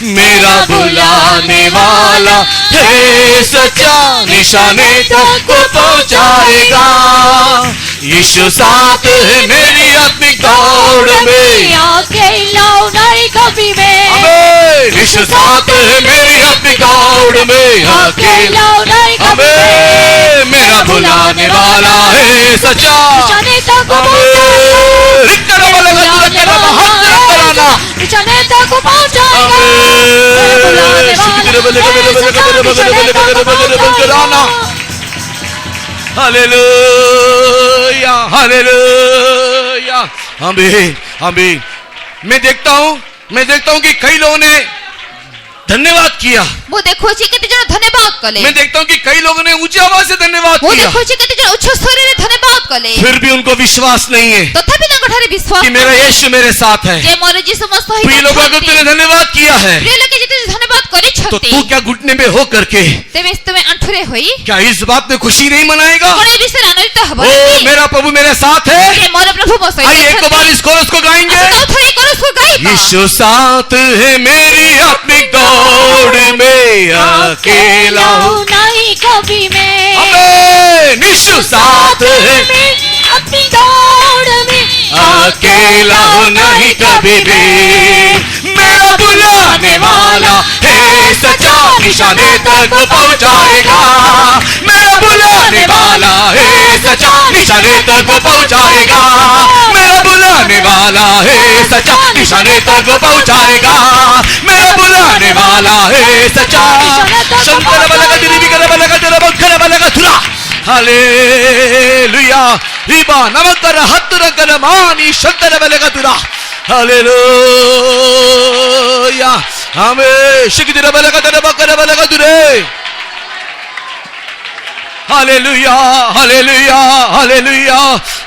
मेरा बुलाने वाला है सच्चा, निशाने तक वो पहुंचाएगा। यीशु साथ है मेरी आत्मिक दौड़ में, अकेला नहीं कभी मैं आमीन। यीशु साथ है मेरी आत्मिक दौड़ में, अकेला नहीं आमीन। मेरा बुलाने वाला है सच्चा, निशाने तक आमीन। रिक्कर वाला गजरा करना, हाथ कराना, निशाने तक पहुंचाएगा हालेलुया, हालेलुया, आमीन, आमीन। मैं देखता हूं कि कई लोगों ने धन्यवाद किया। मु देखो छी केते जण धन्यवाद कले मैं देखता हूं कि कई लोगों ने ऊंची आवाज से धन्यवाद मु किया, देखो छी केते जण उच्च स्वर रे धन्यवाद कले फिर भी उनको विश्वास नहीं है तथापि ना गठारे विश्वास कि मेरा यीशु मेरे साथ है। जे मोर यीशु मसीह सहित प्रिय लोगों, अगर तूने धन्यवाद किया है प्रिय लोग जेते धन्यवाद करी तो छथि तू क्या घुटने में हो करके तेबे तुमे अंठुरे होई क्या इस बात में खुशी नहीं मनाएगा? कोई विषय आनंदित हबो ओ मेरा प्रभु मेरे साथ है। जे मोर प्रभु मो सहित आइए एक बार इस कोरस को गाएंगे। थोड़ी कोरस को गाइबा यीशु साथ है मेरी आत्मिक दौड़ में, अकेला हूँ नहीं कभी मैं आमीन। यीशु साथ है अपनी दौड़ में अकेला हूँ नहीं कभी भी। मेरा बुलाने वाला है सच्चा, निशाने तक वो पहुँचाएगा। मेरा बुलाने वाला है सच्चा, निशाने तक वो पहुँचाएगा। मेरा बुलाने वाला है सच्चा, निशाने तक वो पहुँचाएगा। मेरा बुलाने निवाला है सच्चा शंकर बलगा दिली बिगड़ बलगा तेरा बखरा बलगा तुरा हालेलुया रिबा नमकर हत्तर करमानी शंकर बलगा तुरा हालेलुया हमें शिकदिरा बलगा तेरा बखरा बलगा तुरे हालेलुया हालेलुया हालेलुया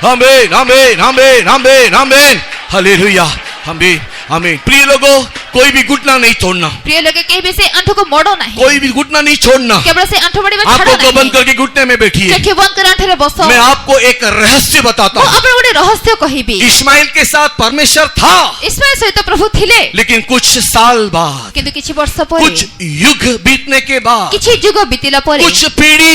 आमीन आमीन आमीन आमीन आमीन हालेलुया आमीन आमीन प्रिय लोगों कोई भी घुटना नहीं छोड़ना प्रिय लोग के भी से अंठ को मोड़ो नहीं कोई भी घुटना नहीं छोड़ना केवल से अंठ बड़ी में आपको को बंद करके घुटने में बैठिए चखे बंद कर अंठ रे बसो मैं आपको एक रहस्य बताता हूँ आपण गोटे रहस्य कहिबी इस्माइल के साथ परमेश्वर था इस्माइल सहित प्रभु थिले लेकिन कुछ साल बाद किंतु किछि वर्ष परे कुछ युग बीतने के बाद किछि युग बीतिला परे कुछ पीढ़ी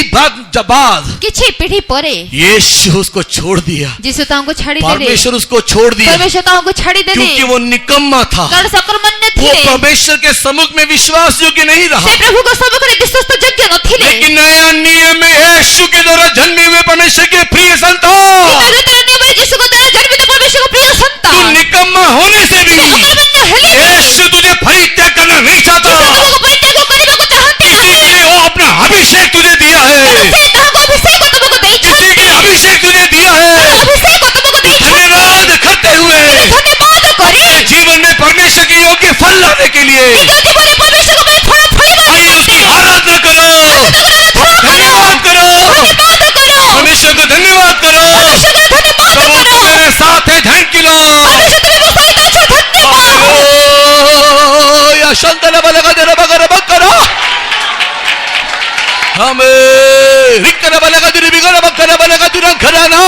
बाद किछि पीढ़ी परे यीशु उसको छोड़ दिया यीशु तांको छाड़ी देले परमेश्वर उसको छोड़ दिया परमेश्वर तांको छाड़ी देले क्योंकि वो निकम्मा था कारण सकर्मण्य वो थे परमेश्वर के सम्मुख में विश्वास योग्य नहीं रहा से प्रभु को सम्मुख रे विश्वस्त योग्य नथिले लेकिन नया नियम में यीशु के द्वारा जन्मे हुए परमेश्वर के प्रिय संतान नूतन नियम में यीशु को द्वारा जन्मित परमेश्वर का प्रिय तू संतान निकम्मा होने से भी सकर्मण्य हेले यीशु तुझे परित्याग करना नहीं चाहता तुमको परित्याग करने को चाहते इसलिए वो अपना अभिषेक तुझे दिया है से तांको अभिषेक को तुमको देई किसी के अभिषेक तुझे दिया है अभिषेक को तुमको देई धन्यवाद करते हुए धन्यवाद करी अपने जीवन में परमेश्वर के योग्य फल लाने के लिए जीवन परमेश्वर को मैं फल फलिबा आइए उसकी आराधना करो धन्यवाद करो धन्यवाद करो परमेश्वर को धन्यवाद करो परमेश्वर को धन्यवाद प्रभु करो मेरे साथ है थैंक यू लॉर्ड परमेश्वर तुम्हें सहित छो धन्यवाद हालेलुया शंकर बलगा तेरा बगर बकरा हमें रिक्कर बलगा तेरी बिगर बकरा बलगा तेरा घराना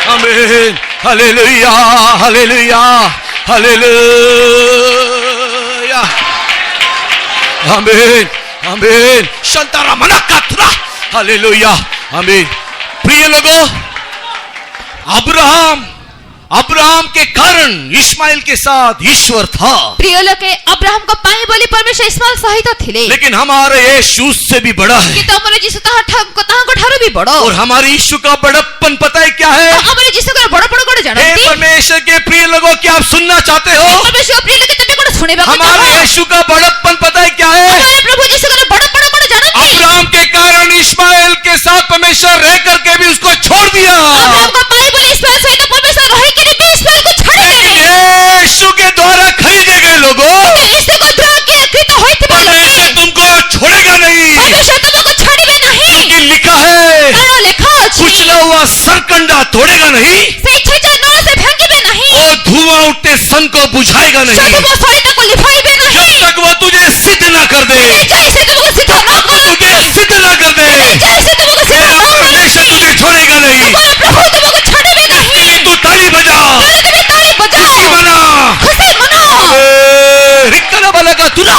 आमीन हालेलुया हालेलुया हालेलुया आमीन आमीन शंतरा मनकत्रा हालेलुया आमीन प्रिय लोगों अब्राहम के कारण इस्माइल के साथ ईश्वर था प्रिय लोग अब्राहम को पाए बोली परमेश्वर इस्माइल सहित थिले लेकिन हमारे यीशु से भी बड़ा है कि हमरे यीशु ताहा को ठारो भी बड़ो और हमारे यीशु का बड़प्पन पता है क्या है हमरे यीशु का बड़ बड़ कोड हे जानती परमेश्वर के प्रिय लोगों क्या आप सुनना चाहते हो परमेश्वर प्रिय लोग तुम्हें कोड सुनेबा को हमारे यीशु का बड़प्पन पता है क्या है हमारे प्रभु यीशु का बड़ बड़ कोड जानती अब्राहम के कारण इस्माइल के साथ परमेश्वर रह करके भी उसको छोड़ दिया अब्राहम को पाए बोली इस्माइल सहित परमेश्वर रहे के भी इस्माइल को छाड़ लेकिन देले यीशु के द्वारा खरीदे गए लोगों यीशु को द्वारा के कृत होइत बोले परमेश्वर तुमको छोड़ेगा नहीं परमेश्वर तुमको छाड़ीबे नहीं क्योंकि लिखा है कारण लिखा अछि कुचला हुआ सरकंडा तोड़ेगा नहीं से छेजा न से भांगीबे नहीं और धुआं उठते सन को बुझाएगा नहीं सब को सहित को लिफाईबे जब नहीं तक वो तुझे सिद्ध ना कर दे जैसे तुमको सिद्ध न कर तुझे सिद्ध ना कर दे जैसे तुमको सिद्ध मेरा न कर परमेश्वर तुझे छोड़ेगा नहीं तुम्हारा प्रभु तुमको छाड़ीबे नहीं तू ताली बजा तुम्हें ताली खुशी बजाओ मना खुशी मनाओ रिक्कना बलगा तुरा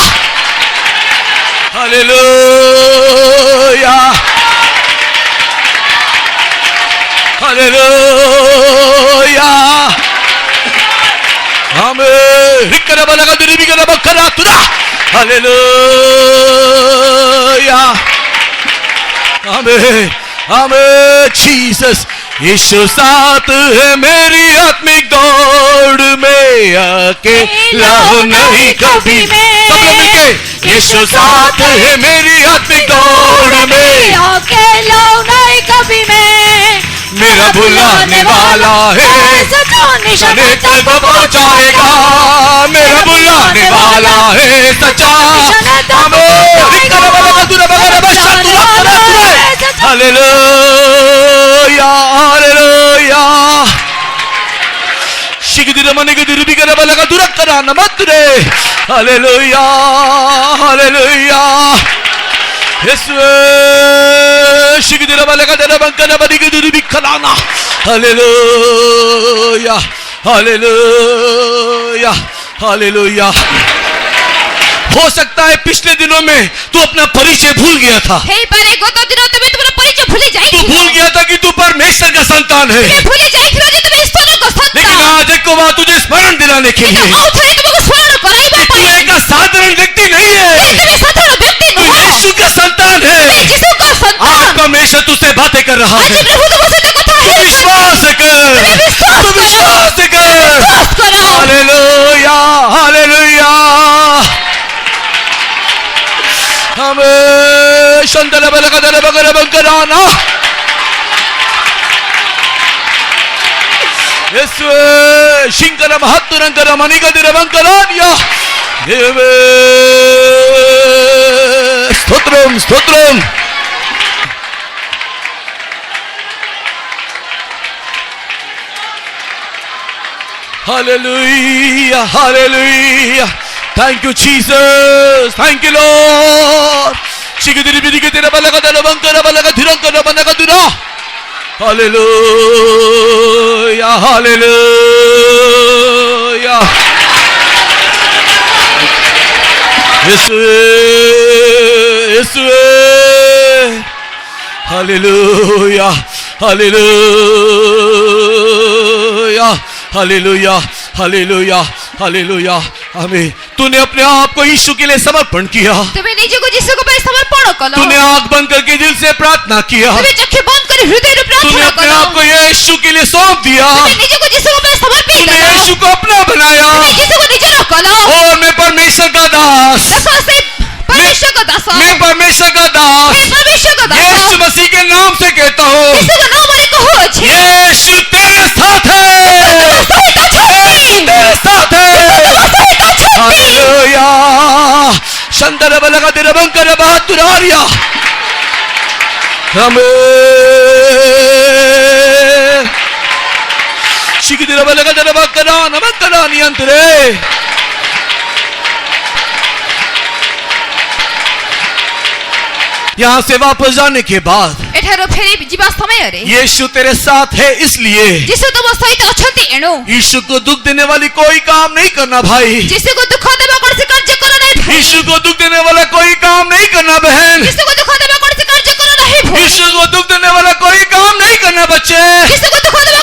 हालेलुया हालेलुया हमें रिक्कना बलगा तुरी बिगना बकरा तुरा हालेलुया हमें जीसस यीशु साथ है मेरी आत्मिक दौड़ में अकेला नहीं कभी सब लोग मिलके यीशु साथ है मेरी आत्मिक दौड़ में अकेला नहीं कभी मैं मेरा बुलाने वाला है निशाने तक पहुंचाएगा मेरा बुलाने वाला है सच्चा हालेलुया हालेलुया शिगदिर मने के दिरबी करे बलगा दुरकरा नमत्रे हालेलुया हालेलुया यीशु शिगदिर बलगा दर बंकना बदी के दिरबी खलाना हालेलुया हालेलुया हालेलुया हो सकता है पिछले दिनों में तू अपना परिचय भूल गया था हे पारे गत दिनों तुम्हें तुम्हारा परिचय भूल जाई तू भूल गया था कि तू परमेश्वर का संतान है भूल जाई थी जे तुम्हें ईश्वर को संतान लेकिन आज एक बात तुझे स्मरण दिलाने के लिए आओ थे तुमको स्मरण कराइबा तू एक साधारण व्यक्ति नहीं है तुम्हें साधारण व्यक्ति तू नहीं यीशु का संतान है यीशु का संतान आज परमेश्वर तुझसे बातें कर रहा आज है प्रभु तुमसे कथा तू है विश्वास कर तू विश्वास कर विश्वास करो हालेलुया हालेलुया शंदर बलगदर बगर बंकराना यीशुवे शिंकर महत्तुरंकर मणिगदिर बंकरानिया देवे स्तोत्रम स्तोत्रम हालेलुया हालेलुया thank you Jesus thank you Lord शिगदिरि बिदिगदिर बलगदर बंकर बलगदिरंकर बनगदुरा हालेलुया हालेलुया यीशुवे यीशुवे हालेलुया हालेलुया हालेलुया हालेलुया हालेलुया आमीन तूने अपने आप को यीशु के लिए समर्पण किया तुमे निजको यीशुको ପାଇଁ समर्पण कलो तूने आंख बंद करके दिल से प्रार्थना किया तुमे चक्षु बंद କରି हृदयରୁ तूने प्रार्थना अपने कलो आप को यीशु के लिए सौंप दिया तुमे निजको यीशुको ପାଇଁ समर्पित तूने कलो यीशु को अपना बनाया तुमे यीशुको निजର कलो और मैं परमेश्वर का दास देखो से परमेश्वरको दास मैं परमेश्वर का दास परमेश्वरको दास यीशु मसीह के नाम से कहता हूँ यीशुको नामले कहूछि यीशु तेरे साथ है तेरे साथ है हालेलुया शंदर बलगा तेरे बंकर बहादुर आर्या आमीन शिगिदिर बलगा तेरे बंकरा नमकरा नियंत्रे यहाँ से वापस जाने के बाद एठारो फेरि जिबा समय रे यीशु तेरे साथ है इसलिए यीशु तुम सहित अछंती एणु यीशु को दुख देने वाली कोई काम नहीं करना भाई यीशु को दुख देबा कोनसी कार्य करो नहीं भाई यीशु को दुख देने वाला कोई काम नहीं करना बहन यीशु को दुख देबा कोनसी कार्य करो नहीं भाई यीशु को दुख देने वाला कोई काम नहीं करना बच्चे यीशु को दुख देबा